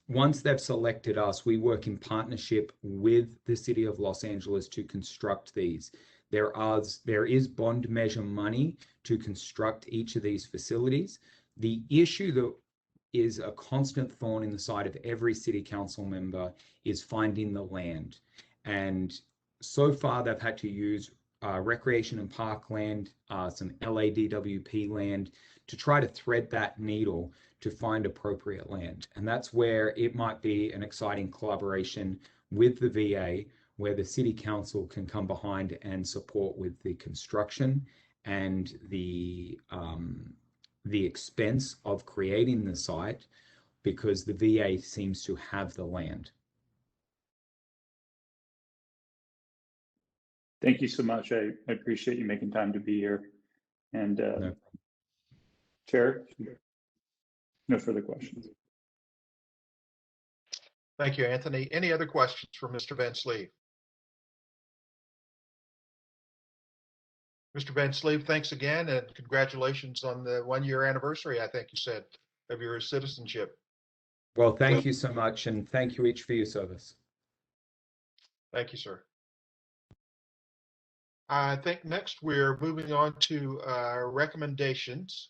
Once they've selected us, we work in partnership with the City of Los Angeles to construct these. There is bond measure money to construct each of these facilities. The issue that is a constant thorn in the side of every city council member is finding the land. And so far they've had to use recreation and park land, some LADWP land, to try to thread that needle to find appropriate land. And that's where it might be an exciting collaboration with the VA, where the city council can come behind and support with the construction and the expense of creating the site, because the VA seems to have the land. Thank you so much. I appreciate you making time to be here. And Chair, no further questions. Thank you, Anthony. Any other questions for Mr. Van Sleeve? Mr. Van Sleeve, thanks again, and congratulations on the 1-year anniversary, I think you said, of your citizenship. Well, thank you so much, and thank you each for your service. Thank you, sir. I think next we're moving on to recommendations.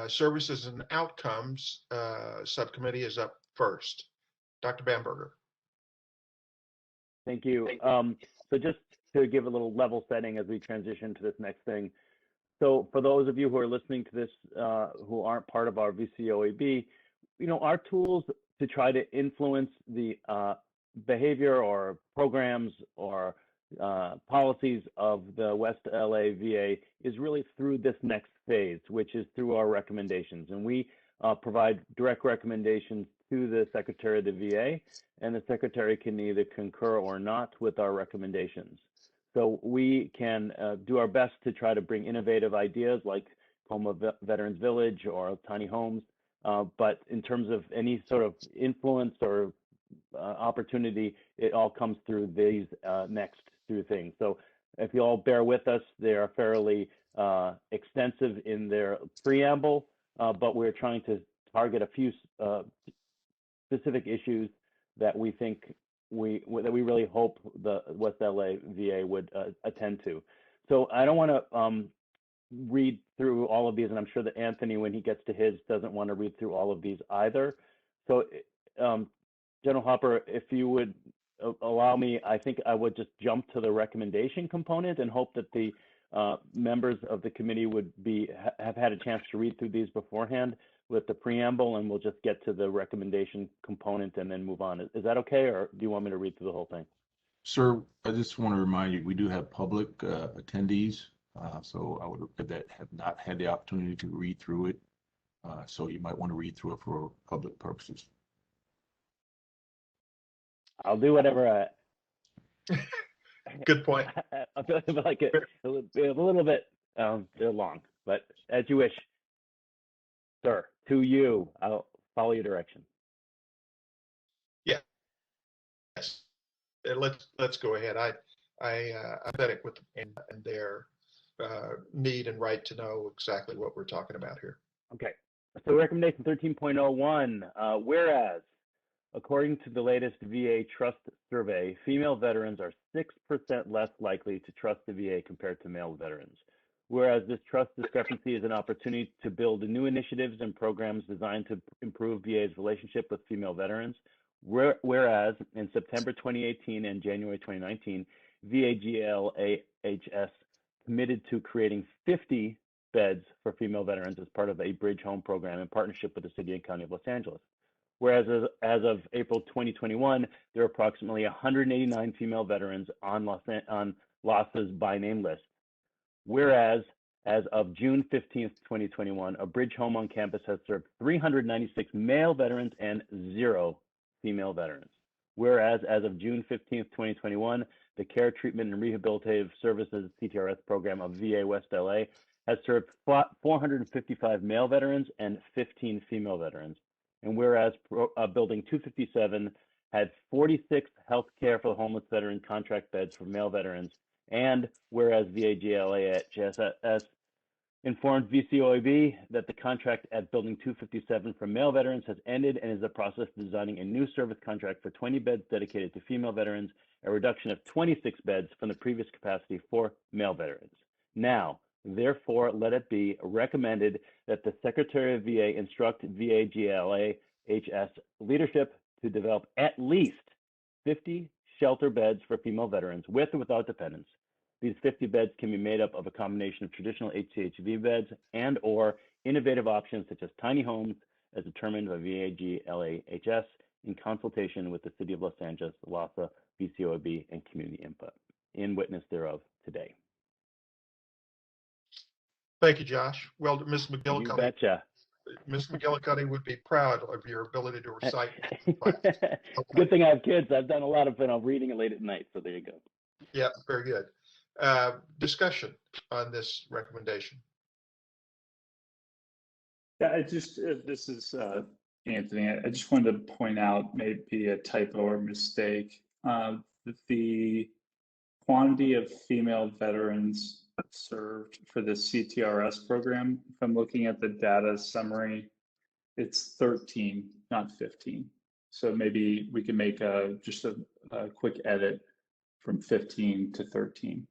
Services and Outcomes Subcommittee is up first. Dr. Bamberger. Thank you. So just to give a little level setting as we transition to this next thing. So for those of you who are listening to this who aren't part of our VCOEB, our tools to try to influence the behavior or programs or policies of the West LA VA is really through this next phase, which is through our recommendations. And we provide direct recommendations to the Secretary of the VA, and the Secretary can either concur or not with our recommendations. So we can do our best to try to bring innovative ideas like Coma Veterans Village or tiny homes, but in terms of any sort of influence or opportunity, it all comes through these next two things. So if you all bear with us, they are fairly extensive in their preamble, but we're trying to target a few specific issues that we think that we really hope the West LA VA would attend to. So I don't want to read through all of these, and I'm sure that Anthony, when he gets to his, doesn't want to read through all of these either. So General Hopper, if you would allow me, I think I would just jump to the recommendation component and hope that the members of the committee would have had a chance to read through these beforehand with the preamble, and we'll just get to the recommendation component and then move on. Is that okay, or do you want me to read through the whole thing? Sir, I just want to remind you, we do have public attendees, so I would that have not had the opportunity to read through it. So you might want to read through it for public purposes. I'll do whatever. Good point. I feel like it a little bit long, but as you wish, sir. To you, I'll follow your direction. Yeah. Yes. Let's go ahead. I bet it with and their need and right to know exactly what we're talking about here. Okay. So recommendation 13.01, whereas according to the latest VA Trust Survey, female veterans are 6% less likely to trust the VA compared to male veterans. Whereas this trust discrepancy is an opportunity to build new initiatives and programs designed to improve VA's relationship with female veterans. Whereas in September 2018 and January 2019, VAGLAHS committed to creating 50 beds for female veterans as part of a bridge home program in partnership with the City and County of Los Angeles. Whereas as of April 2021, there are approximately 189 female veterans on LAHSA's by name list. Whereas as of June 15th, 2021, a bridge home on campus has served 396 male veterans and 0 female veterans. Whereas as of June 15th, 2021, the Care, Treatment, and Rehabilitative Services CTRS program of VA West LA has served 455 male veterans and 15 female veterans. And whereas Building 257 had 46 healthcare for the homeless veteran contract beds for male veterans, and whereas VAGLAHS informed VCOEB that the contract at Building 257 for male veterans has ended and is in the process of designing a new service contract for 20 beds dedicated to female veterans, a reduction of 26 beds from the previous capacity for male veterans. Now, therefore, let it be recommended that the Secretary of VA instruct VAGLAHS leadership to develop at least 50 shelter beds for female veterans with or without dependents. These 50 beds can be made up of a combination of traditional HCHV beds and or innovative options such as tiny homes as determined by VAGLAHS in consultation with the City of Los Angeles, LAHSA, VCOEB, and community input. In witness thereof today. Thank you, Josh. Well, Ms. McGillicuddy. You betcha. Ms. McGillicuddy would be proud of your ability to recite. Good thing I have kids. I've done a lot of reading it late at night, so there you go. Yeah, very good. Discussion on this recommendation. Yeah, this is Anthony. I just wanted to point out maybe a typo or mistake. The quantity of female veterans served for the CTRS program, if I'm looking at the data summary, it's 13, not 15. So maybe we can make just a quick edit from 15 to 13.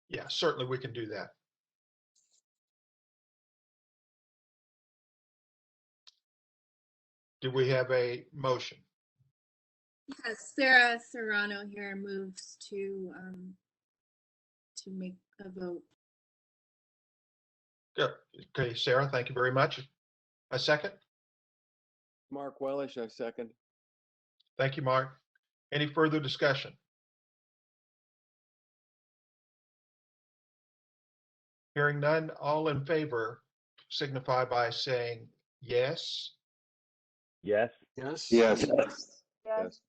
Yeah, certainly we can do that. Do we have a motion? Yes, Sarah Serrano here moves to make a vote. Good. Okay, Sarah, thank you very much. A second? Mark Wellish, I second. Thank you, Mark. Any further discussion? Hearing none, all in favor signify by saying yes. Yes. Yes. Yes. Yes.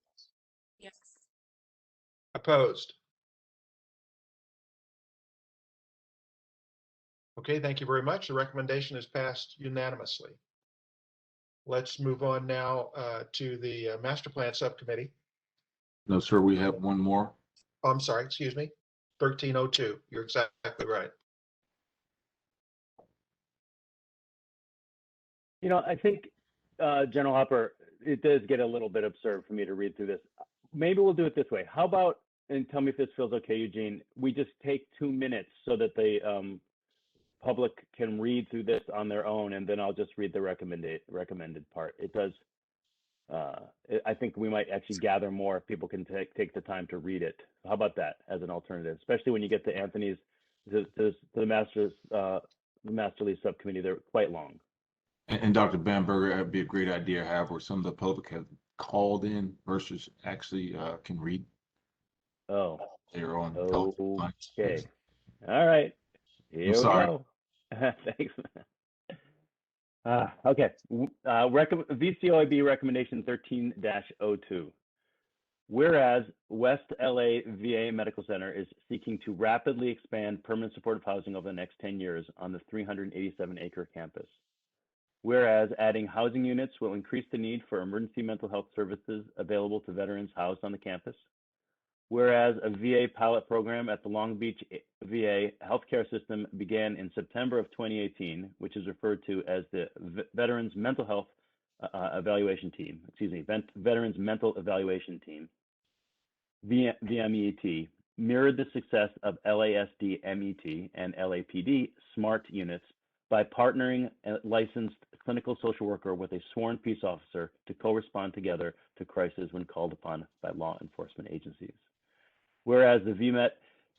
Yes. Opposed? Okay, thank you very much. The recommendation is passed unanimously. Let's move on now to the Master Plan Subcommittee. No, sir, we have one more. Oh, I'm sorry, excuse me. 1302. You're exactly right. You know, I think, General Hopper, it does get a little bit absurd for me to read through this. Maybe we'll do it this way. How about, and tell me if this feels okay, Eugene, we just take 2 minutes so that the public can read through this on their own, and then I'll just read the recommended part. It does, I think we might actually gather more if people can take the time to read it. How about that as an alternative, especially when you get to Anthony's, the Master Lease Subcommittee, they're quite long. And Dr. Bamberger, that'd be a great idea, however, some of the public have called in versus actually can read. Oh. They're on Okay. All right. Here we go. Thanks. Okay. VCOEB recommendation 13-02. Whereas West LA VA Medical Center is seeking to rapidly expand permanent supportive housing over the next 10 years on the 387-acre campus. Whereas adding housing units will increase the need for emergency mental health services available to veterans housed on the campus. Whereas a VA pilot program at the Long Beach VA healthcare system began in September of 2018, which is referred to as the Veterans Mental Health Evaluation Team, Veterans Mental Evaluation Team, VMET, mirrored the success of LASD MET and LAPD SMART units by partnering a licensed clinical social worker with a sworn peace officer to co-respond together to crisis when called upon by law enforcement agencies. Whereas the VMET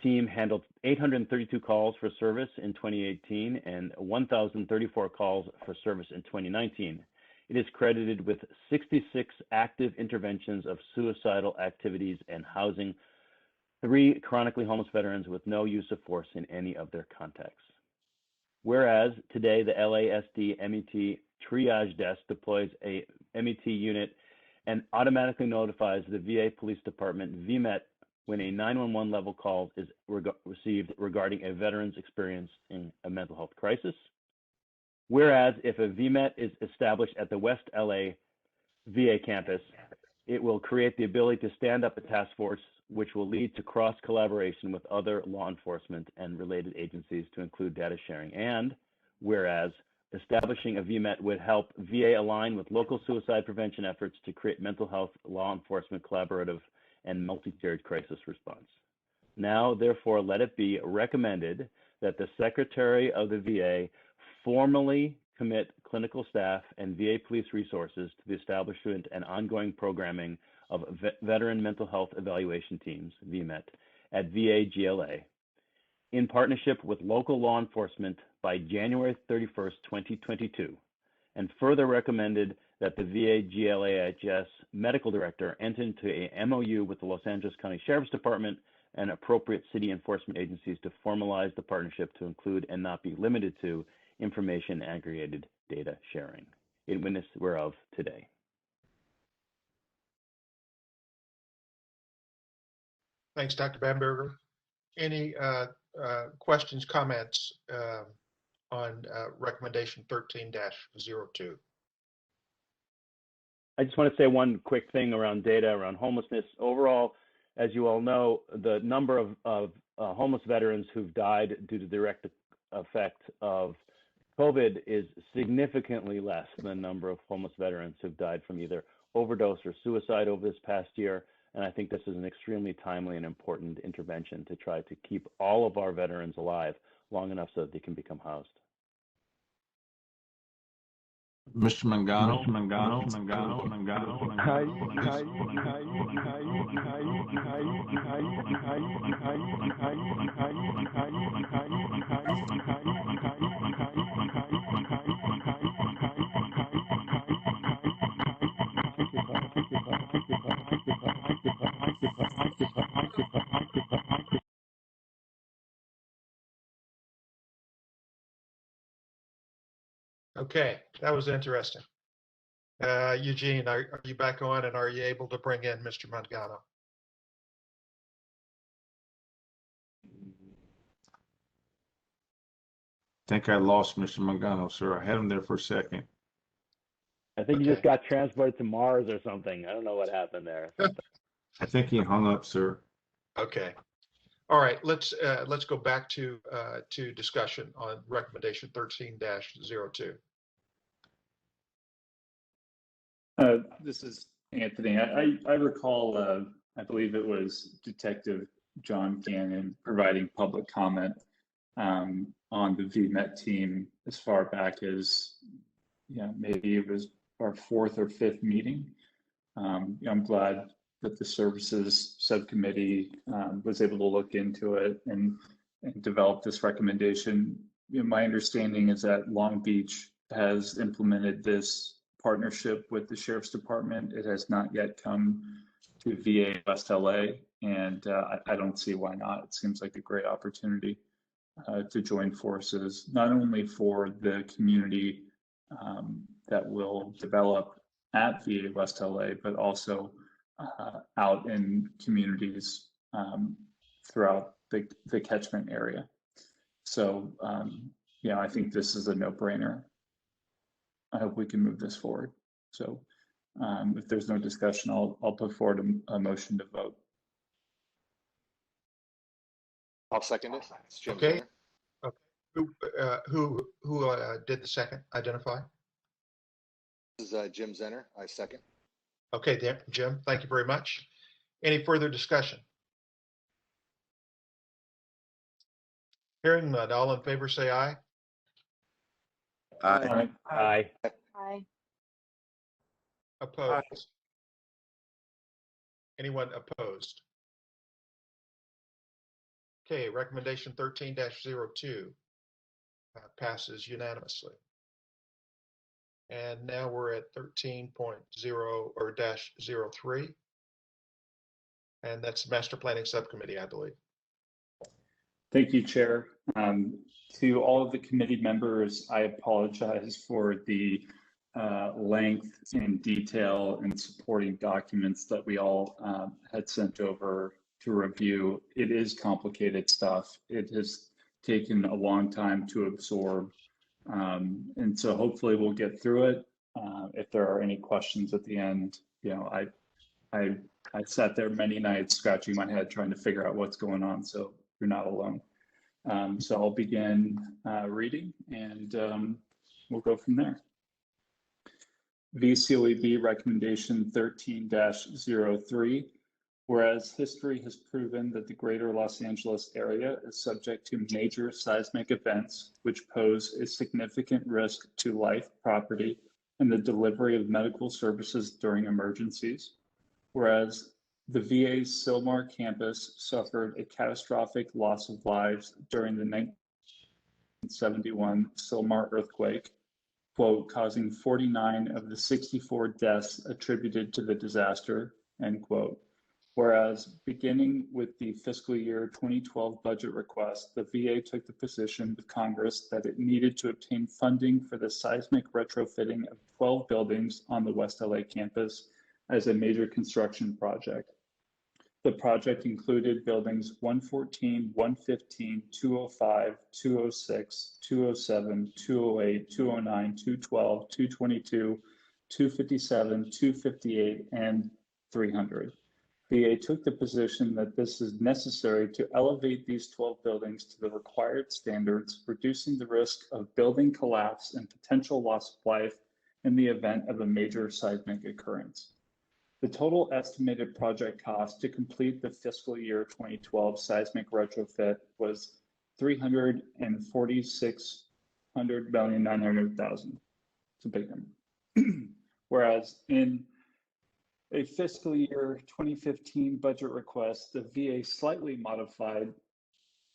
team handled 832 calls for service in 2018 and 1,034 calls for service in 2019. It is credited with 66 active interventions of suicidal activities and housing 3 chronically homeless veterans with no use of force in any of their contexts. Whereas today the LASD MET triage desk deploys a MET unit and automatically notifies the VA Police Department VMET when a 911 level call is received regarding a veteran's experiencing a mental health crisis. Whereas if a VMET is established at the West LA VA campus, it will create the ability to stand up a task force which will lead to cross collaboration with other law enforcement and related agencies to include data sharing. And whereas establishing a VMET would help VA align with local suicide prevention efforts to create mental health law enforcement collaborative and multi-tiered crisis response. Now, therefore, let it be recommended that the Secretary of the VA formally commit clinical staff and VA police resources to the establishment and ongoing programming of Veteran Mental Health Evaluation Teams, VMET, at VA GLA, in partnership with local law enforcement by January 31st, 2022, and further recommended that the VA GLAHS medical director enter into a MOU with the Los Angeles County Sheriff's Department and appropriate city enforcement agencies to formalize the partnership to include and not be limited to information aggregated data sharing, in witness whereof today. Thanks, Dr. Bamberger. Any questions, comments on recommendation 13-02? I just want to say one quick thing around data around homelessness. Overall, as you all know, the number of homeless veterans who've died due to the direct effect of COVID is significantly less than the number of homeless veterans who've died from either overdose or suicide over this past year. And I think this is an extremely timely and important intervention to try to keep all of our veterans alive long enough so that they can become housed. Mr. Mangano. Okay, that was interesting. Eugene, are you back on, and are you able to bring in Mr. Mangano? I think I lost Mr. Mangano, sir. I had him there for a second. I think he just got transported to Mars or something. I don't know what happened there. I think he hung up, sir. Okay. All right, let's go back to discussion on recommendation 13-02. This is Anthony. I recall, I believe it was Detective John Gannon providing public comment on the VMet team as far back as, maybe it was our 4th or 5th meeting. I'm glad that the services subcommittee was able to look into it and develop this recommendation. My understanding is that Long Beach has implemented this partnership with the Sheriff's Department. It has not yet come to VA West LA, and I don't see why not. It seems like a great opportunity to join forces, not only for the community that will develop at VA West LA, but also out in communities throughout the catchment area. So, I think this is a no-brainer. I hope we can move this forward. So if there's no discussion, I'll put forward a motion to vote. I'll second it. It's Jim Okay. Zenner. Okay. Who did the second? Identify. This is Jim Zenner. I second. Okay, Jim, thank you very much. Any further discussion? Hearing none, all in favor say aye. Aye. Aye. Aye. Opposed? Anyone opposed? Okay, recommendation 13-02 passes unanimously. And now we're at 13.0 or -03. And that's Master Planning Subcommittee, I believe. Thank you, Chair. To all of the committee members, I apologize for the length and detail and supporting documents that we all had sent over to review. It is complicated stuff. It has taken a long time to absorb. And so hopefully we'll get through it. If there are any questions at the end, I sat there many nights scratching my head trying to figure out what's going on. So you're not alone. So I'll begin reading and we'll go from there. VCOEB recommendation 13-03. Whereas history has proven that the greater Los Angeles area is subject to major seismic events, which pose a significant risk to life, property, and the delivery of medical services during emergencies. Whereas the VA's Sylmar campus suffered a catastrophic loss of lives during the 1971 Sylmar earthquake, quote, causing 49 of the 64 deaths attributed to the disaster, end quote. Whereas beginning with the fiscal year 2012 budget request, the VA took the position with Congress that it needed to obtain funding for the seismic retrofitting of 12 buildings on the West LA campus as a major construction project. The project included buildings 114, 115, 205, 206, 207, 208, 209, 212, 222, 257, 258, and 300. VA took the position that this is necessary to elevate these 12 buildings to the required standards, reducing the risk of building collapse and potential loss of life in the event of a major seismic occurrence. The total estimated project cost to complete the fiscal year 2012 seismic retrofit was $346,900,000. It's a big number. Whereas in a fiscal year 2015 budget request, the VA slightly modified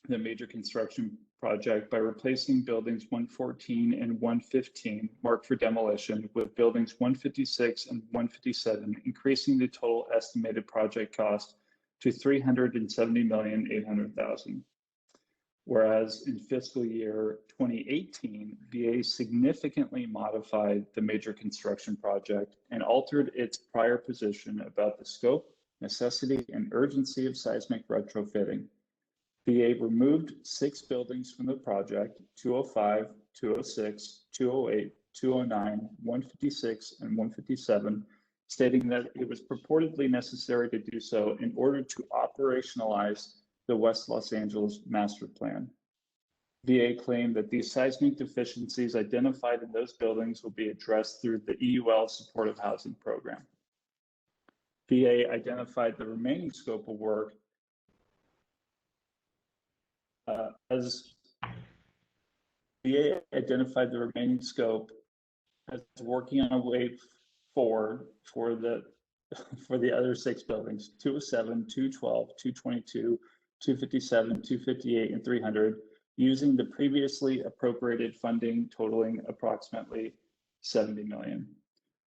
the major construction project by replacing buildings 114 and 115 marked for demolition with buildings 156 and 157, increasing the total estimated project cost to $370,800,000. Whereas in fiscal year 2018, VA significantly modified the major construction project and altered its prior position about the scope, necessity, and urgency of seismic retrofitting. VA removed 6 buildings from the project, 205, 206, 208, 209, 156, and 157, stating that it was purportedly necessary to do so in order to operationalize the West Los Angeles Master Plan. VA claimed that these seismic deficiencies identified in those buildings will be addressed through the EULS supportive housing program. VA identified the remaining scope of work as working on a way forward for the other 6 buildings, 207, 212, 222, 257, 258, and 300, using the previously appropriated funding totaling approximately $70 million.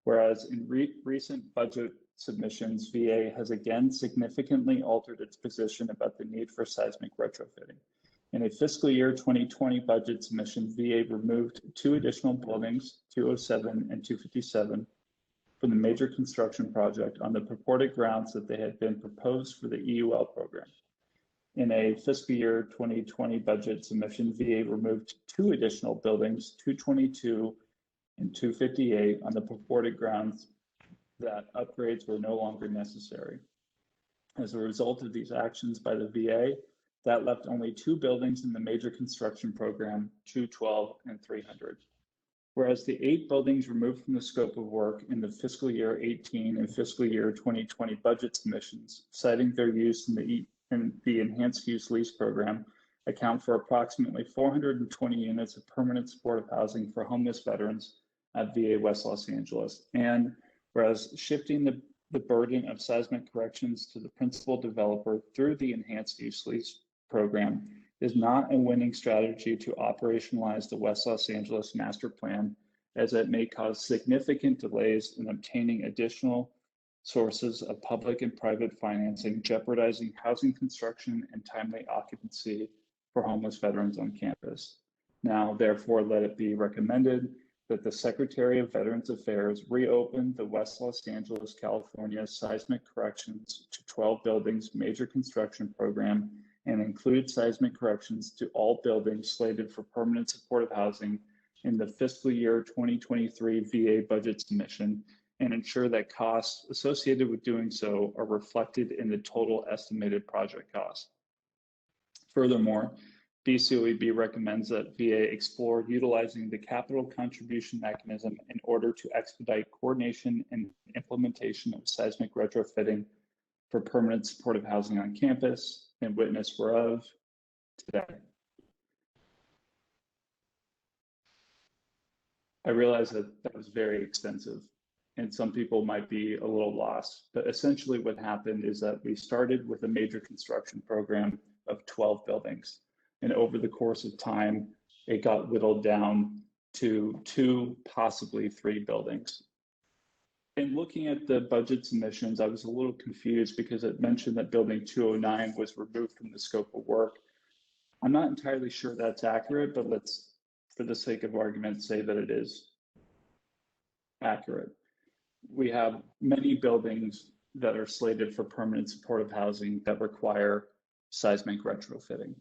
Whereas in recent budget submissions, VA has again significantly altered its position about the need for seismic retrofitting. In a fiscal year 2020 budget submission, VA removed 2 additional buildings, 207 and 257, from the major construction project on the purported grounds that they had been proposed for the EUL program. In a fiscal year 2020 budget submission, VA removed 2 additional buildings, 222 and 258, on the purported grounds that upgrades were no longer necessary. As a result of these actions by the VA, that left only 2 buildings in the major construction program, 212 and 300. Whereas the 8 buildings removed from the scope of work in the fiscal year 18 and fiscal year 2020 budget submissions, citing their use in the enhanced use lease program, account for approximately 420 units of permanent supportive housing for homeless veterans at VA West Los Angeles. And whereas shifting the burden of seismic corrections to the principal developer through the enhanced use lease program is not a winning strategy to operationalize the West Los Angeles Master Plan, as it may cause significant delays in obtaining additional sources of public and private financing, jeopardizing housing construction and timely occupancy for homeless veterans on campus. Now, therefore, let it be recommended that the Secretary of Veterans Affairs reopen the West Los Angeles, California seismic corrections to 12 buildings major construction program and include seismic corrections to all buildings slated for permanent supportive housing in the fiscal year 2023 VA budget submission, and ensure that costs associated with doing so are reflected in the total estimated project cost. Furthermore, VCOEB recommends that VA explore utilizing the capital contribution mechanism in order to expedite coordination and implementation of seismic retrofitting for permanent supportive housing on campus, and witness whereof today. I realize that that was very extensive, and some people might be a little lost, but essentially what happened is that we started with a major construction program of 12 buildings. And over the course of time, it got whittled down to 2, possibly 3 buildings. In looking at the budget submissions, I was a little confused because it mentioned that building 209 was removed from the scope of work. I'm not entirely sure that's accurate, but let's, for the sake of argument, say that it is accurate. We have many buildings that are slated for permanent supportive housing that require seismic retrofitting.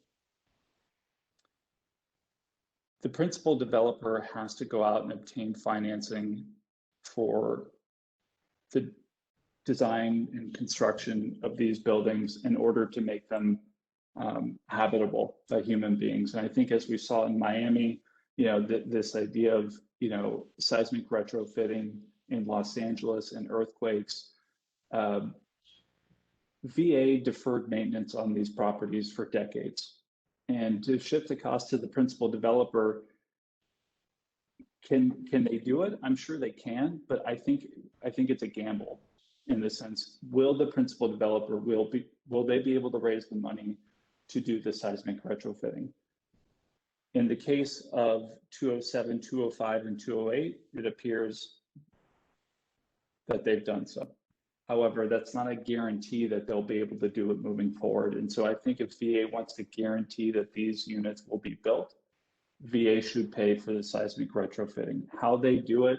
The principal developer has to go out and obtain financing for the design and construction of these buildings in order to make them habitable by human beings. And I think as we saw in Miami, this idea of, seismic retrofitting in Los Angeles and earthquakes, VA deferred maintenance on these properties for decades. And to shift the cost to the principal developer, can they do it? I'm sure they can, but I think it's a gamble in the sense, will the principal developer, will they be able to raise the money to do the seismic retrofitting? In the case of 207, 205, and 208, it appears that they've done so. However, that's not a guarantee that they'll be able to do it moving forward. And so I think if VA wants to guarantee that these units will be built, VA should pay for the seismic retrofitting. How they do it,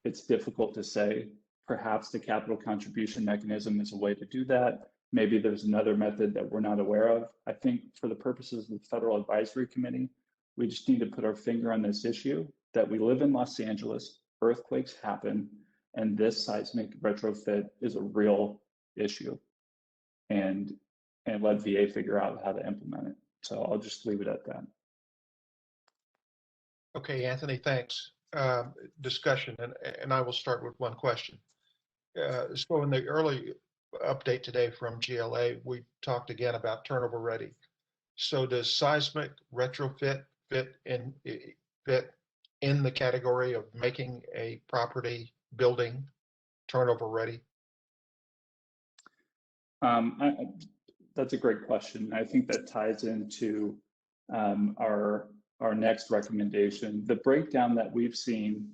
it's difficult to say. Perhaps the capital contribution mechanism is a way to do that. Maybe there's another method that we're not aware of. I think for the purposes of the Federal Advisory Committee, we just need to put our finger on this issue that we live in Los Angeles, earthquakes happen, and this seismic retrofit is a real issue, and let VA figure out how to implement it. So I'll just leave it at that. Okay, Anthony, thanks. Discussion, and I will start with one question. So in the early update today from GLA, we talked again about turnover ready. So does seismic retrofit fit in the category of making a property building turnover ready? That's a great question. I think that ties into our next recommendation. The breakdown that we've seen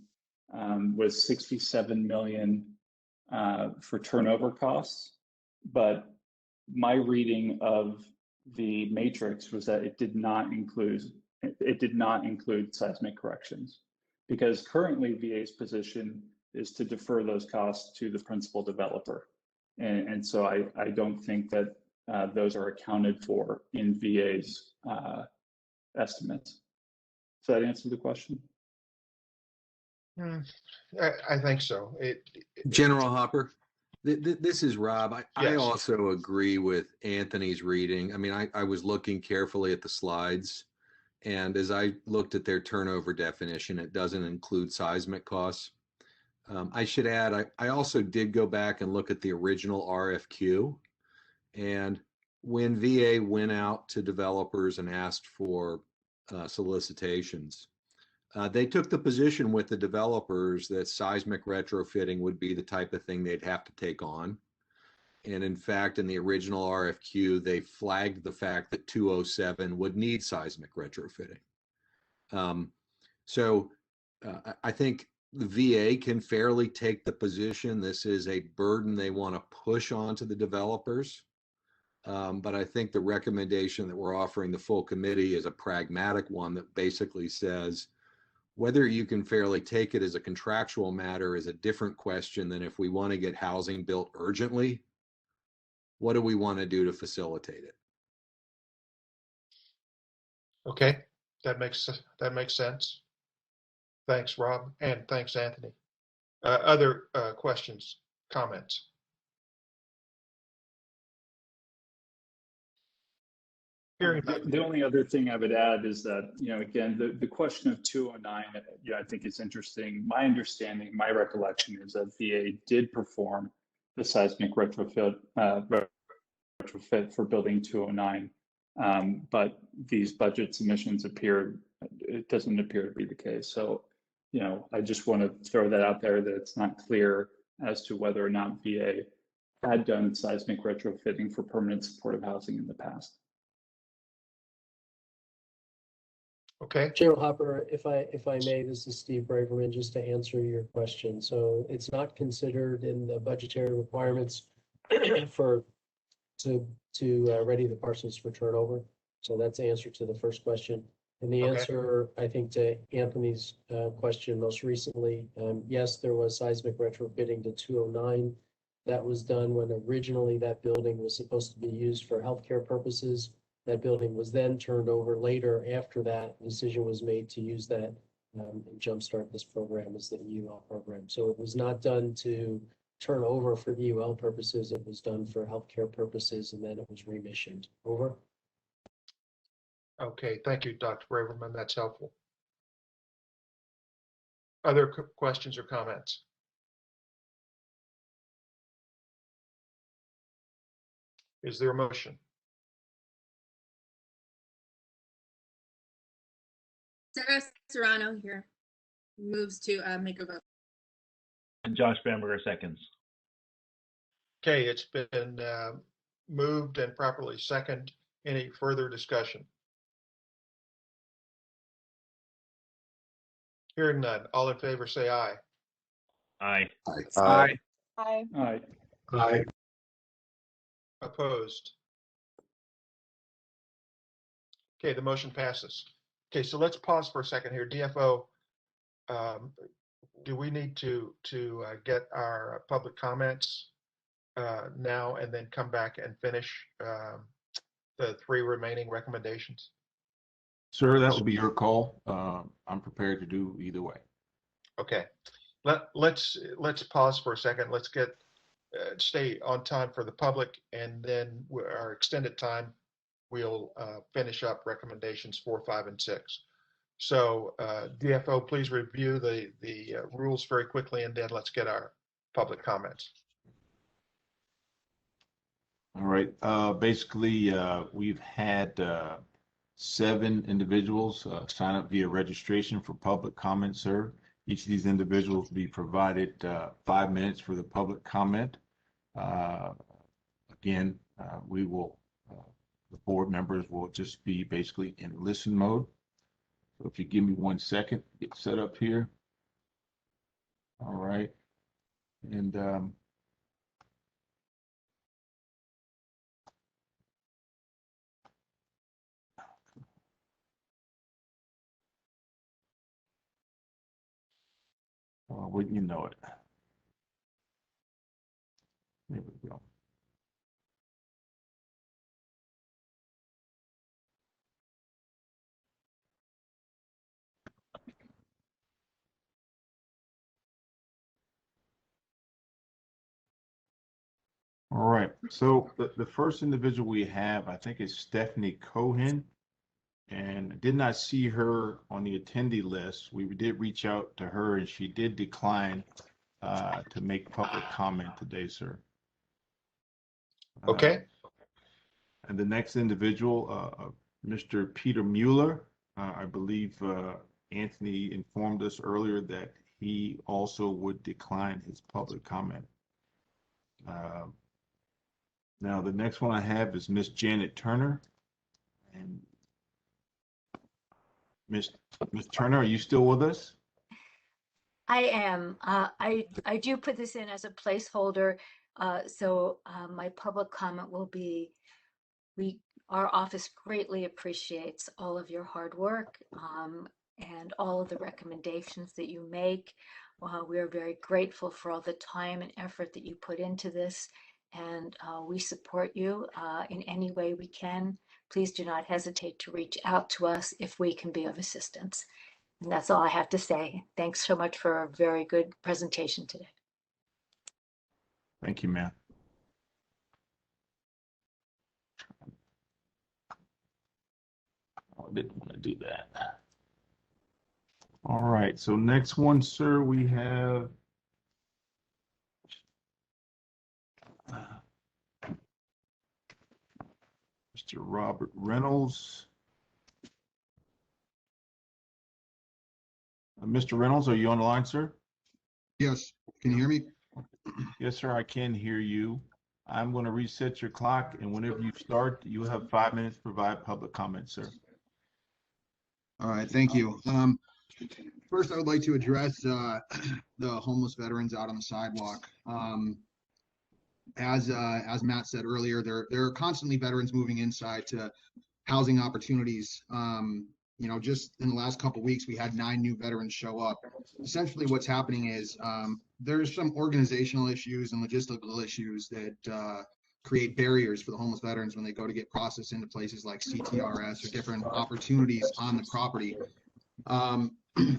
was 67 million for turnover costs, but my reading of the matrix was that it did not include seismic corrections, because currently VA's position is to defer those costs to the principal developer. And so I don't think that those are accounted for in VA's estimates. Does that answer the question? I think so. General Hopper, this is Rob. I Yes. also agree with Anthony's reading. I mean, I was looking carefully at the slides, and as I looked at their turnover definition, it doesn't include seismic costs. I should add, I also did go back and look at the original RFQ, and when VA went out to developers and asked for solicitations, they took the position with the developers that seismic retrofitting would be the type of thing they'd have to take on. And in fact, in the original RFQ, they flagged the fact that 207 would need seismic retrofitting. So I think the VA can fairly take the position this is a burden they want to push onto the developers. But I think the recommendation that we're offering the full committee is a pragmatic one that basically says, whether you can fairly take it as a contractual matter is a different question than if we want to get housing built urgently. What do we want to do to facilitate it? Okay, that makes sense. Thanks, Rob, and thanks, Anthony. Other questions, comments? The only other thing I would add is that, again, the question of 209, I think is interesting. My understanding, my recollection is that VA did perform the seismic retrofit for building 209, but these budget submissions it doesn't appear to be the case. So, I just want to throw that out there, that it's not clear as to whether or not VA had done seismic retrofitting for permanent supportive housing in the past. Okay. General Hopper, if I may, this is Steve Braverman, just to answer your question. So it's not considered in the budgetary requirements to ready the parcels for turnover. So that's the answer to the first question. And the answer, I think, to Anthony's question most recently, yes, there was seismic retrofitting to 209. That was done when originally that building was supposed to be used for healthcare purposes. That building was then turned over later after that decision was made to use that and jumpstart this program as the EUL program. So it was not done to turn over for EUL purposes. It was done for healthcare purposes, and then it was remissioned. Over. Okay, thank you, Dr. Braverman. That's helpful. Other questions or comments? Is there a motion? Sarah Serrano here moves to make a vote. And Josh Bamberger seconds. Okay, it's been moved and properly seconded. Any further discussion? Hearing none. All in favor, say aye. Aye. Aye. Aye. Aye. Aye. Opposed? Okay, the motion passes. Okay, so let's pause for a second here. DFO, do we need to get our public comments now and then come back and finish the 3 remaining recommendations? Sir, that would be your call. I'm prepared to do either way. Okay, let's pause for a second. Let's get stay on time for the public, and then our extended time we'll finish up recommendations 4, 5, and 6. So DFO, please review the rules very quickly, and then let's get our public comments. All right. Basically, we've had 7 individuals sign up via registration for public comment, sir. Each of these individuals will be provided 5 minutes for the public comment. Again, we will, the board members will just be basically in listen mode. So if you give me 1 second, get set up here. All right. And wouldn't you know it? There we go. All right, so the first individual we have, I think, is Stephanie Cohen, and I did not see her on the attendee list. We did reach out to her, and she did decline to make public comment today, sir. Okay. And the next individual, Mr. Peter Mueller, I believe Anthony informed us earlier that he also would decline his public comment. Now, the next one I have is Miss Janet Turner. And Miss Turner, are you still with us? I am. I do put this in as a placeholder, so my public comment will be, our office greatly appreciates all of your hard work and all of the recommendations that you make. We are very grateful for all the time and effort that you put into this, and we support you in any way we can. Please do not hesitate to reach out to us if we can be of assistance. And that's all I have to say. Thanks so much for a very good presentation today. Thank you, ma'am. Oh, I didn't want to do that. All right, so next one, sir, we have Mr. Robert Reynolds. Mr. Reynolds, are you on the line, sir? Yes. Can you hear me? Yes, sir, I can hear you. I'm going to reset your clock, and whenever you start, you have 5 minutes to provide public comment, sir. All right. Thank you. First, I would like to address the homeless veterans out on the sidewalk. As Matt said earlier, there are constantly veterans moving inside to housing opportunities. You know, just in the last couple of weeks, we had 9 new veterans show up. Essentially, what's happening is there's some organizational issues and logistical issues that create barriers for the homeless veterans when they go to get processed into places like CTRS or different opportunities on the property.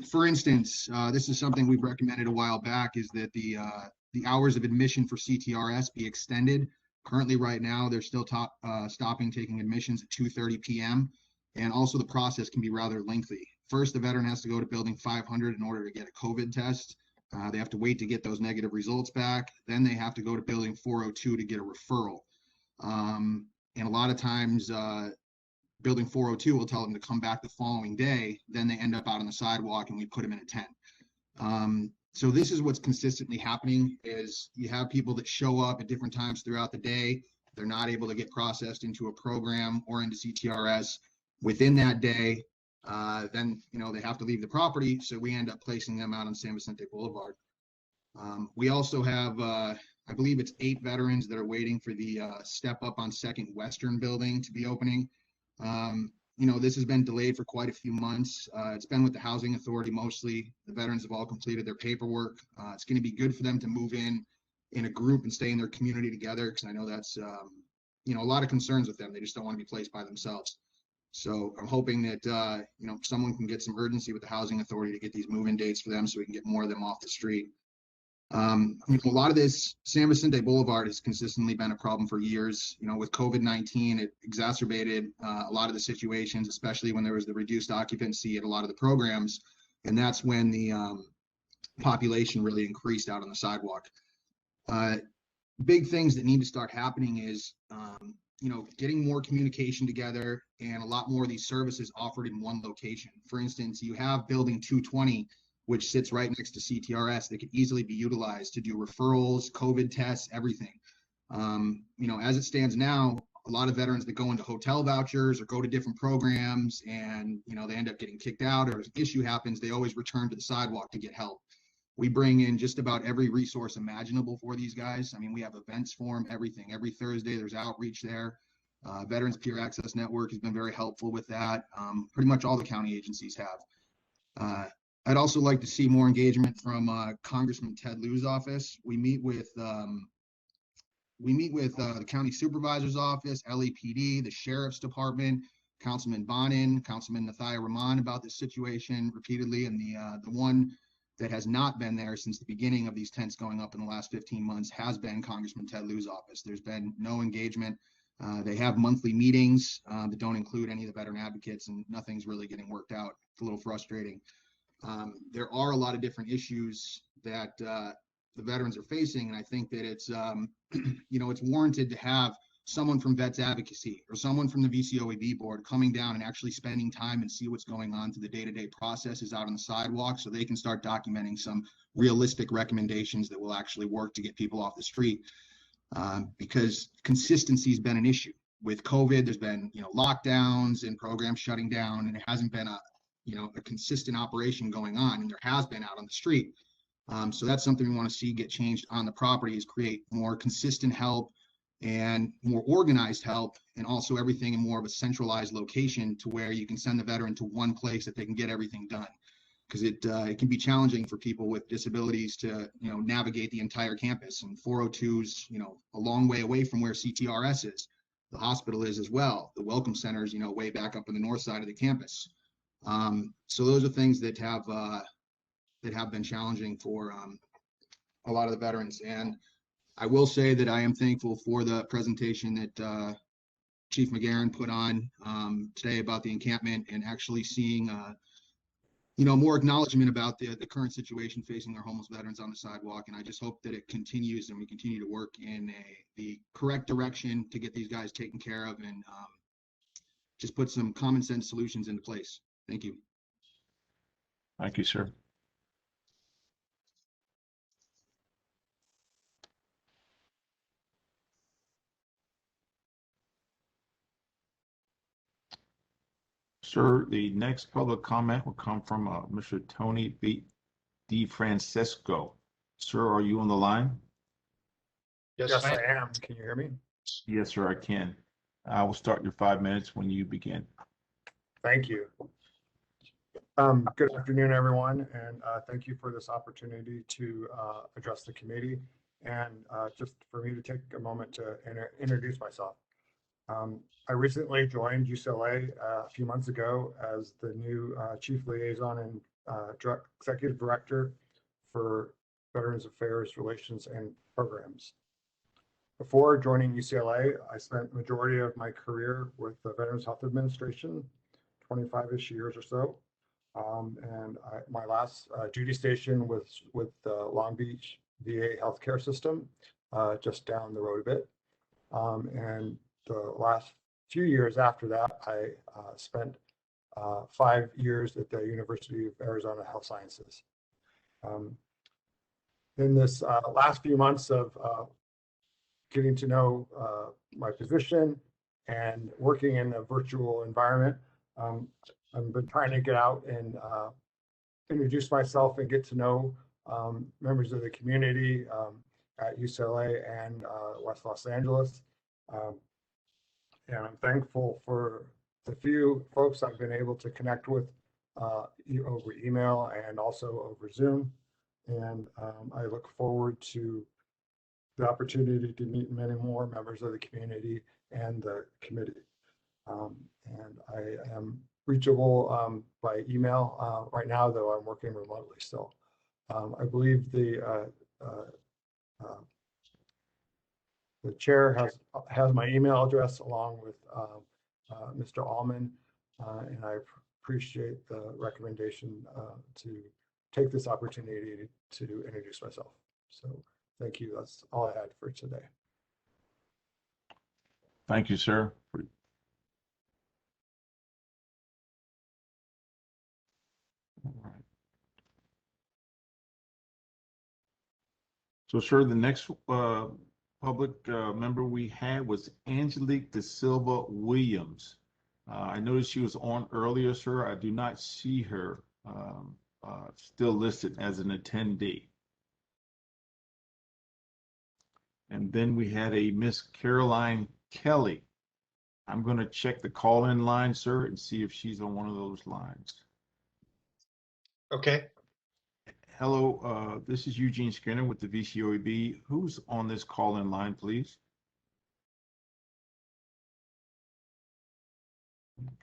For instance, this is something we've recommended a while back, is that the hours of admission for CTRS be extended. Currently, right now, they're still stopping taking admissions at 2:30 p.m. And also the process can be rather lengthy. First, the veteran has to go to building 500 in order to get a COVID test. They have to wait to get those negative results back. Then they have to go to building 402 to get a referral. And a lot of times, building 402 will tell them to come back the following day. Then they end up out on the sidewalk and we put them in a tent. So this is what's consistently happening, is you have people that show up at different times throughout the day. They're not able to get processed into a program or into CTRS within that day. Then, they have to leave the property. So we end up placing them out on San Vicente Boulevard. We also have, I believe it's 8 veterans that are waiting for the step up on Second Western building to be opening. This has been delayed for quite a few months. It's been with the housing authority mostly. The veterans have all completed their paperwork. It's going to be good for them to move in a group and stay in their community together, because I know that's, a lot of concerns with them. They just don't want to be placed by themselves. So I'm hoping that, someone can get some urgency with the housing authority to get these move-in dates for them so we can get more of them off the street. A lot of this, San Vicente Boulevard has consistently been a problem for years. With COVID-19, it exacerbated a lot of the situations, especially when there was the reduced occupancy at a lot of the programs. And that's when the population really increased out on the sidewalk. Big things that need to start happening is, getting more communication together and a lot more of these services offered in one location. For instance, you have building 220, which sits right next to CTRS, that could easily be utilized to do referrals, COVID tests, everything. As it stands now, a lot of veterans that go into hotel vouchers or go to different programs and, they end up getting kicked out, or an issue happens, they always return to the sidewalk to get help. We bring in just about every resource imaginable for these guys. I mean, we have events for them, everything. Every Thursday, there's outreach there. Veterans Peer Access Network has been very helpful with that. Pretty much all the county agencies have. I'd also like to see more engagement from Congressman Ted Lieu's office. We meet with the county supervisor's office, LAPD, the sheriff's department, Councilman Bonin, Councilman Nathia Rahman about this situation repeatedly, and the one that has not been there since the beginning of these tents going up in the last 15 months has been Congressman Ted Lieu's office. There's been no engagement. They have monthly meetings that don't include any of the veteran advocates, and nothing's really getting worked out. It's a little frustrating. There are a lot of different issues that the veterans are facing, and I think that it's it's warranted to have someone from Vets Advocacy or someone from the VCOEB board coming down and actually spending time and see what's going on through the day-to-day processes out on the sidewalk, so they can start documenting some realistic recommendations that will actually work to get people off the street. Because consistency has been an issue. With COVID, there's been lockdowns and programs shutting down, and it hasn't been a consistent operation going on, and there has been out on the street. So that's something we want to see get changed on the property, is create more consistent help and more organized help, and also everything in more of a centralized location to where you can send the veteran to one place that they can get everything done. Because it can be challenging for people with disabilities to navigate the entire campus, and 402's a long way away from where CTRS is. The hospital is as well. The welcome center is way back up on the north side of the campus. So those are things that have been challenging for a lot of the veterans. And I will say that I am thankful for the presentation that Chief McGarren put on today about the encampment, and actually seeing more acknowledgement about the current situation facing our homeless veterans on the sidewalk. And I just hope that it continues and we continue to work in the correct direction to get these guys taken care of, and just put some common sense solutions into place. Thank you. Thank you, sir. Sir, the next public comment will come from Mr. Tony DeFrancesco. Sir, are you on the line? Yes, I am. Can you hear me? Yes, sir, I can. I will start your 5 minutes when you begin. Thank you. Good afternoon, everyone, and thank you for this opportunity to address the committee and just for me to take a moment to introduce myself. I recently joined UCLA a few months ago as the new Chief Liaison and Executive Director for Veterans Affairs Relations and Programs. Before joining UCLA, I spent the majority of my career with the Veterans Health Administration, 25-ish years or so. My last duty station was with the Long Beach VA healthcare system, just down the road a bit. And the last few years after that, I spent 5 years at the University of Arizona Health Sciences. In this last few months of getting to know my position and working in a virtual environment, I've been trying to get out and introduce myself and get to know members of the community at UCLA and West Los Angeles. And I'm thankful for the few folks I've been able to connect with over email and also over Zoom. And I look forward to the opportunity to meet many more members of the community and the committee. And I am reachable by email right now, though I'm working remotely still. I believe the chair has my email address along with Mr. Allman, and I appreciate the recommendation to take this opportunity to introduce myself. So thank you. That's all I had for today. Thank you, sir. All right. So, sir, the next public member we had was Angelique De Silva Williams. I noticed she was on earlier, sir. I do not see her still listed as an attendee. And then we had a Miss Caroline Kelly. I'm going to check the call-in line, sir, and see if she's on one of those lines. Okay. Hello, this is Eugene Skinner with the VCOEB. Who's on this call-in line, please?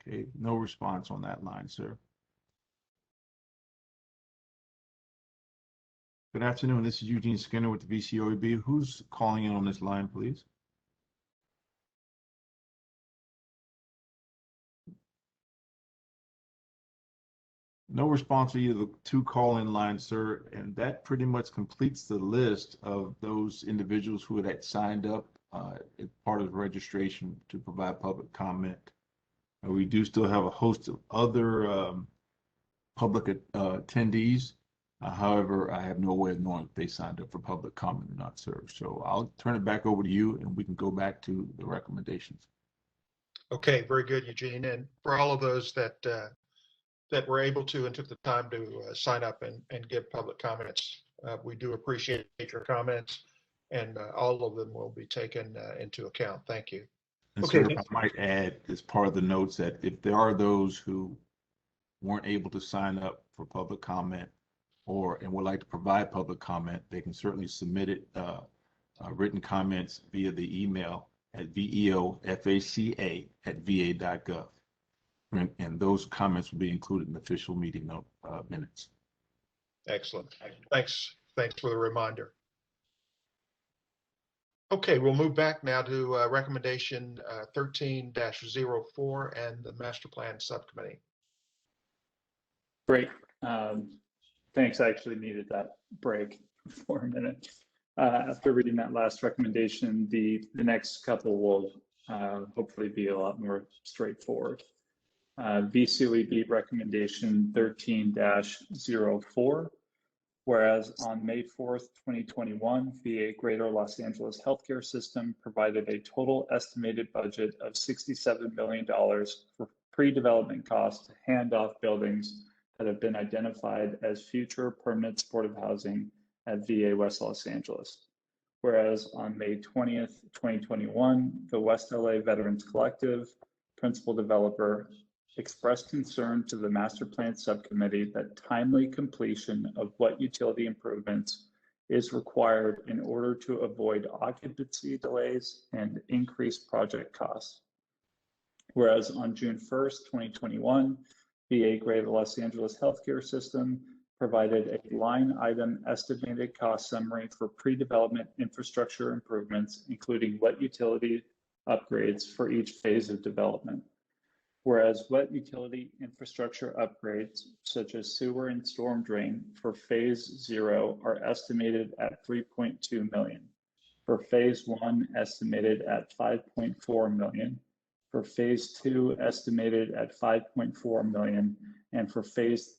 Okay, no response on that line, sir. Good afternoon, this is Eugene Skinner with the VCOEB. Who's calling in on this line, please? No response to either the two call-in lines, sir, and that pretty much completes the list of those individuals who had signed up as part of the registration to provide public comment. We do still have a host of other public attendees. However, I have no way of knowing if they signed up for public comment or not, sir. So I'll turn it back over to you and we can go back to the recommendations. Okay, very good, Eugene. And for all of those that were able to and took the time to sign up and give public comments, we do appreciate your comments, and all of them will be taken into account. Thank you. And Okay. sir, if I might add, as part of the notes, that if there are those who weren't able to sign up for public comment and would like to provide public comment, they can certainly submit it, written comments via the email at veofaca@va.gov. And those comments will be included in the official meeting minutes. Excellent. Thanks for the reminder. Okay, we'll move back now to recommendation 13-04 and the master plan subcommittee. Great. Thanks. I actually needed that break for a minute. After reading that last recommendation, the next couple will hopefully be a lot more straightforward. VCOEB recommendation 13-04, whereas on May 4th, 2021, VA Greater Los Angeles Healthcare System provided a total estimated budget of $67 million for pre-development costs to hand off buildings that have been identified as future permanent supportive housing at VA West Los Angeles. Whereas on May 20th, 2021, the West LA Veterans Collective, principal developer, expressed concern to the master plan subcommittee that timely completion of what utility improvements is required in order to avoid occupancy delays and increased project costs. Whereas on June 1st, 2021, VA Greater Los Angeles Healthcare System provided a line item estimated cost summary for pre-development infrastructure improvements, including wet utility upgrades for each phase of development. Whereas wet utility infrastructure upgrades, such as sewer and storm drain for phase 0 are estimated at $3.2 million. For phase 1, estimated at $5.4 million. For phase 2, estimated at $5.4 million. And for phase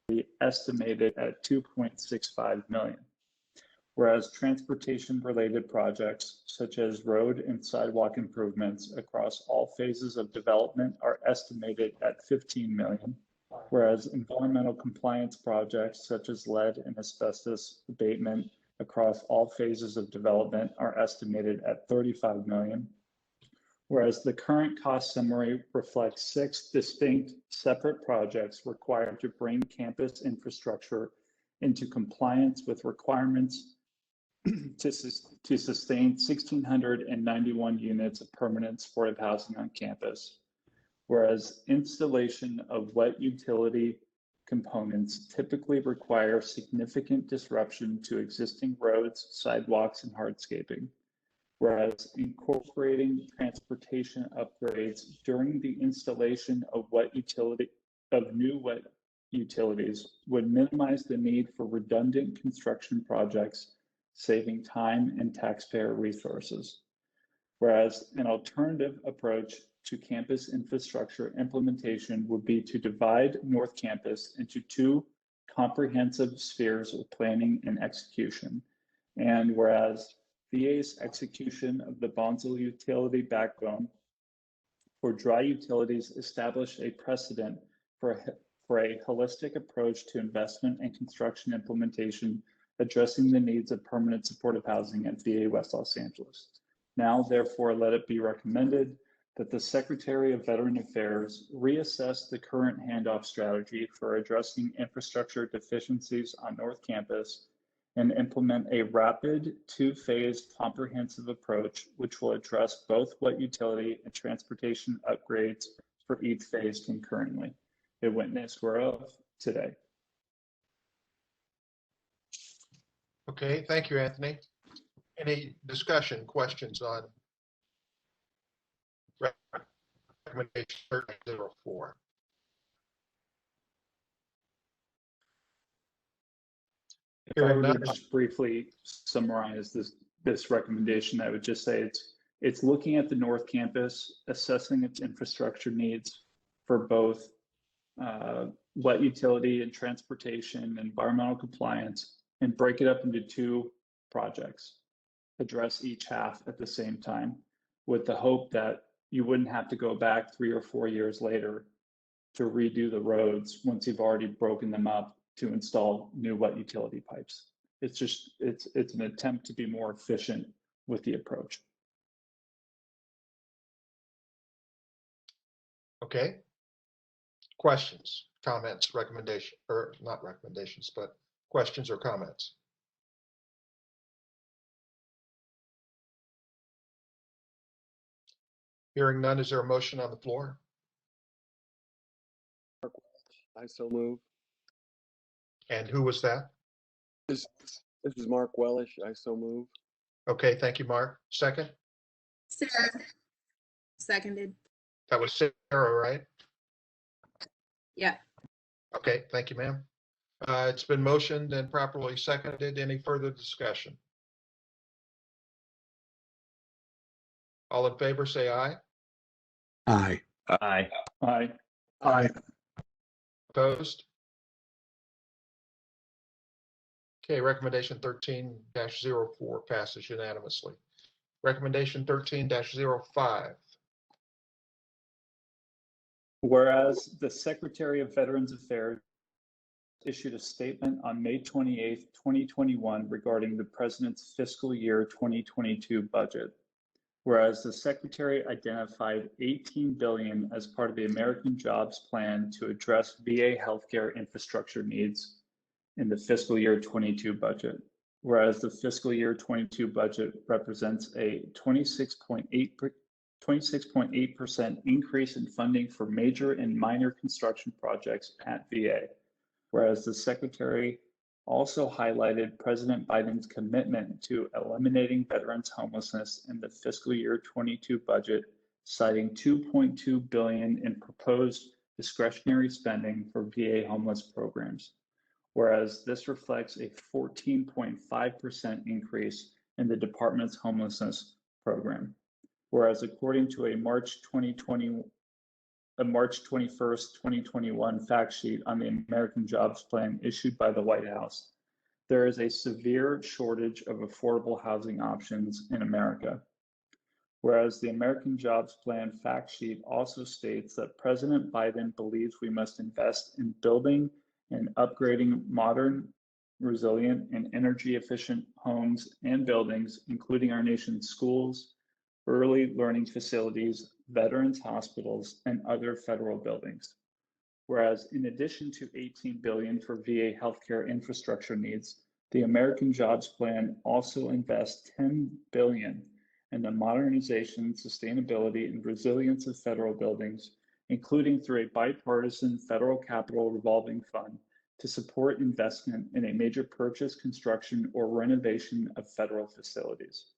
3, estimated at $2.65 million. Whereas transportation-related projects, such as road and sidewalk improvements across all phases of development are estimated at $15 million, whereas environmental compliance projects, such as lead and asbestos abatement across all phases of development are estimated at $35 million, whereas the current cost summary reflects 6 distinct separate projects required to bring campus infrastructure into compliance with requirements to sustain 1,691 units of permanent supportive housing on campus, whereas installation of wet utility components typically require significant disruption to existing roads, sidewalks, and hardscaping, whereas incorporating transportation upgrades during the installation of new wet utilities would minimize the need for redundant construction projects, saving time and taxpayer resources. Whereas an alternative approach to campus infrastructure implementation would be to divide North Campus into 2 comprehensive spheres of planning and execution. And whereas VA's execution of the Bonsall utility backbone for dry utilities established a precedent for a holistic approach to investment and construction implementation addressing the needs of permanent supportive housing at VA West Los Angeles. Now, therefore, let it be recommended that the Secretary of Veteran Affairs reassess the current handoff strategy for addressing infrastructure deficiencies on North Campus and implement a rapid 2-phase comprehensive approach which will address both wet utility and transportation upgrades for each phase concurrently. A witness whereof today. Okay, thank you, Anthony. Any discussion, questions on recommendation 1304? If I were to just briefly summarize this recommendation, I would just say it's looking at the North Campus, assessing its infrastructure needs for both wet utility and transportation, environmental compliance, and break it up into 2 projects. Address each half at the same time, with the hope that you wouldn't have to go back 3 or 4 years later to redo the roads once you've already broken them up to install new wet utility pipes. It's an attempt to be more efficient with the approach. Okay. Questions, comments, recommendation, or not recommendations, but questions or comments? Hearing none, is there a motion on the floor? I so move. And who was that? This is Mark Wellish. I so move. Okay, thank you, Mark. Second? Sarah. Seconded. That was Sarah, right? Yeah. Okay, thank you, ma'am. It's been motioned and properly seconded. Any further discussion? All in favor, say aye. Aye. Aye. Aye. Aye. Opposed? Okay, recommendation 13-04 passes unanimously. Recommendation 13-05. Whereas the Secretary of Veterans Affairs issued a statement on May 28th, 2021 regarding the President's fiscal year 2022 budget. Whereas the Secretary identified $18 billion as part of the American Jobs Plan to address VA healthcare infrastructure needs in the fiscal year 22 budget. Whereas the fiscal year 22 budget represents a 26.8% increase in funding for major and minor construction projects at VA. Whereas the Secretary also highlighted President Biden's commitment to eliminating veterans homelessness in the fiscal year 22 budget, citing $2.2 billion in proposed discretionary spending for VA homeless programs. Whereas this reflects a 14.5% increase in the department's homelessness program. Whereas according to a March 21st, 2021 fact sheet on the American Jobs Plan issued by the White House, there is a severe shortage of affordable housing options in America. Whereas the American Jobs Plan fact sheet also states that President Biden believes we must invest in building and upgrading modern, resilient, and energy efficient homes and buildings, including our nation's schools, early learning facilities, veterans hospitals, and other federal buildings. Whereas in addition to $18 billion for VA healthcare infrastructure needs, the American Jobs Plan also invests $10 billion in the modernization, sustainability, and resilience of federal buildings, including through a bipartisan federal capital revolving fund to support investment in a major purchase, construction, or renovation of federal facilities.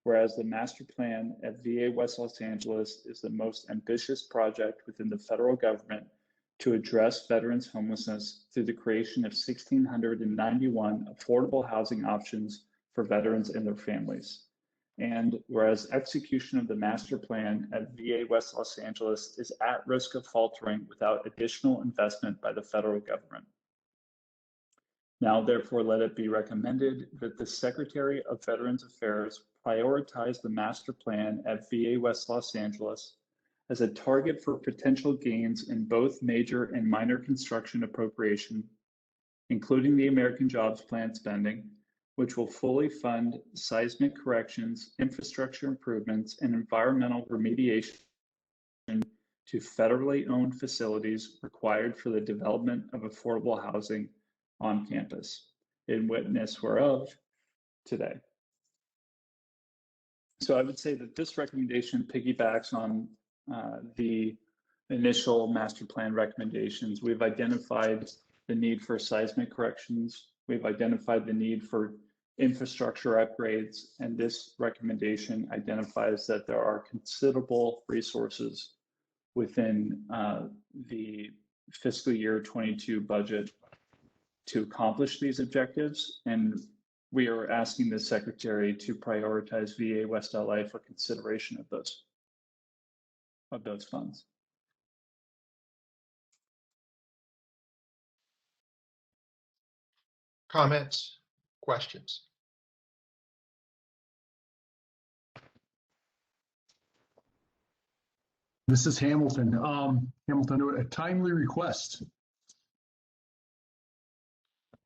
Whereas the master plan at VA West Los Angeles is the most ambitious project within the federal government to address veterans homelessness through the creation of 1,691 affordable housing options for veterans and their families. And whereas execution of the master plan at VA West Los Angeles is at risk of faltering without additional investment by the federal government. Now, therefore, let it be recommended that the Secretary of Veterans Affairs prioritize the master plan at VA West Los Angeles as a target for potential gains in both major and minor construction appropriation, including the American Jobs Plan spending, which will fully fund seismic corrections, infrastructure improvements, and environmental remediation to federally owned facilities required for the development of affordable housing on campus, in witness whereof today. So I would say that this recommendation piggybacks on the initial master plan recommendations. We've identified the need for seismic corrections. We've identified the need for infrastructure upgrades, and this recommendation identifies that there are considerable resources within the fiscal year 22 budget to accomplish these objectives, and we are asking the Secretary to prioritize VA West LA for consideration of those funds. Comments, questions? This is Hamilton. Hamilton, a timely request.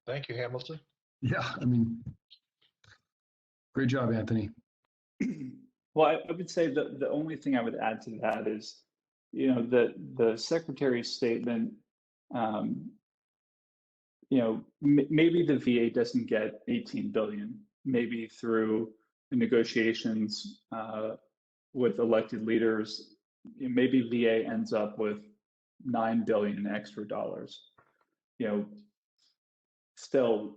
Thank you, Hamilton. Yeah, I mean, great job, Anthony. Well, I would say that the only thing I would add to that is, you know, the Secretary's statement, you know, maybe the VA doesn't get 18 billion, maybe through the negotiations with elected leaders, maybe VA ends up with 9 billion extra dollars. You know, still,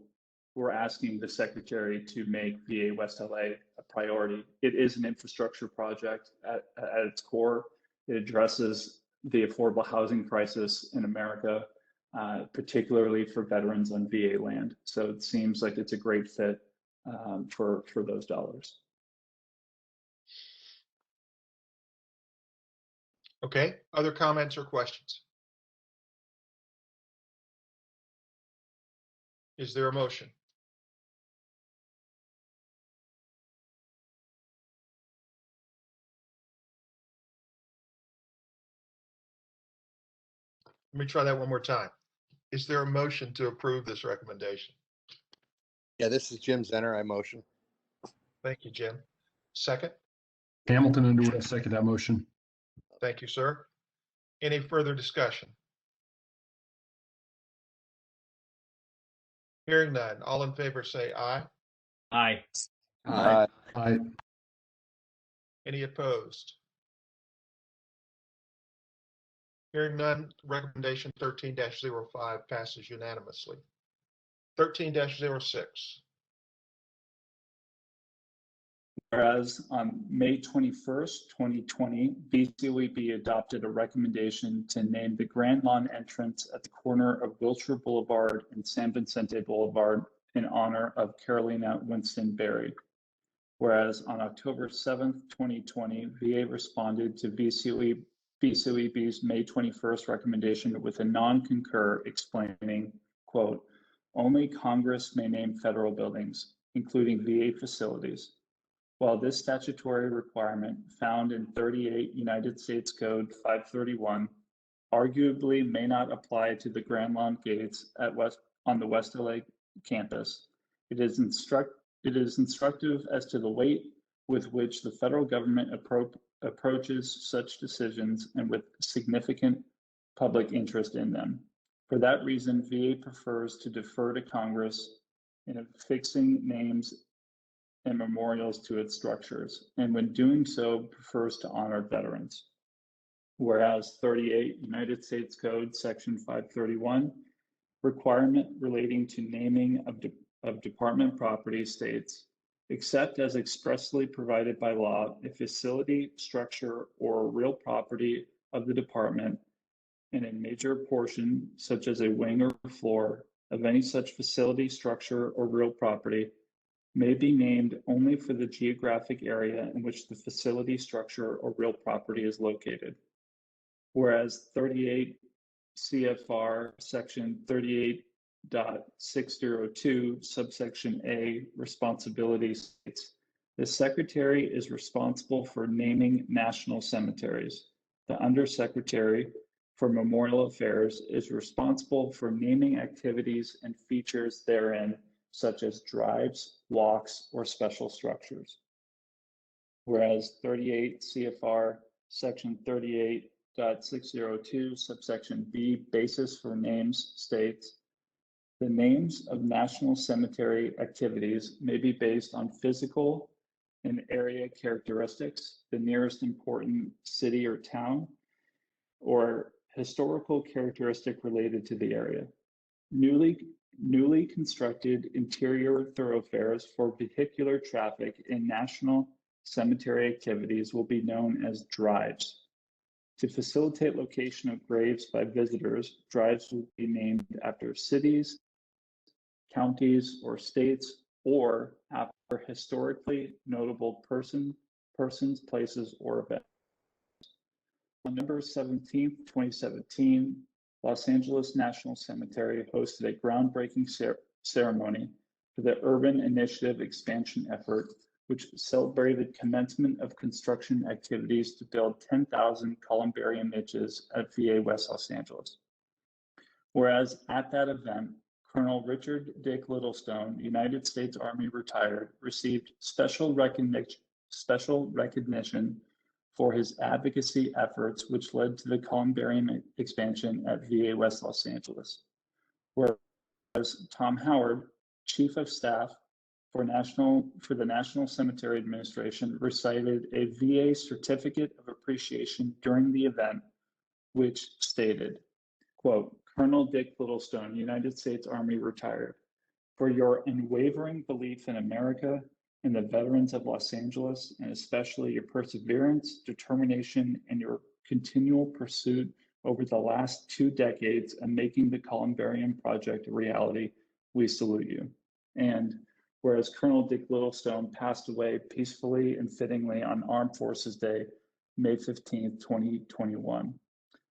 we're asking the Secretary to make VA West LA a priority. It is an infrastructure project at its core. It addresses the affordable housing crisis in America, particularly for veterans on VA land. So it seems like it's a great fit for those dollars. Okay, other comments or questions? Is there a motion? Let me try that one more time. Is there a motion to approve this recommendation? Yeah, this is Jim Zenner. I motion. Thank you, Jim. Second? Hamilton Underwood, I second that motion. Thank you, sir. Any further discussion? Hearing none. All in favor say aye. Aye. Aye. Aye. Any opposed? Hearing none, recommendation 13-05 passes unanimously. 13-06. Whereas on May 21st, 2020, VCOEB adopted a recommendation to name the Grand Lawn entrance at the corner of Wilshire Boulevard and San Vicente Boulevard in honor of Carolina Winston Berry. Whereas on October 7th, 2020, VA responded to VCOEB's May 21st recommendation with a non-concur explaining, quote, only Congress may name federal buildings, including VA facilities. While this statutory requirement found in 38 United States Code 531 arguably may not apply to the Grand Lawn Gates on the West LA campus, it is instructive as to the weight with which the federal government approaches such decisions and with significant public interest in them. For that reason, VA prefers to defer to Congress in fixing names and memorials to its structures, and when doing so, prefers to honor veterans. Whereas 38 United States Code Section 531 requirement relating to naming of department property states, except as expressly provided by law, a facility, structure, or real property of the department in a major portion, such as a wing or floor, of any such facility, structure, or real property may be named only for the geographic area in which the facility, structure, or real property is located. Whereas 38 CFR Section 38.602, subsection A, responsibility states, the Secretary is responsible for naming national cemeteries. The Undersecretary for Memorial Affairs is responsible for naming activities and features therein, such as drives, walks, or special structures. Whereas 38 CFR Section 38.602, subsection B, basis for names states, the names of national cemetery activities may be based on physical and area characteristics, the nearest important city or town, or historical characteristic related to the area. Newly constructed interior thoroughfares for vehicular traffic in national cemetery activities will be known as drives. To facilitate location of graves by visitors, drives will be named after cities, counties, or states, or after historically notable persons, places, or events. On November 17th, 2017, Los Angeles National Cemetery hosted a groundbreaking ceremony for the Urban Initiative expansion effort, which celebrated commencement of construction activities to build 10,000 columbarium niches at VA West Los Angeles. Whereas at that event, Colonel Richard Dick Littlestone, United States Army retired, received special recognition for his advocacy efforts, which led to the columbarium expansion at VA West Los Angeles. Whereas Tom Howard, Chief of Staff for the National Cemetery Administration, recited a VA Certificate of Appreciation during the event, which stated, quote, Colonel Dick Littlestone, United States Army retired, for your unwavering belief in America and the veterans of Los Angeles, and especially your perseverance, determination, and your continual pursuit over the last 2 decades of making the Columbarium Project a reality, we salute you. And whereas Colonel Dick Littlestone passed away peacefully and fittingly on Armed Forces Day, May 15th, 2021.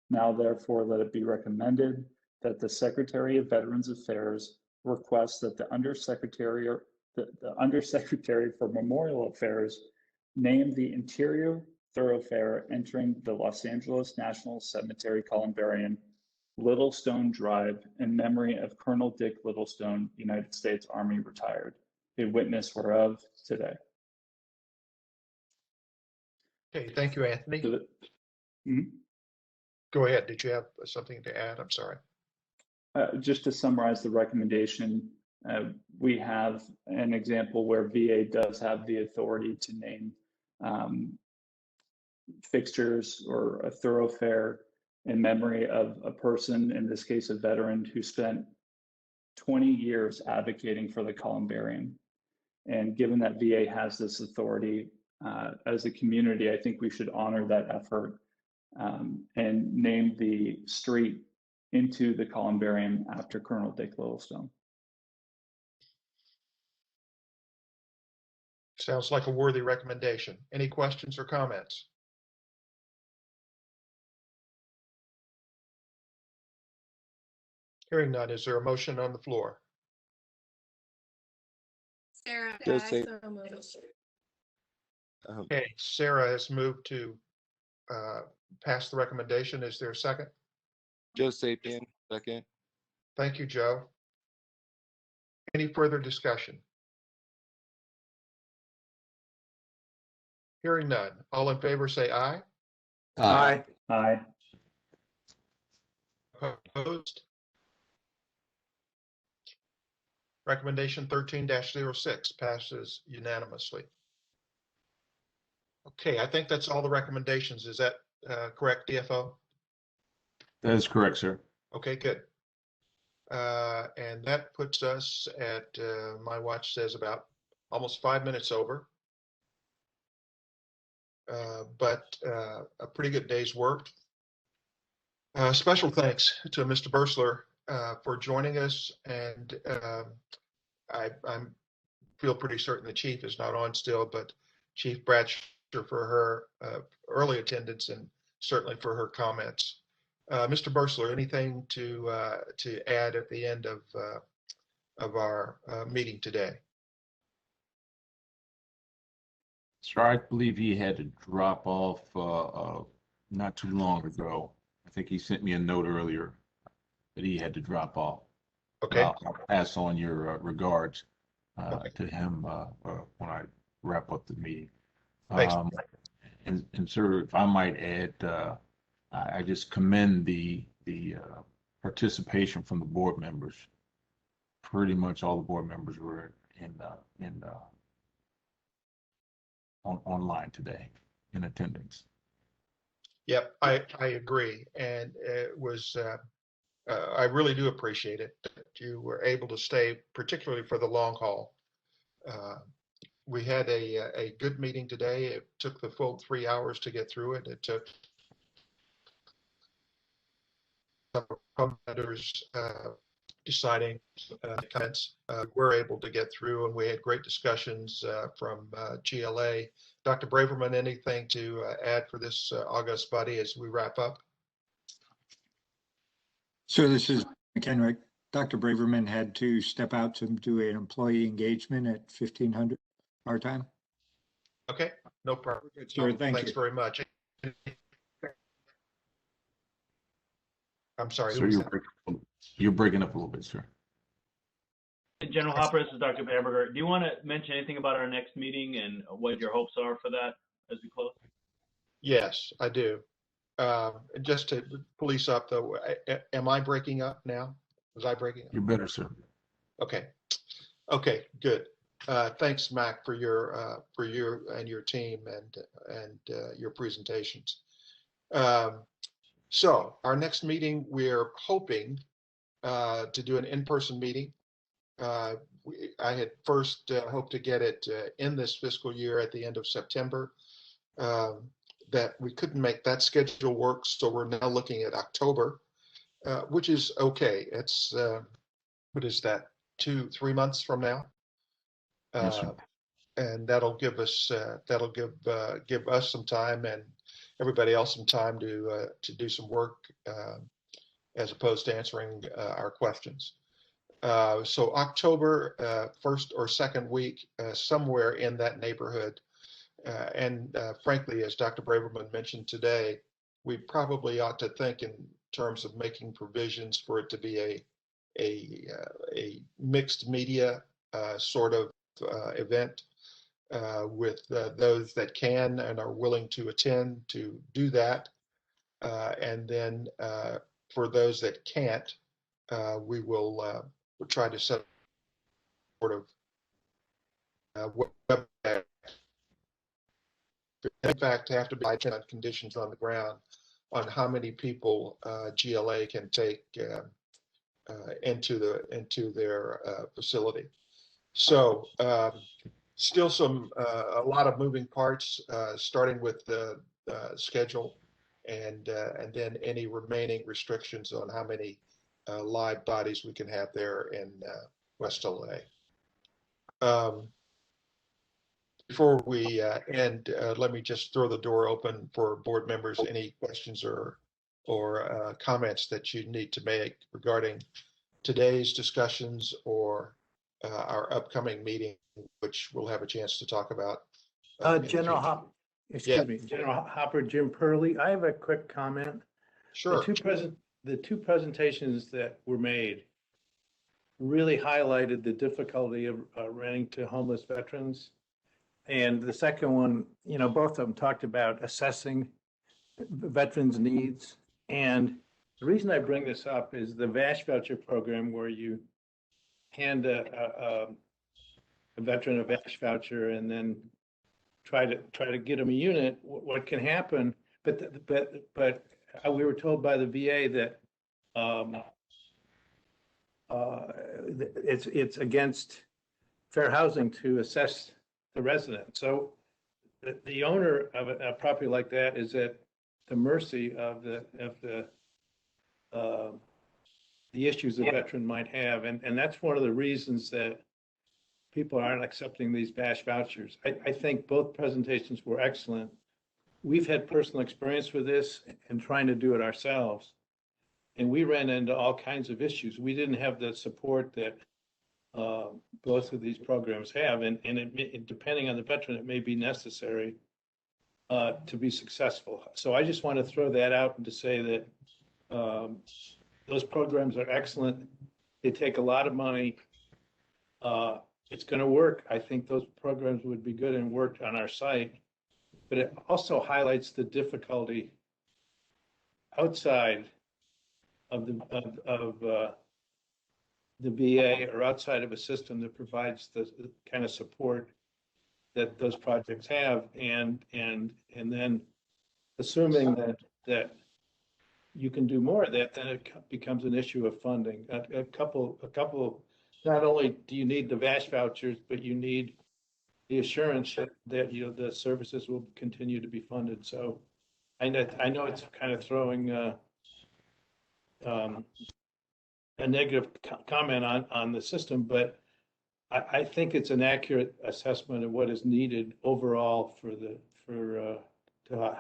Now, therefore, let it be recommended that the Secretary of Veterans Affairs requests that the Undersecretary for Memorial Affairs name the interior thoroughfare entering the Los Angeles National Cemetery Columbarium Littlestone Drive in memory of Colonel Dick Littlestone, United States Army retired, a witness whereof today. Okay, thank you, Anthony. Go ahead. Did you have something to add? I'm sorry. Just to summarize the recommendation, we have an example where VA does have the authority to name fixtures or a thoroughfare in memory of a person, in this case, a veteran who spent 20 years advocating for the columbarium. And given that VA has this authority, as a community, I think we should honor that effort and name the street into the columbarium after Colonel Dick Littlestone. Sounds like a worthy recommendation. Any questions or comments? Hearing none, is there a motion on the floor? Sarah, Just I say- so moved. Okay, Sarah has moved to pass the recommendation. Is there a second? Joe Sapien, second. Thank you, Joe. Any further discussion? Hearing none. All in favor, say aye. Aye. Aye. Opposed? Recommendation 13-06 passes unanimously. Okay, I think that's all the recommendations. Is that correct, DFO? That is correct, sir. Okay, good. And that puts us at, my watch says about almost 5 minutes over. But a pretty good day's work. Special thanks to Mr. Bursler for joining us, and I feel pretty certain the chief is not on still, but Chief Bradshaw for her early attendance and certainly for her comments. Mr. Bursler, anything to add at the end of our meeting today? Sir, I believe he had to drop off not too long ago. I think he sent me a note earlier that he had to drop off. Okay. I'll pass on your regards to him when I wrap up the meeting. Thanks. And sir, if I might add, I just commend the participation from the board members. Pretty much all the board members were online today in attendance. Yep, I agree, and it was I really do appreciate it that you were able to stay, particularly for the long haul. We had a good meeting today. It took the full 3 hours to get through it. It took some commentators deciding comments. We're able to get through, and we had great discussions from GLA. Dr. Braverman, anything to add for this August buddy as we wrap up? So this is McHenrick. Dr. Braverman had to step out to do an employee engagement at 1500 our time. Okay, no problem. Sure, thank Thanks you. very much. I'm sorry. Sir, you're breaking up a little bit, sir. General Hopper, this is Dr. Bamberger. Do you want to mention anything about our next meeting and what your hopes are for that as we close? Yes, I do. Just to police up though, am I breaking up now? Was I breaking up? You're better, sir. Okay. Okay, good. Thanks, Mac, for your and your team and your presentations. So our next meeting, we're hoping to do an in-person meeting. I had first hoped to get it in this fiscal year at the end of September. That we couldn't make that schedule work, so we're now looking at October, which is okay. It's what is that, 2-3 months from now? Yes, sir. And that'll give us give us some time and everybody else some time to do some work as opposed to answering our questions. So October first or second week, somewhere in that neighborhood. And frankly, as Dr. Braverman mentioned today, we probably ought to think in terms of making provisions for it to be a mixed media sort of event. with those that can and are willing to attend to do that. And then for those that can't, we will we'll try to set sort of web, in fact, have to be conditions on the ground on how many people GLA can take into their facility. So still a lot of moving parts, starting with the schedule and then any remaining restrictions on how many live bodies we can have there in West LA. Before we end, let me just throw the door open for board members. Any questions or comments that you need to make regarding today's discussions or our upcoming meeting, which we'll have a chance to talk about. General Hopper, Jim Purley. I have a quick comment. Sure. The two presentations that were made really highlighted the difficulty of renting to homeless veterans. And the second one, both of them talked about assessing veterans' needs. And the reason I bring this up is the VASH voucher program, where you hand a veteran a VASH voucher and then try to get them a unit. What can happen? But we were told by the VA that it's against fair housing to assess the resident. So the owner of a property like that is at the mercy of the issues the veteran might have, and that's one of the reasons that people aren't accepting these VASH vouchers. I think both presentations were excellent. We've had personal experience with this and trying to do it ourselves, and we ran into all kinds of issues. We didn't have the support that both of these programs have, and depending on the veteran, it may be necessary to be successful. So I just want to throw that out and to say that those programs are excellent. They take a lot of money. It's going to work. I think those programs would be good and worked on our site, but it also highlights the difficulty outside of the VA or outside of a system that provides the kind of support that those projects have, and then assuming that you can do more of that, then it becomes an issue of funding. A couple. Not only do you need the VASH vouchers, but you need the assurance that the services will continue to be funded. So I know it's kind of throwing a negative comment on the system, but I think it's an accurate assessment of what is needed overall to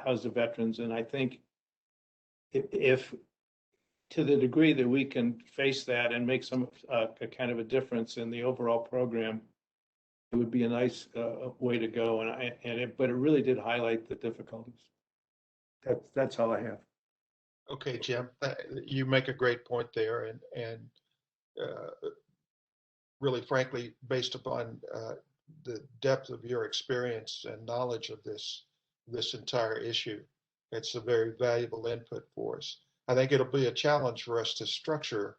house the veterans. And I think if to the degree that we can face that and make some a kind of a difference in the overall program, it would be a nice way to go. But it really did highlight the difficulties. That's all I have. Okay, Jim, you make a great point there, and really, frankly, based upon the depth of your experience and knowledge of this entire issue, it's a very valuable input for us. I think it'll be a challenge for us to structure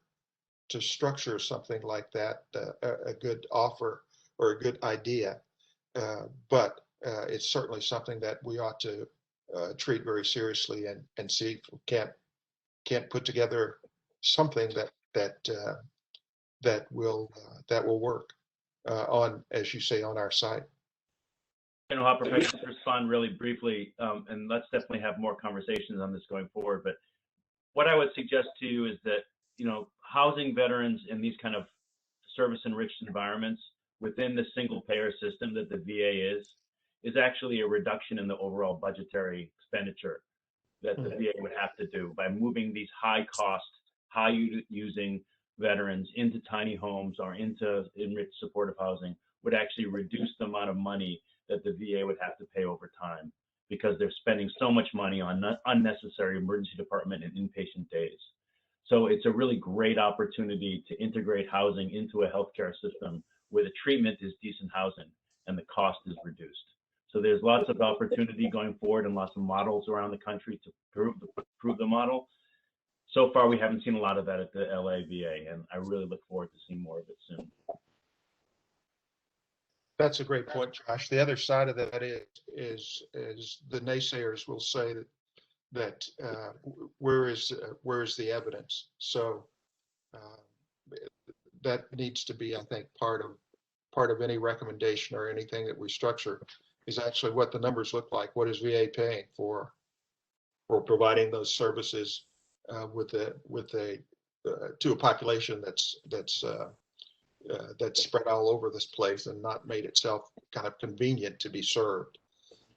something like that, a good offer or a good idea, but it's certainly something that we ought to treat very seriously and see if we can't put together something that will work on, as you say, on our site. General Hopper, if I could just respond really briefly, and let's definitely have more conversations on this going forward. But what I would suggest to you is that, housing veterans in these kind of service-enriched environments within the single payer system that the VA is actually a reduction in the overall budgetary expenditure that the VA would have to do by moving these high-cost, high-using veterans into tiny homes or into enriched supportive housing would actually reduce the amount of money that the VA would have to pay over time, because they're spending so much money on unnecessary emergency department and inpatient days. So it's a really great opportunity to integrate housing into a healthcare system where the treatment is decent housing and the cost is reduced. So there's lots of opportunity going forward and lots of models around the country to prove the model. So far, we haven't seen a lot of that at the LA VA, and I really look forward to seeing more of it soon. That's a great point, Josh. The other side of that is the naysayers will say that where is the evidence? So that needs to be, I think, part of any recommendation or anything that we structure is actually what the numbers look like. What is VA paying for providing those services to a population that's spread all over this place and not made itself kind of convenient to be served.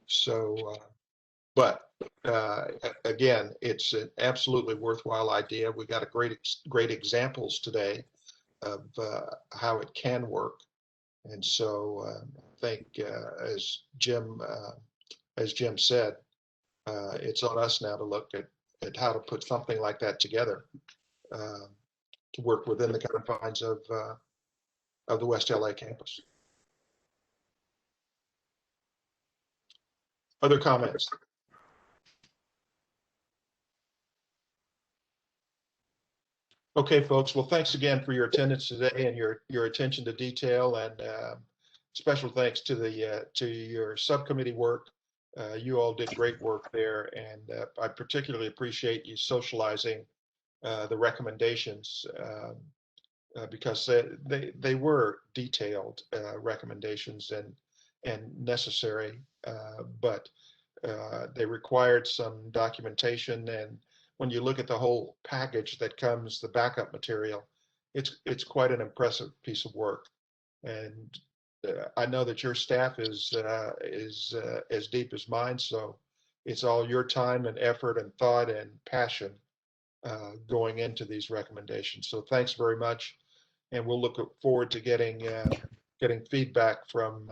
So, but again, it's an absolutely worthwhile idea. We got great examples today of how it can work. And so I think as Jim said, it's on us now to look at how to put something like that together to work within the confines of the West LA campus. Other comments? Okay, folks. Well, thanks again for your attendance today and your attention to detail, and special thanks to your subcommittee work. You all did great work there, and I particularly appreciate you socializing the recommendations because they were detailed recommendations and necessary, but they required some documentation. And when you look at the whole package that comes, the backup material, it's quite an impressive piece of work. And I know that your staff is as deep as mine, so it's all your time and effort and thought and passion going into these recommendations. So thanks very much, and we'll look forward to getting feedback from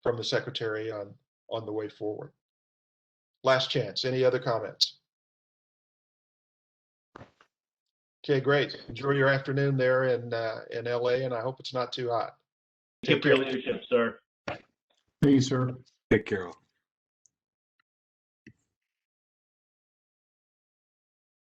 the secretary on the way forward. Last chance. Any other comments? Okay, great. Enjoy your afternoon there in LA, and I hope it's not too hot. Thank you for your leadership, sir. Thank you, sir. Take care.